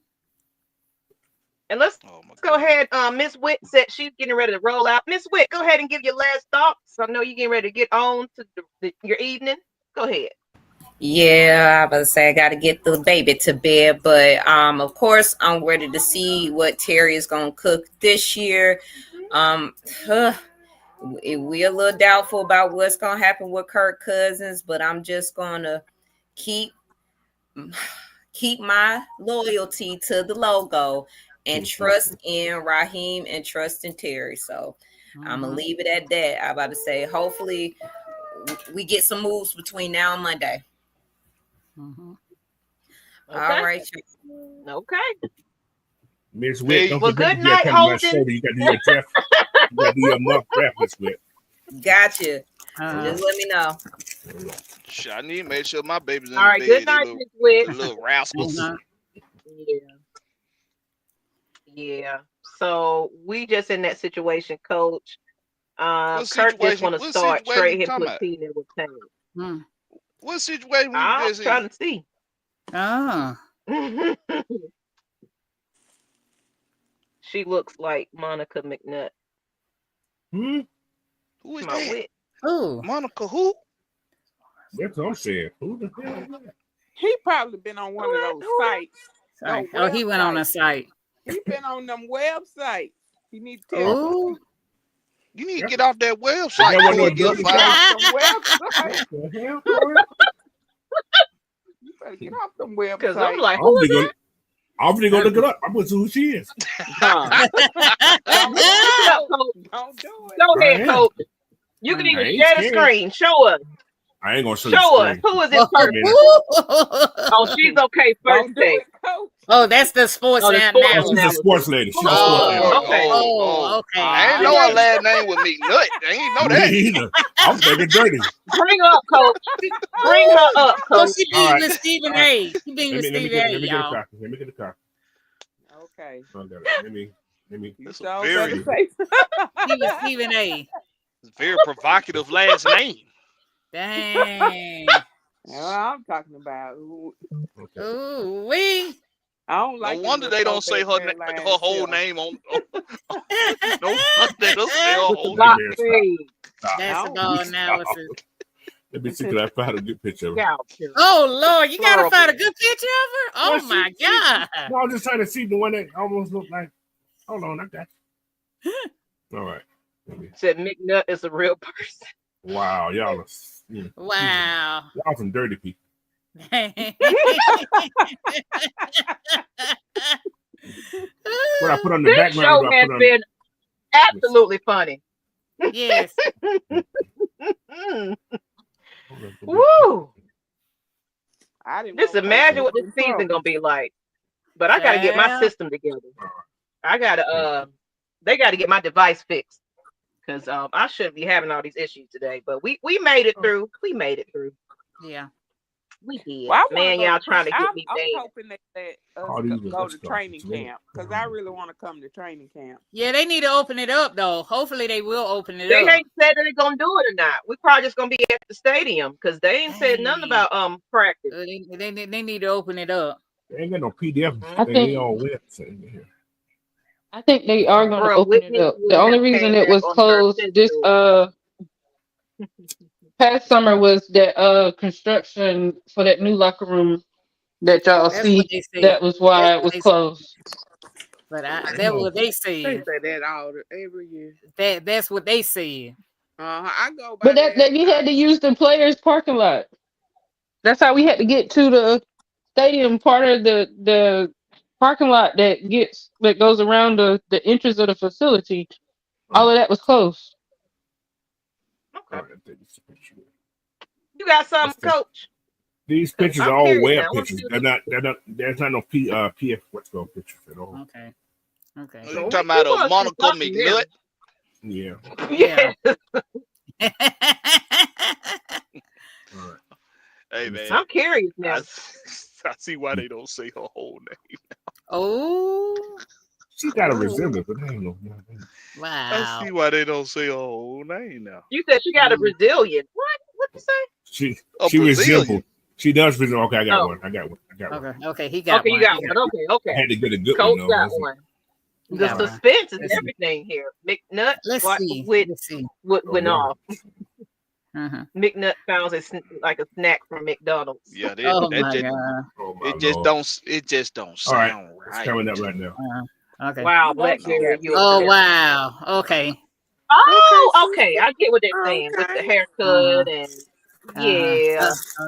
And let's go ahead. Miss Witt said she's getting ready to roll out. Miss Witt, go ahead and give your last thoughts. I know you're getting ready to get on to your evening. Go ahead. Yeah, I was about to say I got to get the baby to bed, but of course I'm ready to see what Terry is gonna cook this year. We're a little doubtful about what's gonna happen with Kirk Cousins, but I'm just gonna keep my loyalty to the logo and trust in Raheem and trust in Terry. So I'm gonna leave it at that. I'm about to say hopefully we get some moves between now and Monday. Okay. All right. Okay. Miss Witt, don't well, forget good to night, come Holden. shoulder. You got to do your draft. You got to do your mock draft, Miss Witt. Gotcha. Just let me know. Shit, I need to make sure my baby's in All right. the Good bed. night, Miss Witt. The little rascals. Yeah. So we just in that situation, Coach. Kirk just want to start trading Platini with Tank. What situation we I'm just trying in? to see. She looks like Monica McNutt. Who is my that? Wit? Who? Monica who? That's what I'm saying. Who the hell is that? He probably been on one of those sites. Oh, he went on a site. He been on them websites. You need to tell him. You need to get off that website. That before one you get dirty fired. What the hell, Corey? You better get off them websites. Because I'm like, who is that? I'm really gonna look it up. I'm gonna see who she is. Don't do it. Go ahead, Coach. You can even share the screen. Show us. I ain't gonna show us. Who is this person? Oh, she's okay. First day. Oh, that's the sports analyst. She's a sports lady. She's a sports Oh, lady. okay. I ain't know her last name was McNutt. I ain't know that. Me either. I'm thinking dirty. Bring her up, Coach. Bring her up, Coach. Oh, she being with Stephen A. She being with Let me Stephen A, get a y'all. copy. Let me get a copy. Okay. Let me. That's a very Stephen A. Very provocative last name. Dang. That's what I'm talking about. Ooh, we. I don't like. No wonder they don't say her whole name on. No wonder they don't say her whole name. That's about analysis. Let me see. Can I find a good picture of her? Oh Lord, you gotta find a good picture of her. Oh my God! No, I'm just trying to see the one that almost looked like. Hold on, not that. All right. Said McNutt is a real person. Wow, y'all are. Wow. Y'all some dirty people. What I put on the this background. show has been absolutely funny. Yes. Woo! Just imagine what this season gonna be like. But I gotta get my system together. I gotta they gotta get my device fixed. Because I shouldn't be having all these issues today. But we made it through. We made it through. Yeah. We did. Well, man, y'all trying to get me I'm banned. hoping they let us go to training camp because I really want to come to training camp. Yeah, they need to open it up though. Hopefully they will open it they up. They ain't said that they're gonna do it or not. We probably just gonna be at the stadium because they ain't said nothing about practice. They need to open it up. They ain't got no PDF. I think all website here. I think they are going to open it up. The only reason it was closed this past summer was that construction for that new locker room that y'all see. That was why it was closed. But that's what they said. They say that every year. That's what they said. I go by but that you had to use the players' parking lot. That's how we had to get to the stadium. Part of the parking lot that goes around the entrance of the facility. All of that was closed. Okay. You got some, Coach? These pictures I'm are all curious web now. pictures. They're not. There's not no PF what's called pictures at all. Okay. Okay. You talking about a Monica McNutt? Yeah. Yeah. All right. Hey man, I'm curious now. I see why they don't say her whole name. Oh. She got a resemblance, but I don't know. Wow. I see why they don't say her whole name now. You said she got a Brazilian. What? What you say? She resembles. She does resemble. Okay, I got one. I got one. Okay. Okay. He got one. You got one. Okay. I had to get a good Coach one. got one. The suspense is everything here. McNutt. Let's see. Went off. McNutt sounds like a snack from McDonald's. Yeah, it just don't sound right. It's coming up right now. Okay. Wow, Blackberry. Oh wow. Okay. Oh, okay. I get what they're saying with the haircut and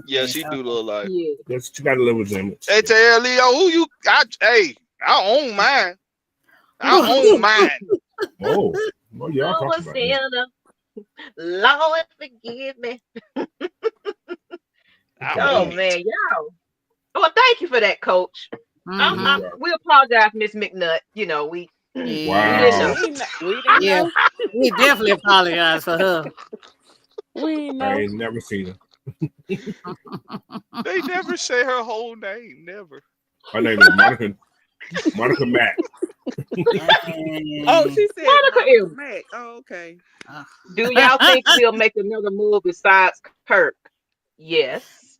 yeah, she do look like. Yeah. She got a little resemblance. Hey, tell Leo who you. I own mine. I own mine. Oh, well, y'all talking about that. Lord, forgive me. Oh man, y'all. Well, thank you for that, Coach. We apologize, Ms Maggie. You know, we Wow. Yeah, we definitely apologize for her. We know. I ain't never seen her. They never say her whole name. Never. Her name is Monica Mack. Oh, she said Monica Mack. Oh, okay. Do y'all think we'll make another move besides Kirk? Yes.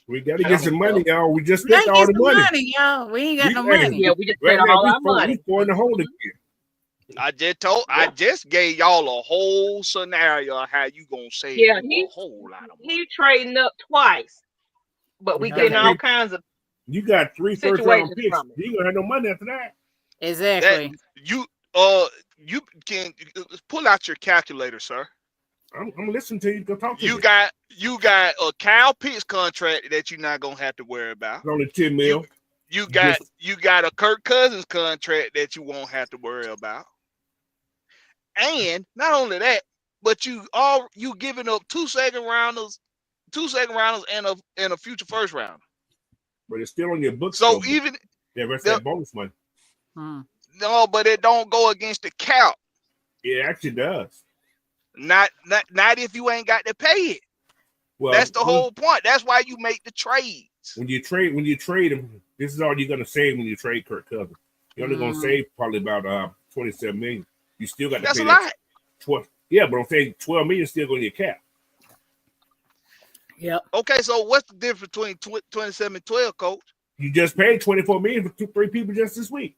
We got to get some money, y'all. We just spent all the money. Y'all. We ain't got no money. Yeah, we just spent all our money. We in the hole again. I just gave y'all a whole scenario of how you gonna save a whole lot of money. He trading up twice, but we getting all kinds of. You got 3 first-round picks. You gonna have no money after that. Exactly. You can pull out your calculator, sir. I'm listening to you. Go talk to you. You got a Kyle Pitts contract that you're not gonna have to worry about. It's only $10 million. You got a Kirk Cousins contract that you won't have to worry about. And not only that, but you giving up 2 second rounders and a future first rounder. But it's still on your books. So even rest that bonus money. No, but it don't go against the cap. It actually does. Not if you ain't got to pay it. Well, that's the whole point. That's why you make the trades. When you trade them, this is all you're gonna save when you trade Kirk Cousins. You're only gonna save probably about $27 million. You still got to pay that. 12. Yeah, but I'm saying $12 million is still going to your cap. Yep. Okay, so what's the difference between 27 and 12, Coach? You just paid $24 million for 3 people just this week.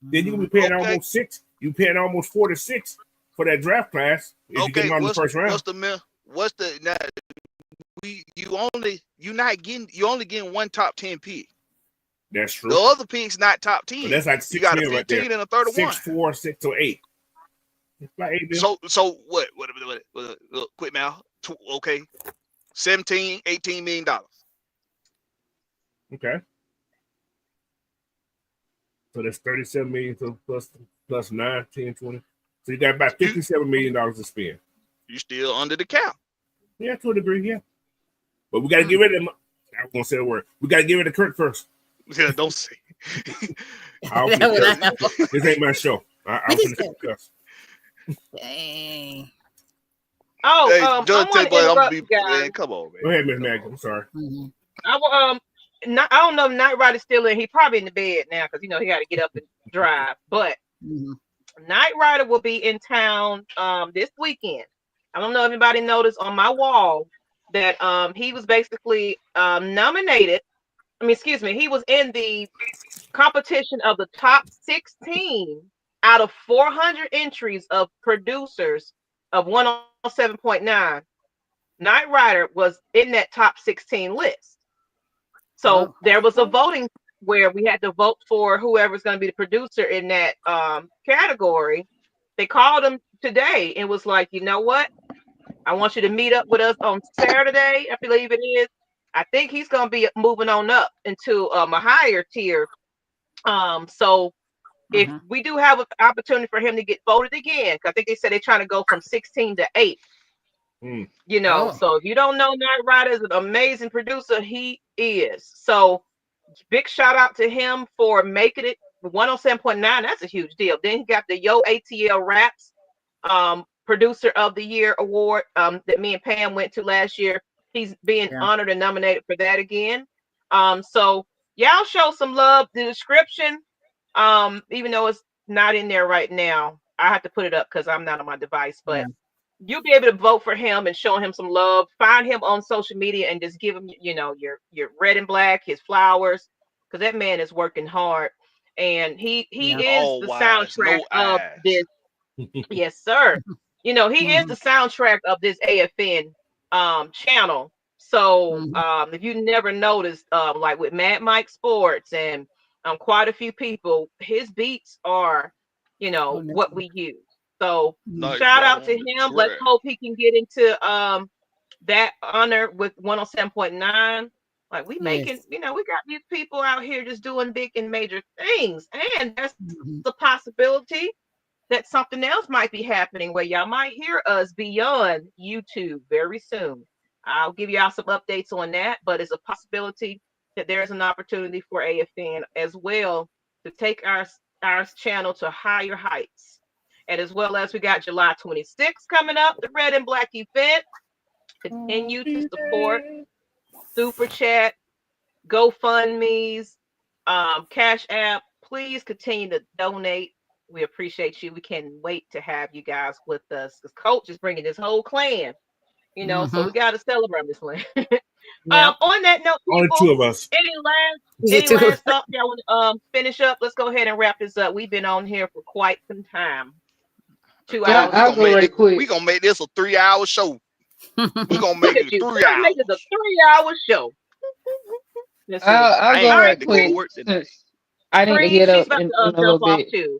Then you're gonna be paying almost 6. You paying almost 4 to 6 for that draft class if you get them out in the first round. You're only getting 1 top 10 pick. That's true. The other pick's not top 10. But that's like 6 you got a 15 right there. and a 31. 6, 4, 6, or 8. Like 8 so what? Quick now. Okay. 17, $18 million. Okay. So that's $37 million plus 9, 10, 20. So you got about $57 million to spend. You still under the cap. Yeah, to a degree, yeah. But we got to get rid of them. I was going to say a word. We got to get rid of Kirk first. Yeah, don't say. This ain't my show. I'll finish the cuss. Dang. Oh, hey, I'm gonna interrupt, guys. Come on, man. Go ahead, Ms Maggie. I'm sorry. I don't know if Nyght Ryder's still in. He probably in the bed now because he got to get up and drive. But Nyght Ryder will be in town this weekend. I don't know if anybody noticed on my wall that he was basically nominated. He was in the competition of the top 16 out of 400 entries of producers of 107.9. Nyght Ryder was in that top 16 list. So there was a voting where we had to vote for whoever's going to be the producer in that category. They called him today and was like, you know what? I want you to meet up with us on Saturday, I believe it is. I think he's going to be moving on up into a higher tier. So if we do have an opportunity for him to get voted again, because I think they said they're trying to go from 16 to 8. You know, Oh. so if you don't know Nyght Ryder is an amazing producer, he is. So big shout out to him for making it 107.9. That's a huge deal. Then he got the Yo ATL Raps Producer of the Year award that me and Pam went to last year. He's being honored and nominated for that again. So y'all show some love. The description, even though it's not in there right now, I have to put it up because I'm not on my device, but you'll be able to vote for him and show him some love. Find him on social media and just give him, you know, your red and black, his flowers, because that man is working hard. And he is All the wise, soundtrack no of eyes. this. Yes, sir. You know, he is the soundtrack of this AFN channel. So if you never noticed, like with Mad Mike Sports and quite a few people, his beats are, you know, what we use. So Nyght shout right out to on the him. Let's track. hope he can get into that honor with 107.9. Like we making, you know, we got these people out here just doing big and major things. And that's the possibility that something else might be happening where y'all might hear us beyond YouTube very soon. I'll give y'all some updates on that, but it's a possibility that there's an opportunity for AFN as well to take our channel to higher heights. And as well as we got July 26th coming up, the Red and Black event. Continue to support Super Chat, GoFundMe's, Cash App. Please continue to donate. We appreciate you. We can't wait to have you guys with us. Because Coach is bringing this whole clan, you know, so we got to celebrate this one. On that note, people, only two of us. Any last thoughts y'all want to finish up? Let's go ahead and wrap this up. We've been on here for quite some time. 2 hours. I'll go right quick. We're going to make this a 3-hour show. We're going to make it 3 hours. Make it a 3-hour show. I'll go right quick. I need to get up in a little bit. Too.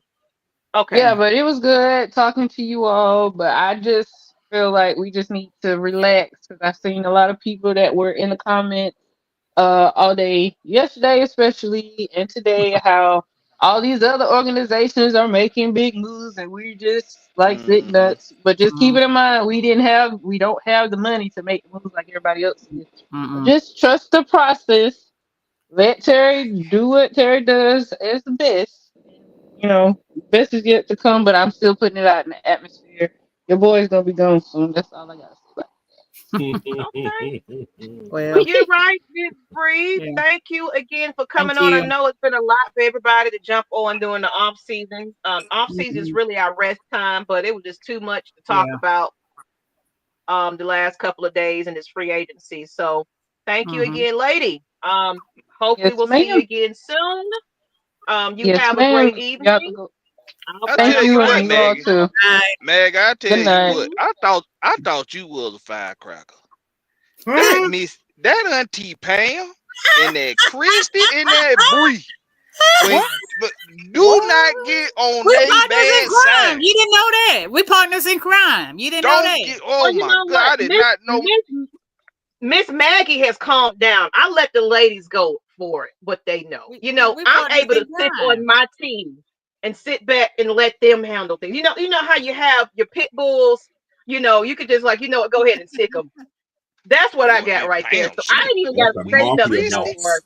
Okay. Yeah, but it was good talking to you all. But I just feel like we just need to relax because I've seen a lot of people that were in the comments all day yesterday, especially, and today, how all these other organizations are making big moves and we're just like sick nuts. But just keep it in mind, we don't have the money to make moves like everybody else is. Just trust the process. Let Terry do what Terry does as the best. You know, best is yet to come, but I'm still putting it out in the atmosphere. Your boy's gonna be gone soon. That's all I gotta say about Okay. Well, you're right, Miss Bree. Yeah. Thank you again for coming on. I know it's been a lot for everybody to jump on during the off season. Off season is really our rest time, but it was just too much to talk about the last couple of days in this free agency. So thank you again, lady. Hopefully we'll see you again soon. You have a great evening. I'll tell you what, Meg. Meg, I'll tell you what. I thought you was a firecracker. That Auntie Pam and that Christy and that Bree. But do not get on their bad side. You didn't know that. We partners in crime. You didn't know that. Oh my God, I did not know. Miss Maggie has calmed down. I let the ladies go for it, what they know. You know, I'm able to sit on my team and sit back and let them handle things. You know how you have your pit bulls. You know, you could just like, you know what, go ahead and sick them. That's what I got right there. So I didn't even got to say nothing no more.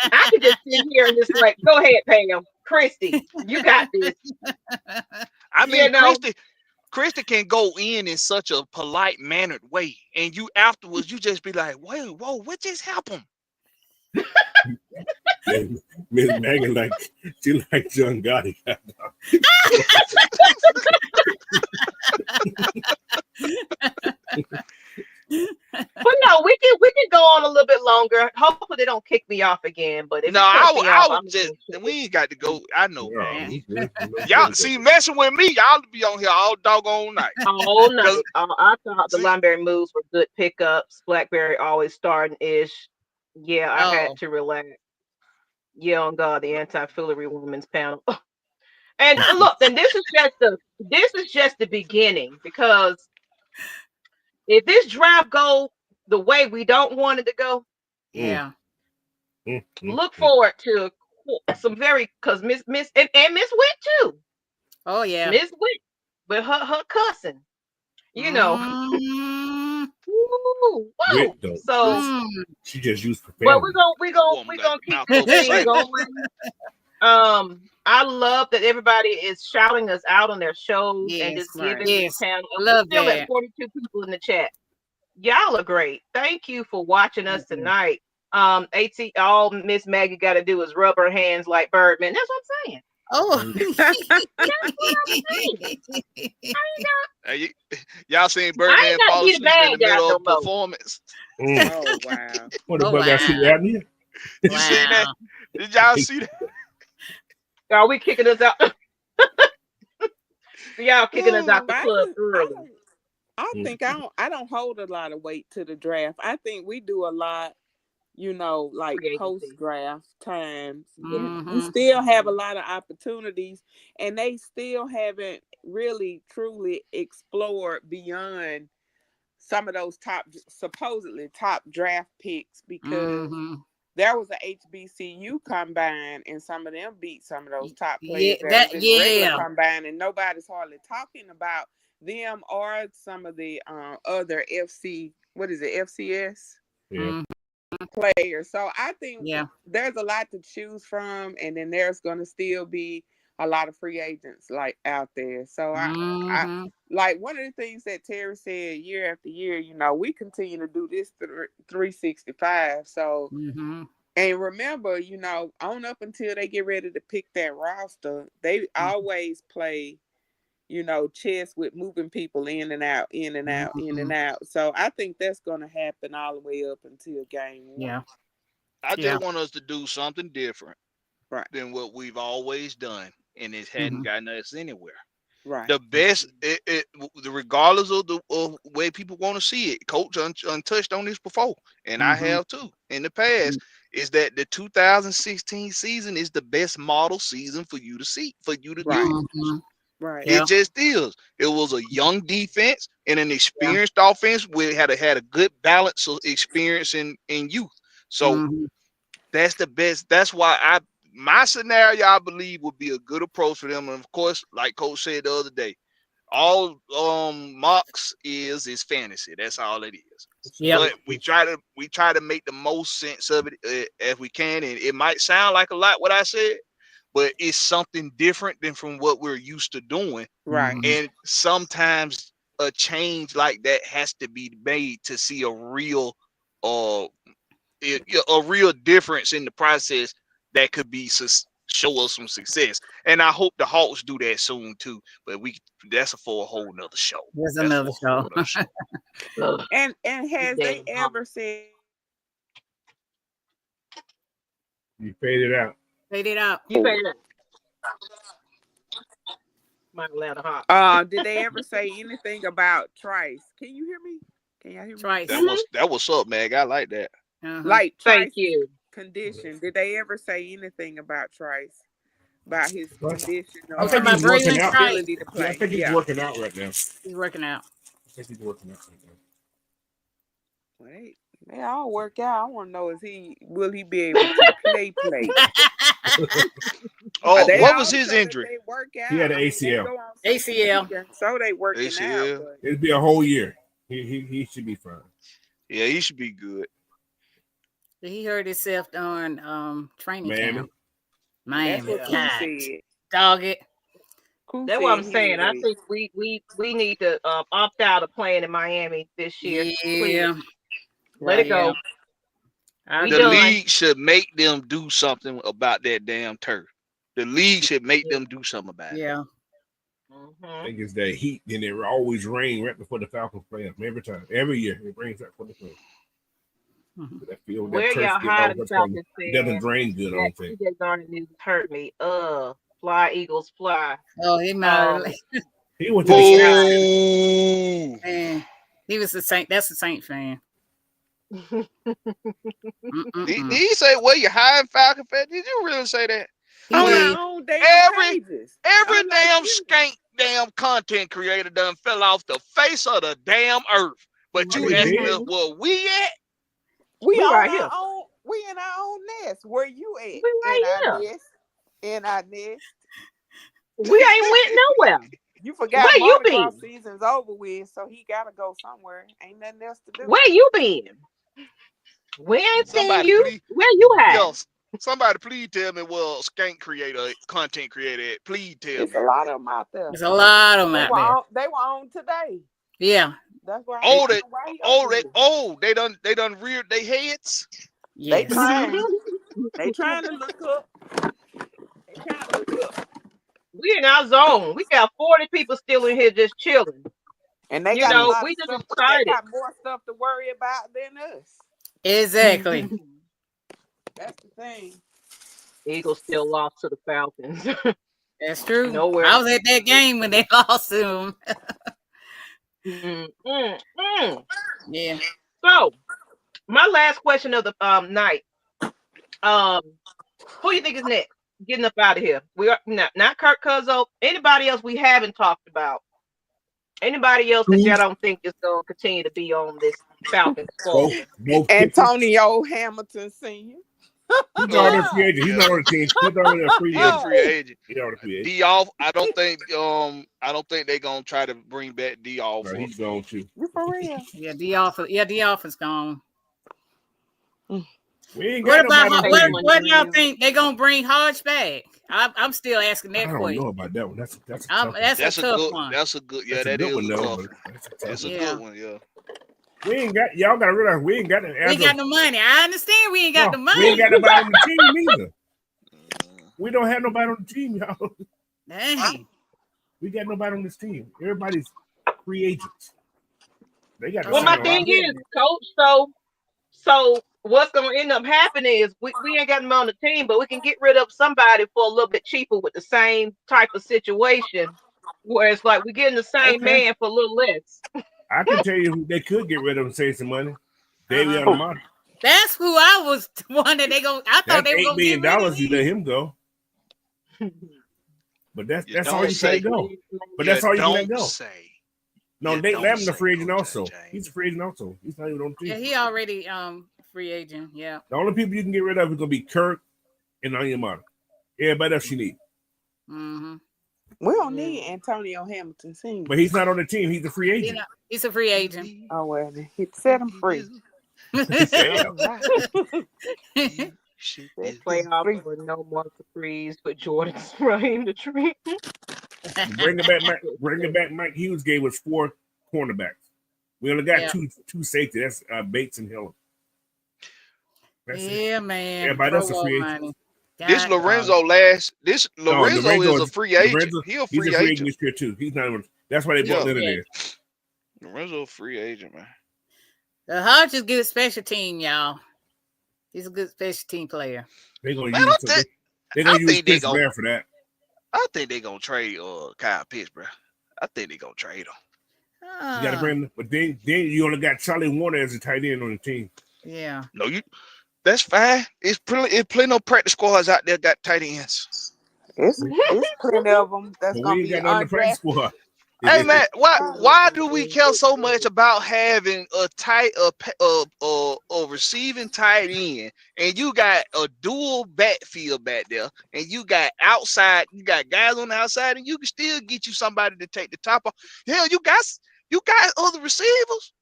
I could just sit here and just like, go ahead, Pam, Christy, you got this. I mean, Christy can go in such a polite, mannered way, and you afterwards, you just be like, whoa, what just happened? Ms. Maggie, she like John Gotti. But no, we can go on a little bit longer. Hopefully they don't kick me off again. But if we ain't got to go. I know, man. Y'all see messing with me, y'all be on here all doggone night. All night. I thought the Lineberry moves were good pickups. Blackberry always starting ish. Yeah, I had to relax. Yeah, on God, the anti-foolery women's panel. And look, and this is just the beginning, because if this draft go the way we don't want it to go, look forward to some because Miss and Miss Witt too. Oh yeah, Miss Witt with her cousin. You know, Ooh, whoa. Wit though. So, She just used for but family. we're gonna keep this thing going. I love that everybody is shouting us out on their shows and just giving this channel. We're still at 42 people in the chat. Y'all are great. Thank you for watching us tonight. All Ms Maggie got to do is rub her hands like Birdman. That's what I'm saying. Oh, that's what I'm saying. Y'all seen Birdman fall asleep in the middle of a performance? Oh wow! What the fuck? I see that here. You seen that? Did y'all see that? Are we kicking us out? Y'all kicking us out the club early. I think I don't hold a lot of weight to the draft. I think we do a lot, like post draft times. We still have a lot of opportunities, and they still haven't really truly explored beyond some of those supposedly top draft picks, because there was a HBCU combine and some of them beat some of those top players regular combine, and nobody's hardly talking about them or some of the other FCS players. So I think there's a lot to choose from, and then there's going to still be a lot of free agents out there. So I like one of the things that Terry said year after year, we continue to do this 365. So and remember, on up until they get ready to pick that roster, they always play chess with moving people in and out, in and out, in and out. So I think that's going to happen all the way up until game 1. Yeah. I just want us to do something different than what we've always done, and it hadn't gotten us anywhere. Right. The best, regardless of the way people want to see it, Coach untouched on this before, and I have too in the past, is that the 2016 season is the best model season for you to see, for you to do. Right. It just is. It was a young defense and an experienced offense. We had a good balance of experience in youth. So that's the best. That's why my scenario, I believe, would be a good approach for them. And of course, like Coach said the other day, all mocks is fantasy. That's all it is. But we try to make the most sense of it as we can. And it might sound like a lot what I said, but it's something different than from what we're used to doing. Right. And sometimes a change like that has to be made to see a real difference in the process that could be show us some success. And I hope the Hawks do that soon too. But that's for a whole nother show. There's another show. And has they ever said you faded out? Faded out. You faded out. My Atlanta Hawks. Did they ever say anything about Trice? Can you hear me? Can y'all hear me? Trice. That was up, Mag. I like that. Like thank you. Condition. Did they ever say anything about Trice? About his condition? I think he's working out. Ability to play. I think he's working out right now. He's working out. I think he's working out right now. Wait. They all work out. I want to know will he be able to play? What was his injury? They work out. He had an ACL. So they working out. It'll be a whole year. He should be fine. Yeah, he should be good. He hurt himself during training camp. Miami. That's what he said. Dog it. That's what I'm saying. I think we need to opt out of playing in Miami this year. Yeah. Let it go. The league should make them do something about that damn turf. The league should make them do something about it. Yeah. I think it's that heat. Then it always rain right before the Falcons play them every time. Every year it rains right before the play. That field, that turf doesn't drain good. I don't think. TJ Garner news hurt me. Fly Eagles fly. Oh, he might. He went to the man. He was the Saint. That's the Saint fan. Did he say, "Well, you're hiring Falcon fan"? Did you really say that? Every damn skank damn content creator done fell off the face of the damn earth. But you asking us where we at? We right here. We in our own nest. Where you at? We right in our nest. We ain't went nowhere. You forgot Where you Mardi Gras been? season's over with, so he gotta go somewhere. Ain't nothing else to do. Where you been? We ain't seen Somebody you. please, Where you at? yo, somebody please tell me where skank creator, content creator at. Please tell It's me. a lot of them out there. There's a lot of them out there. They were on today. Yeah. That's why. They done reared their heads. They Yes. trying. They trying to look up. They trying to look up. We in our zone. We got 40 people still in here just chilling. And they You got a know, lot we of just stuff. excited. They got more stuff to worry about than us. Exactly. That's the thing. Eagles still lost to the Falcons. That's true. Nowhere. I was at that game when they lost to them. Yeah. So, my last question of the night. Who you think is next? Getting up out of here. We are not Kirk Cousins. Anybody else we haven't talked about? Anybody else that y'all don't think is going to continue to be on this Falcons squad? Antonio Hamilton Sr. He's already a free agent. He's not on the team. He's already a free agent. Free agent. He's already a free agent. D off. I don't think they're gonna try to bring back D off. Right, he's going to. You for real? Yeah, D off is gone. We ain't What got about nobody. what do y'all think they gonna bring Hodge back? I'm still asking that I don't question. know about that one. That's a tough one. That's a tough one. That's a good. Yeah, That's a that good is one, a though, tough. but that's a tough That's a one. good one. Yeah. We ain't got. Y'all gotta realize we ain't got. We ain't got no money. I understand we ain't got the money. We ain't got nobody on the team either. We don't have nobody on the team, y'all. Dang. We got nobody on this team. Everybody's free agents. They got. Well, my thing is, Coach. So what's going to end up happening is we ain't got them on the team, but we can get rid of somebody for a little bit cheaper with the same type of situation, where it's like we're getting the same man for a little less. I can tell you who they could get rid of and save some money. David Alamato. That's who I was wondering. I thought they were $8 gonna million get rid of you let him go. But that's all you say. can let go. But that's all you can let go. Say. No, You Nate don't Lamb the say, free agent Coach also. James. He's a free agent also. He's not even on the team. Yeah, he already free agent. Yeah. The only people you can get rid of is gonna be Kirk and Alamato. Everybody else you need. Mm-hmm. We don't need Antonio Hamilton Sr. But he's not on the team. He's a free agent. He's a free agent. Oh well, he set him free. Playoff with no more freeze for Jordan spraying the tree. Bringing back Mike Hughes gave us 4 cornerbacks. We only got two safety. That's Bates and Hill. Yeah, man. Everybody else a free agent. This Lorenzo is a free agent. He's a free agent this year too. He's not even. That's why they brought Leonard in. Lorenzo a free agent, man. The Hodge is a good special team, y'all. He's a good special team player. They're gonna use Chris Blair for that. I think they're gonna trade Kyle Pitts, bro. I think they're gonna trade him. You gotta bring him, but then you only got Charlie Warner as a tight end on the team. Yeah. No, that's fine. It's plenty of practice squads out there got tight ends. It's plenty of them. That's gonna be on the practice squad. Hey man, why do we care so much about having a receiving tight end, and you got a dual backfield back there, and you got guys on the outside, and you can still get you somebody to take the top off. Hell, you got other receivers.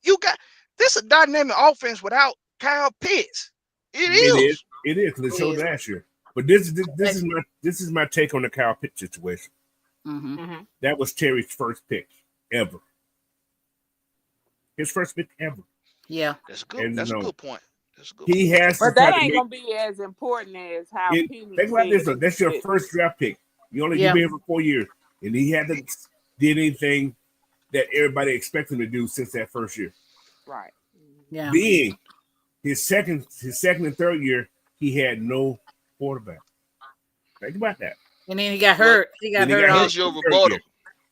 You got this a dynamic offense without Kyle Pitts. It is because it showed last year. But this is my take on the Kyle Pitts situation. Mm-hmm. That was Terry's first pick ever. His first pick ever. Yeah, that's good. That's a good point. He has, but that ain't gonna be as important as how. Think about this. That's your first draft pick. You only been here for 4 years, and he hasn't did anything that everybody expected him to do since that first year. Right. Yeah. Being his second and third year, he had no quarterback. Think about that. And then he got hurt. Here's your rebuttal.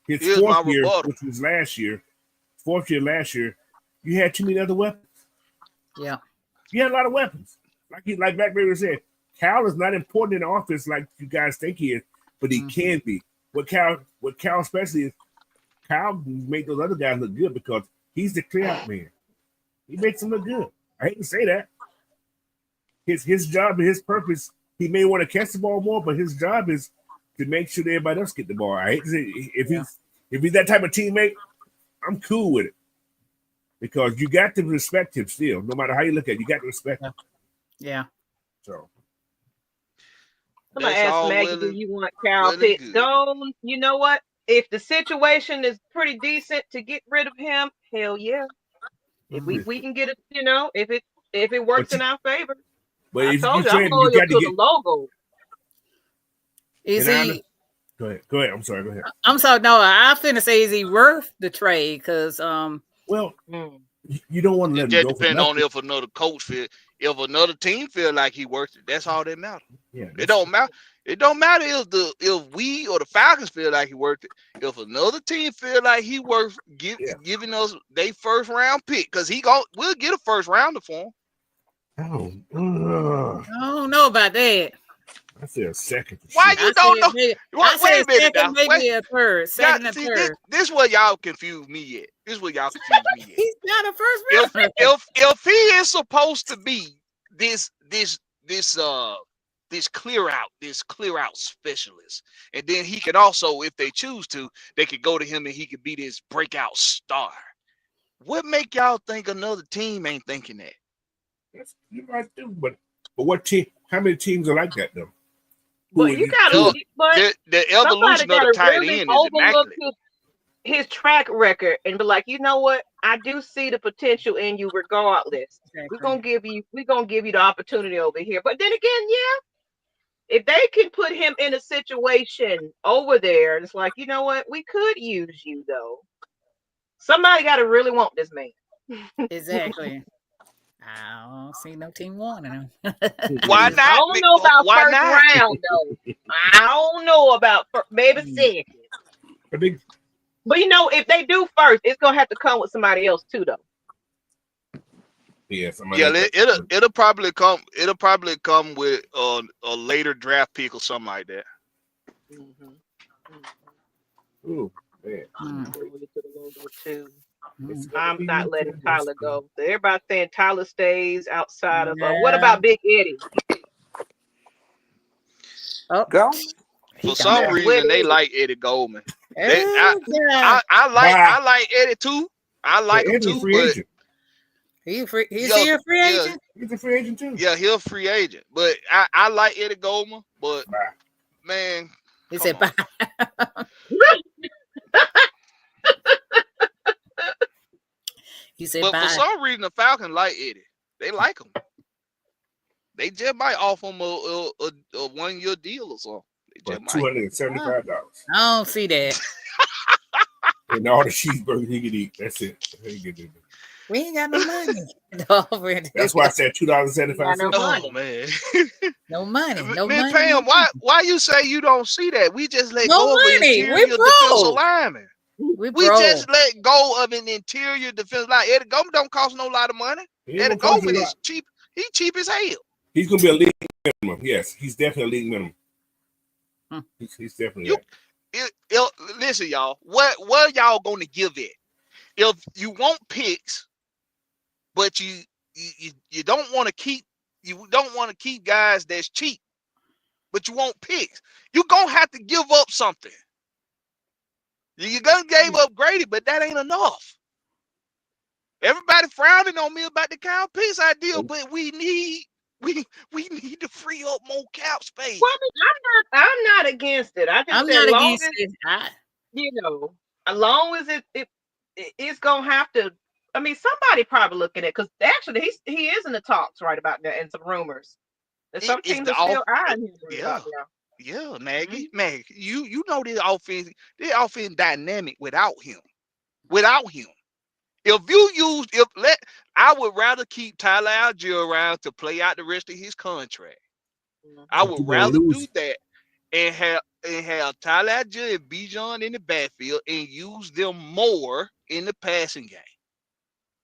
His fourth year, which was last year, you had too many other weapons. Yeah. You had a lot of weapons. Like Blackberry said, Cal is not important in the offense like you guys think he is, but he can be. What Cal especially is, Cal made those other guys look good because he's the clear out man. He makes them look good. I hate to say that. His job and his purpose, he may want to catch the ball more, but his job is to make sure that everybody else get the ball. I hate to say if he's that type of teammate, I'm cool with it. Because you got to respect him still. No matter how you look at it, you got to respect him. Yeah. So I'm gonna ask Maggie, do you want Kyle Pitts? Don't, you know what? If the situation is pretty decent to get rid of him, hell yeah. If we can get it, you know, if it works in our favor. But I if told you you, I'm loyal to the logo. Is he? Go ahead. I'm sorry. Go ahead. I'm sorry. No, I finna say, is he worth the trade? Because well, you don't want to let him go. Depend on if another coach feel, if another team feel like he worth it. That's all that matters. Yeah, it don't matter. It don't matter if we or the Falcons feel like he worth it. If another team feel like he worth giving us their first round pick, because we'll get a first rounder for him. I don't know about that. I said a second. Why you don't know? Wait a minute now. Maybe a third. Second and third. This is where y'all confuse me at. He's not a first rounder. If he is supposed to be this clear out specialist, and then he can also, if they choose to, they could go to him and he could be this breakout star. What make y'all think another team ain't thinking that? You might do, but what team? How many teams are like that though? Well, you gotta, the evolution of the tight really end is immaculate. His track record and be like, you know what? I do see the potential in you regardless. Exactly. We're gonna give you the opportunity over here. But then again, if they can put him in a situation over there, and it's like, you know what, we could use you though. Somebody gotta really want this man. Exactly. I don't see no team wanting him. Why not? I don't know about first round though. I don't know about maybe second. But you know, if they do first, it's gonna have to come with somebody else too, though. Yeah, it'll probably come. It'll probably come with a later draft pick or something like that. Ooh, man. I'm not letting Tyler go. Everybody's saying Tyler stays outside of. What about Big Eddie? Go. For some reason, they like Eddie Goldman. I like Eddie too. I like him too. But he's a free agent. He's a free agent too. Yeah, he's a free agent. But I like Eddie Goldman. But man, he said bye. He said but bye. For some reason, the Falcons like Eddie. They like him. They just might offer him a 1 year deal or something. $275. I don't see that. And all the cheeseburgers he could eat. That's it. We ain't got no money. That's why I said $2.75. No money. Oh man. No money. Man, Pam, why you say you don't see that? We just let no go money. of an interior defensive lineman. We just let go of an interior defensive line. Eddie Goldman don't cost no lot of money. Eddie Goldman is cheap. He's cheap as hell. He's gonna be a league minimum. Yes, he's definitely a league minimum. He's definitely. Listen, y'all. What y'all gonna give it? If you want picks, but you don't want to keep guys that's cheap, but you want picks, you're gonna have to give up something. You gonna give up Grady, but that ain't enough. Everybody frowning on me about the Kyle Pitts idea, but we need to free up more cap space. Well, I'm not against it. I just said, as long as as long as it's gonna have to. I mean, somebody probably looking at, because actually he is in the talks right about that, and some rumors. And some teams are still eyeing him. Yeah, Maggie, you know this offense dynamic without him. I would rather keep Tyler Allgeier around to play out the rest of his contract. I would rather do that and have Tyler Allgeier and Bijan in the backfield and use them more in the passing game.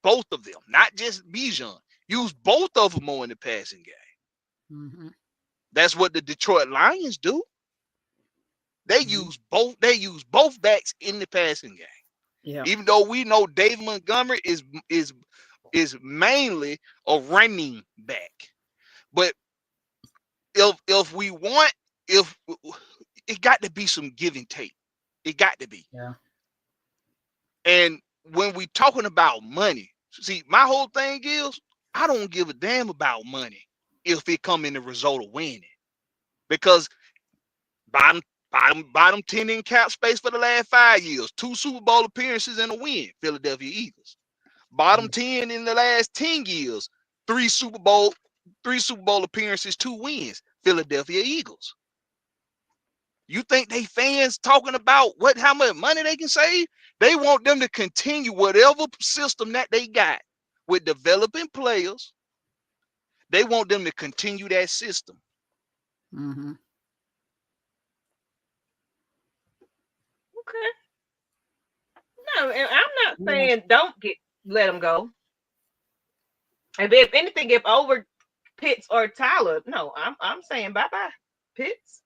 Both of them, not just Bijan. Use both of them more in the passing game. Mm-hmm. That's what the Detroit Lions do. They use both backs in the passing game. Yeah. Even though we know David Montgomery is mainly a running back. But if got to be some give and take. It got to be. Yeah. And when we talking about money, see, my whole thing is I don't give a damn about money if it come in the result of winning, because bottom 10 in cap space for the last 5 years, 2 Super Bowl appearances and a win, Philadelphia Eagles. Bottom 10 in the last 10 years, 3 Super Bowl appearances, 2 wins, Philadelphia Eagles. You think they fans talking about how much money they can save? They want them to continue whatever system that they got with developing players. They want them to continue that system. Mm-hmm. Okay. No, and I'm not saying don't let them go. And if anything, if over Pitts or Tyler, no, I'm saying bye-bye. Pitts,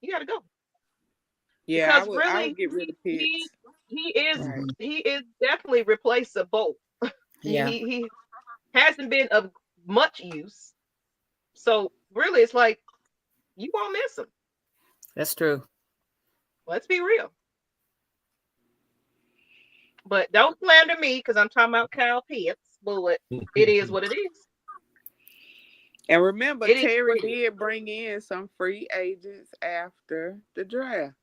you gotta go. Yeah, Because I really, would get rid of Pitts. he is definitely replaceable. Yeah. He hasn't been of much use. So really, it's like you won't miss him. That's true. Let's be real. But don't slander me because I'm talking about Kyle Pitts. But it is what it is. And remember, It is Terry free. did bring in some free agents after the draft.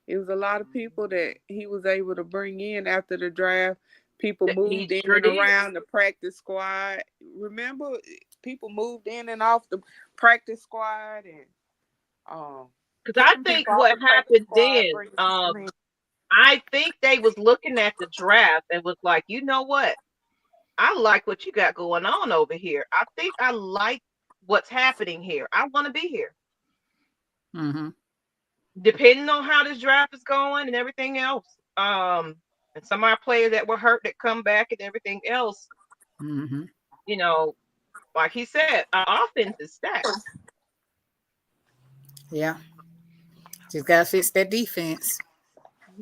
It was a lot of people that he was able to bring in after the draft. People moved in and around the practice squad. Remember, people moved in and off the practice squad, and because I think what happened then, I think they was looking at the draft and was like, you know what? I like what you got going on over here. I think I like what's happening here. I want to be here. Mm-hmm. Depending on how this draft is going and everything else. And some of our players that were hurt that come back and everything else, Mm-hmm. you know, like he said, our offense is stacked. Yeah. Just gotta fix that defense.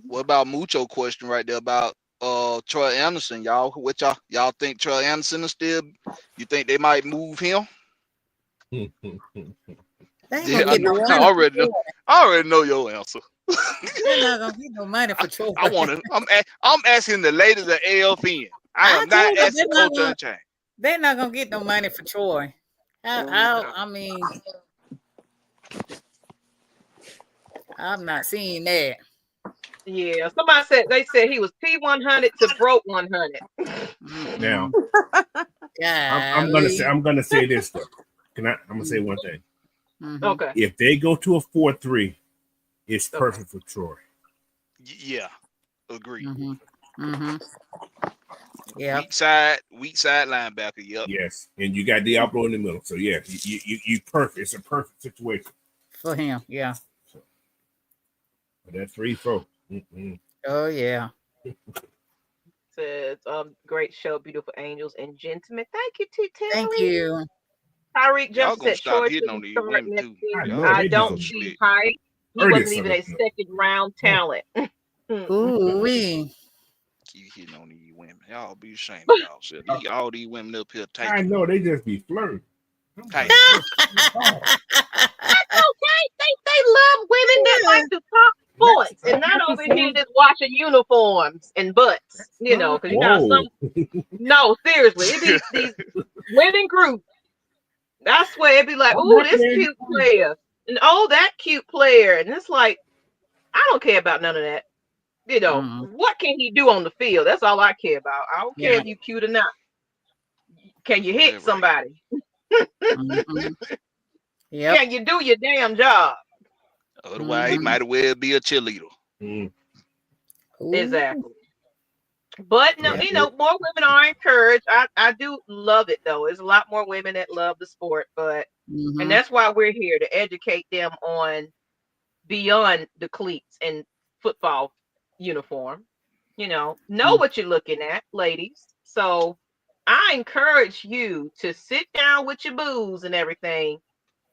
What about Mucho question right there about Troy Anderson, y'all? What y'all think Troy Anderson is still? You think they might move him? They ain't Yeah, gonna get no money. I already know your answer. They're not gonna get no money for Troy. I'm asking the ladies of AFN. I am not asking Coach Unchained. They're not gonna get no money for Troy. I mean, I'm not seeing that. Yeah, somebody said he was P100 to broke 100. Now, Golly. I'm gonna say this though. I'm gonna say one thing. Mm-hmm. Okay. If they go to a 4-3, it's perfect for Troy. Yeah, agree. Mm-hmm. Mm-hmm. Yeah. Weak side linebacker. Yep. Yes, and you got Diablo in the middle. So yeah, you perfect. It's a perfect situation For him. Yeah. So, but that 3-4. Mm-hmm. Oh yeah. Says great show, beautiful angels and gentlemen. Thank you, T. Thank you. Tyreek Y'all just gonna said stop Troy hitting on shouldn't these start women next too. season. I I don't see hype. He wasn't even a second round talent. Ooh wee. Keep hitting on these women. Y'all be ashamed of y'all. All these women up here taking. I know they just be flirting. Hey. That's okay. They love women that like to talk sports and not over here just watching uniforms and butts. You know, because you got some. No, seriously, it be these women groups. I swear, it'd be like, oh, this cute player, and oh, that cute player, and it's like, I don't care about none of that. You know, what can he do on the field? That's all I care about. I don't care if you cute or not. Can you hit somebody? Yep. Can you do your damn job? Otherwise, he might as well be a cheerleader. Exactly. But no, you know, more women are encouraged. I do love it though. There's a lot more women that love the sport, but and that's why we're here to educate them on beyond the cleats and football uniform. You know what you're looking at, ladies. So I encourage you to sit down with your booze and everything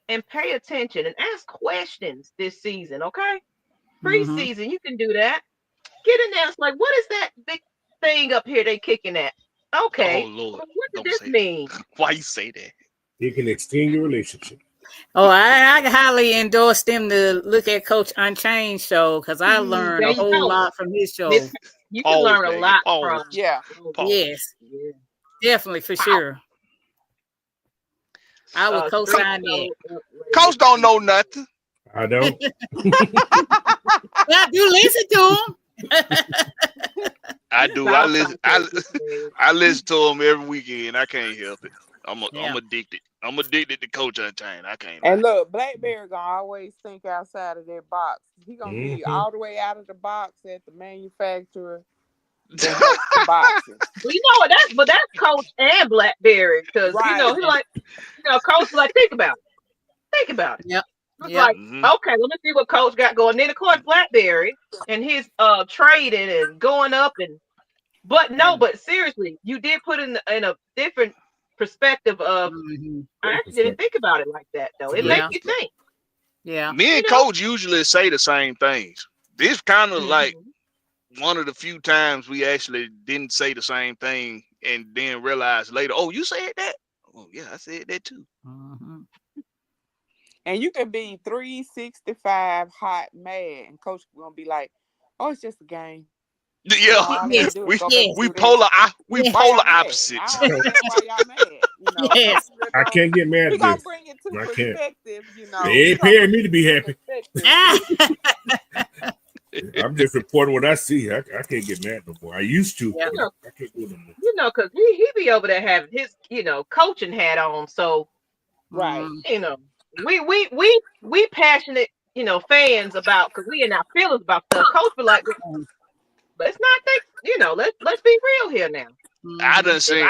and pay attention and ask questions this season, okay? Preseason, you can do that. Get in there. It's like, what is that big thing up here they kicking at? Okay. Oh Lord, what does this mean? Why you say that? You can extend your relationship. Oh, I highly endorse them to look at Coach Unchained show because I learned There a you whole go. lot from his show. Miss, you can Pause, learn a Maggie. lot Pause. from. Yeah. Pause. Yes, Yeah. definitely for sure. I would Street co-sign that. show Coach don't know nothing. I don't. I do listen to him. I do. I listen. I listen to him every weekend. I can't help it. I'm addicted. I'm addicted to Coach Unchained. I can't. And look, Blackberry gonna always think outside of their box. He gonna be all the way out of the box at the manufacturer. That makes the boxes. Well, you know what? That's Coach and Blackberry because Right. he like, Coach like think about it. Yep. It's like, okay, let me see what Coach got going. Then of course Blackberry and his trading and going up but seriously, you did put in a different perspective of. I actually didn't think about it like that though. It makes you think. Yeah. Me and Coach usually say the same things. This kind of like one of the few times we actually didn't say the same thing and then realized later, oh, you said that? Oh, yeah, I said that too. And you can be 365 hot mad, and Coach gonna be like, "Oh, it's just a game." Yeah, we polar opposites. I don't understand why y'all mad. Yes. I can't get mad We at gonna this. bring it to I perspective, They ain't paying me to be happy. Perspective. I'm just reporting what I see. I can't get mad no more. I used to. Yeah. I can't do it no more. Because he be over there having his, coaching hat on. So, Right. We passionate, fans about because we in our feelings about stuff. Coach be like, let's not think, let's be real here now. I done seen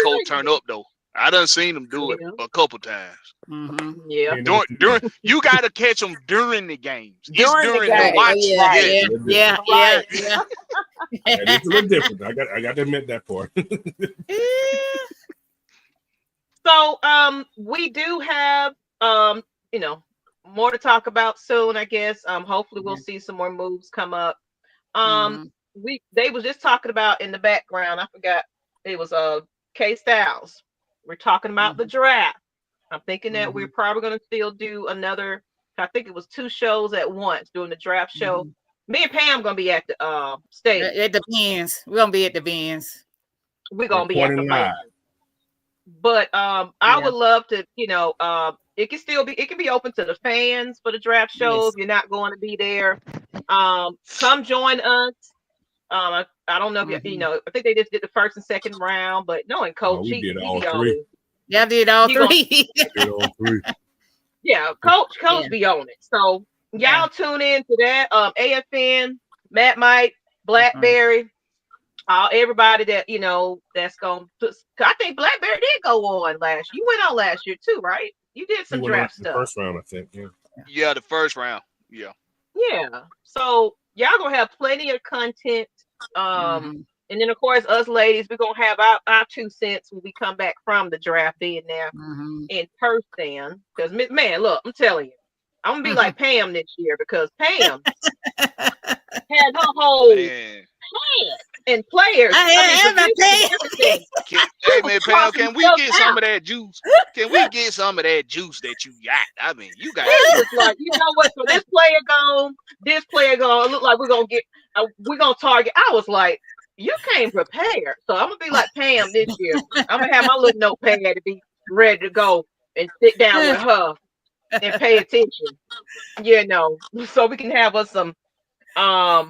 Coach turn up though. I done seen him do it a couple times. Yeah. During you gotta catch them during the games. During it's during the the game. watch. Yeah. And it's a little different. I got to admit that part. So we do have more to talk about soon, I guess. Hopefully we'll see some more moves come up. They was just talking about in the background, I forgot, it was K Styles. We're talking about the draft. I'm thinking that we're probably going to still do another, I think it was 2 shows at once doing the draft show. Me and Pam going to be at the stage. It depends. We're going to be at the Benz. We're going to be at the live. But I would love to, it can be open to the fans for the draft show if you're not going to be there. Come join us. I don't know if I think they just did the first and second round, but knowing Coach, we did all 3. Yeah, did all 3. Yeah, Coach be on it. So y'all tune in to that. AFN, Matt Mike, Blackberry, everybody that that's going to. I think Blackberry did go on last year. You went on last year too, right? You did some draft stuff. The first round, I think. Yeah, the first round. Yeah. Yeah. So y'all gonna have plenty of content. And then of course us ladies, we're gonna have our 2 cents when we come back from the draft in there in person. Because man, look, I'm telling you, I'm gonna be like Pam this year because Pam had her whole head and players. Hey man, Pam, can we get some of that juice? Can we get some of that juice that you got? I mean, you got it. Like, you know what? So this player gone. It look like we're gonna target. I was like, you came prepared. So I'm gonna be like Pam this year. I'm gonna have my little notepad to be ready to go and sit down with her and pay attention. So we can have us some a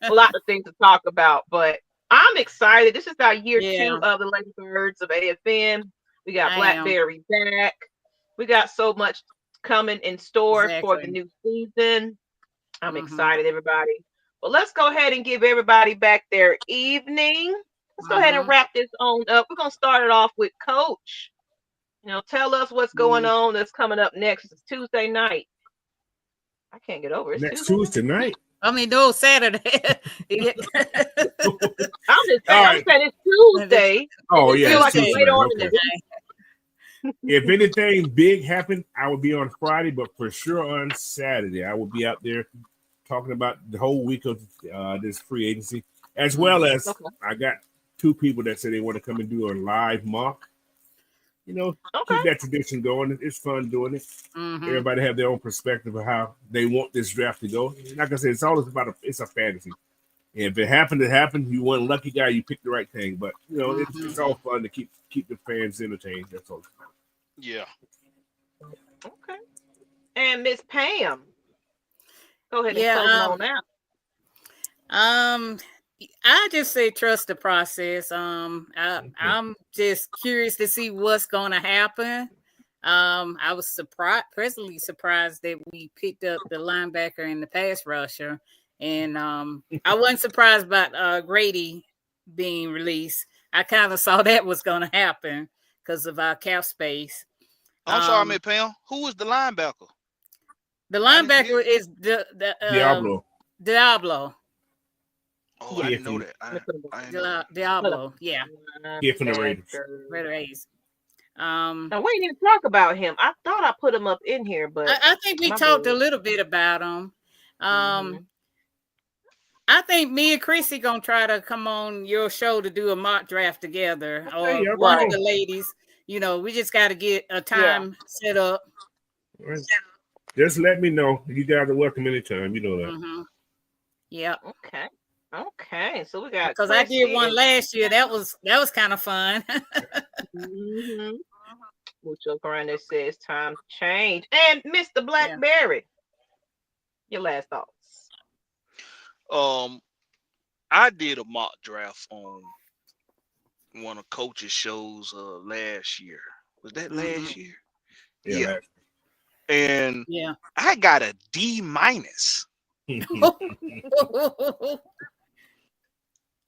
lot of things to talk about. But I'm excited. This is our year 2 of the Lady Birds of AFN. We got Blackberry back. We got so much coming in store for the new season. I'm excited, everybody. Well, let's go ahead and give everybody back their evening. Let's go ahead and wrap this on up. We're gonna start it off with Coach. Tell us what's going on that's coming up next. It's Tuesday night. I can't get over it. Next Tuesday night. I mean, no, Saturday. I'm just saying, it's Tuesday. Oh, yeah. Like it's later on in the day. If anything big happened, I would be on Friday, but for sure on Saturday, I will be out there talking about the whole week of this free agency, as well as I got 2 people that said they want to come and do a live mock. you know, Okay. keep that tradition going. It's fun doing it. Mhm. Everybody have their own perspective of how they want this draft to go. Like I said, it's always about it's a fantasy. And if it happened, it happened. You one lucky guy, you picked the right thing. But you know, it's all fun to keep the fans entertained. That's all. Yeah. Okay. And Miss Pam, go ahead and Yeah. close them on out. I just say trust the process. I'm just curious to see what's going to happen. I was pleasantly surprised that we picked up the linebacker and the pass rusher, and I wasn't surprised about Grady being released. I kind of saw that was going to happen because of our cap space. I'm sorry, Miss Pam. Who was the linebacker? The linebacker is Diablo. Diablo. Oh, I didn't know that. I didn't know that. Diablo, yeah. Yeah, from the Raiders. Raiders. Now we didn't even talk about him. I thought I put him up in here, but I think we talked a little bit about him. I think me and Chrissy gonna try to come on your show to do a mock draft together, or one of the ladies. You know, we just got to get a time set up. Right. Just let me know. You guys are welcome anytime. You know that. Yeah. Okay. Okay. So we got because I did one last year. That was kind of fun. Mucho Grande says time to change. And Mr. Blackberry, your last thoughts. I did a mock draft on one of Coach's shows last year. Was that last year? Yeah. And I got a D-.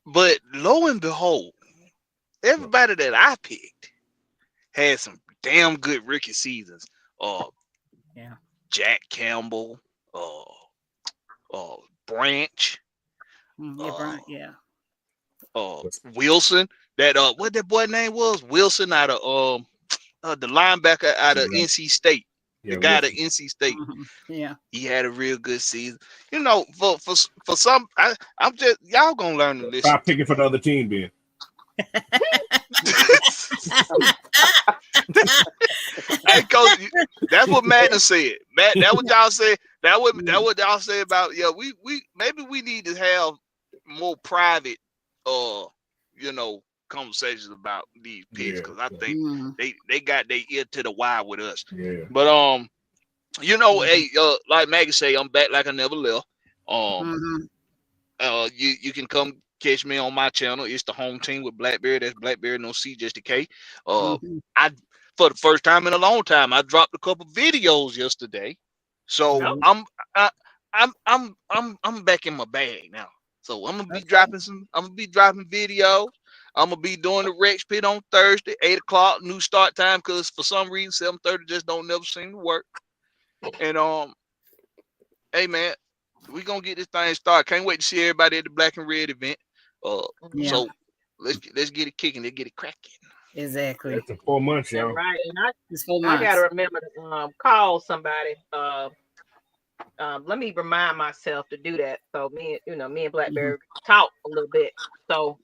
But lo and behold, everybody that I picked had some damn good rookie seasons. Jack Campbell, Branch, Wilson. That what that boy name was? Wilson out of the linebacker out of NC State. The guy at NC State. He had a real good season. You know, for some, I'm just y'all gonna learn to listen. Stop picking for the other team, Ben. Hey, Coach, that's what Madden said. That what y'all said. That what y'all say about we maybe we need to have more private conversations about these picks because I think they got their ear to the wire with us. Yeah. But hey, like Maggie say, I'm back like I never left. You can come catch me on my channel. It's the home team with Blackberry. That's Blackberry, no C, just a K. I for the first time in a long time, I dropped a couple videos yesterday. So I'm back in my bag now. So I'm gonna be dropping video. I'm gonna be doing the Rex Pit on Thursday, 8 o'clock, new start time, because for some reason 7:30 just don't never seem to work. And hey man, we gonna get this thing started. Can't wait to see everybody at the Black and Red event. So let's get it kicking, let's get it cracking. Exactly. That's 4 months, y'all. Right. And I gotta remember to call somebody. Let me remind myself to do that. So me and Blackberry talk a little bit. So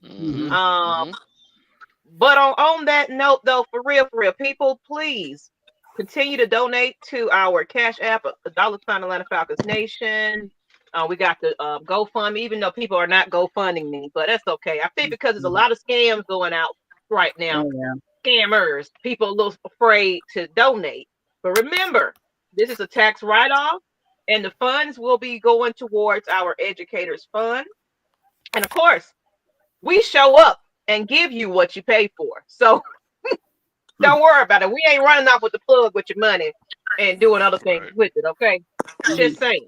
but on that note though, for real, people, please continue to donate to our Cash App, $sign Atlanta Falcons Nation. We got the GoFundMe, even though people are not GoFunding me, but that's okay. I think because there's a lot of scams going out right now. Scammers, people are a little afraid to donate. But remember, this is a tax write-off, and the funds will be going towards our educators fund. And of course, we show up and give you what you pay for. So don't worry about it. We ain't running off with the plug with your money and doing other things with it, okay? Just saying.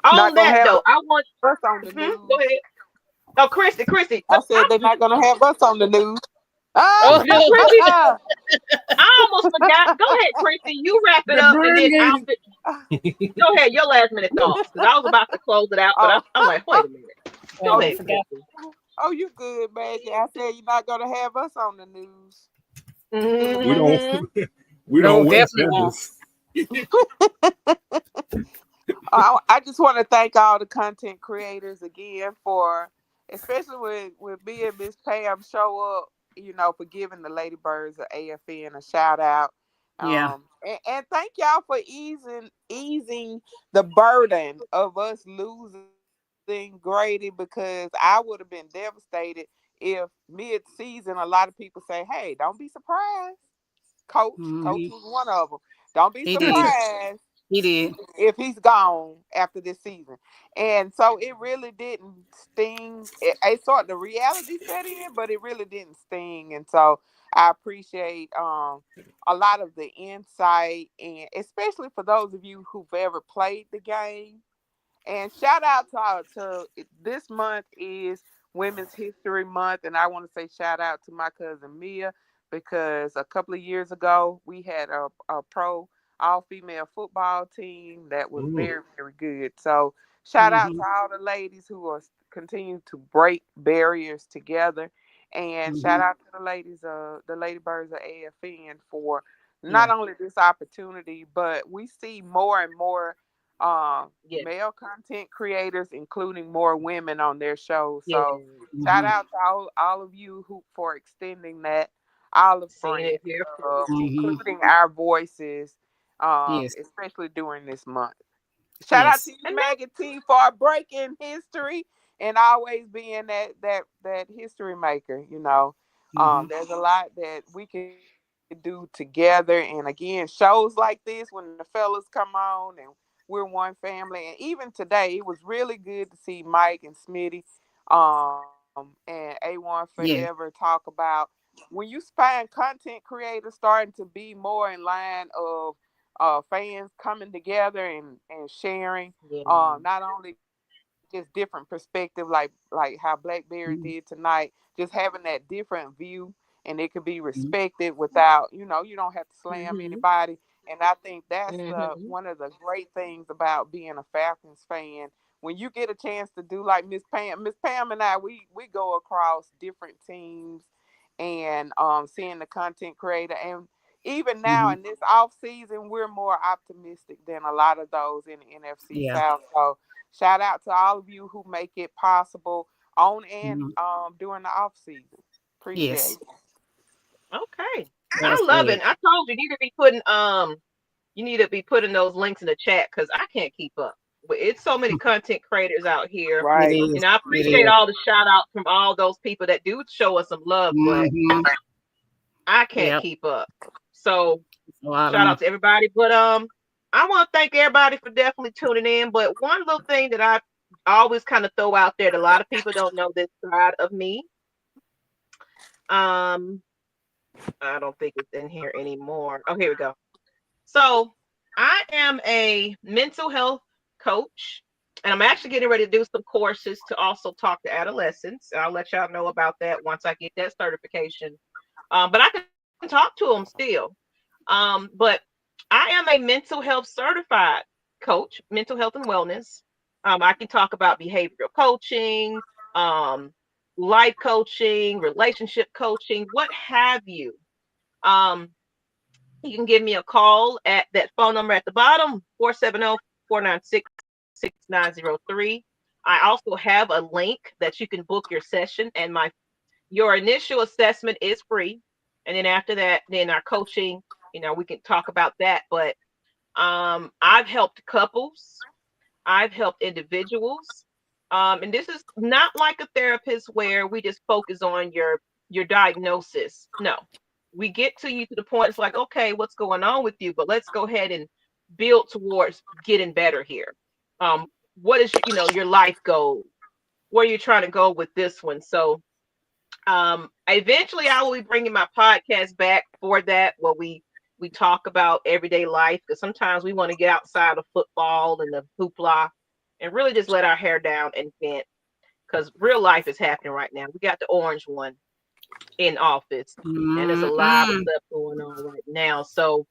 On that though, I want us on the news. Go ahead. Oh, Christy. I said they're not gonna have us on the news. Oh, no, Christy. I almost forgot. Go ahead, Christy. You wrap it up and then go ahead. Your last minute thoughts, because I was about to close it out, but I'm like, wait a minute. Go ahead. Oh, you good, Maggie? I said you're not gonna have us on the news. We don't definitely I just want to thank all the content creators again for, especially when me and Miss Pam show up you know, for giving the Lady Birds of AFN a shout out. Yeah. And thank y'all for easing the burden of us losing Grady, because I would have been devastated if mid-season a lot of people say, hey, don't be surprised. Coach was one of them. Don't be surprised. He did. If he's gone after this season. And so it really didn't sting. It sort of the reality set in, but it really didn't sting. And so I appreciate a lot of the insight, and especially for those of you who've ever played the game. And shout out to this month is Women's History Month, and I want to say shout out to my cousin Mia, because a couple of years ago we had a pro all-female football team that was very, very good. So shout out to all the ladies who are continuing to break barriers together, and shout out to the ladies, the Lady Birds of AFN, for not only this opportunity, but we see more and more male content creators, including more women on their shows. So shout out to all of you who for extending that olive branch, including our voices, especially during this month. Shout out to you, Maggie T, for breaking history and always being that history maker. You know, there's a lot that we can do together, and again, shows like this when the fellas come on and we're one family. And even today, it was really good to see Mike and Smitty and A1 Forever talk about when you find content creators starting to be more in line of fans coming together and sharing, not only just different perspective, like how Blackberry did tonight, just having that different view, and it could be respected without, you don't have to slam anybody. And I think that's one of the great things about being a Falcons fan. When you get a chance to do like Miss Pam and I, we go across different teams and seeing the content creator. And even now in this off season, we're more optimistic than a lot of those in the NFC South. So shout out to all of you who make it possible on and during the off season. Appreciate it. Okay. I love it. I told you, you need to be putting those links in the chat, because I can't keep up. But it's so many content creators out here. Right. And I appreciate all the shout outs from all those people that do show us some love, but I can't keep up. So shout out to everybody. But I want to thank everybody for definitely tuning in. But one little thing that I always kind of throw out there that a lot of people don't know this side of me. I don't think it's in here anymore. Oh, here we go. So I am a mental health coach, and I'm actually getting ready to do some courses to also talk to adolescents. I'll let y'all know about that once I get that certification. But I can talk to them still. But I am a mental health certified coach, mental health and wellness. I can talk about behavioral coaching, life coaching, relationship coaching, what have you. You can give me a call at that phone number at the bottom, 470-496-6903. I also have a link that you can book your session, and your initial assessment is free. And then after that, then our coaching, we can talk about that. But I've helped couples, I've helped individuals. And this is not like a therapist where we just focus on your diagnosis. No, we get to you to the point. It's like, okay, what's going on with you? But let's go ahead and build towards getting better here. What is your life goal? Where are you trying to go with this one? So eventually I will be bringing my podcast back for that, where we talk about everyday life, because sometimes we want to get outside of football and the hoopla and really just let our hair down and vent, because real life is happening right now. We got the orange one in office, and there's a lot of stuff going on right now. So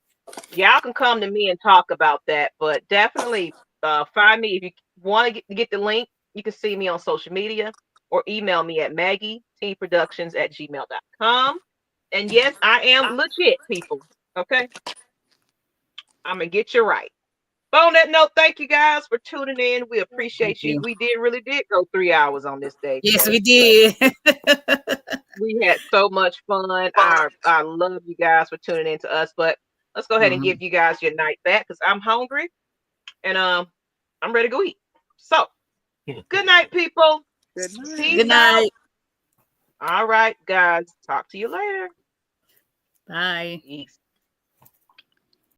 y'all can come to me and talk about that, but definitely find me. If you want to get the link, you can see me on social media or email me at Maggietproductions@gmail.com. And yes, I am legit, people. Okay, I'm gonna get you right. But on that note, thank you guys for tuning in. We appreciate you. We really did go 3 hours on this day. Yes, we did. We had so much fun. I love you guys for tuning in to us. But let's go ahead and give you guys your night back because I'm hungry and I'm ready to go eat. So good night, people. Good night. Peace Good night. out. All right, guys. Talk to you later. Bye. Peace.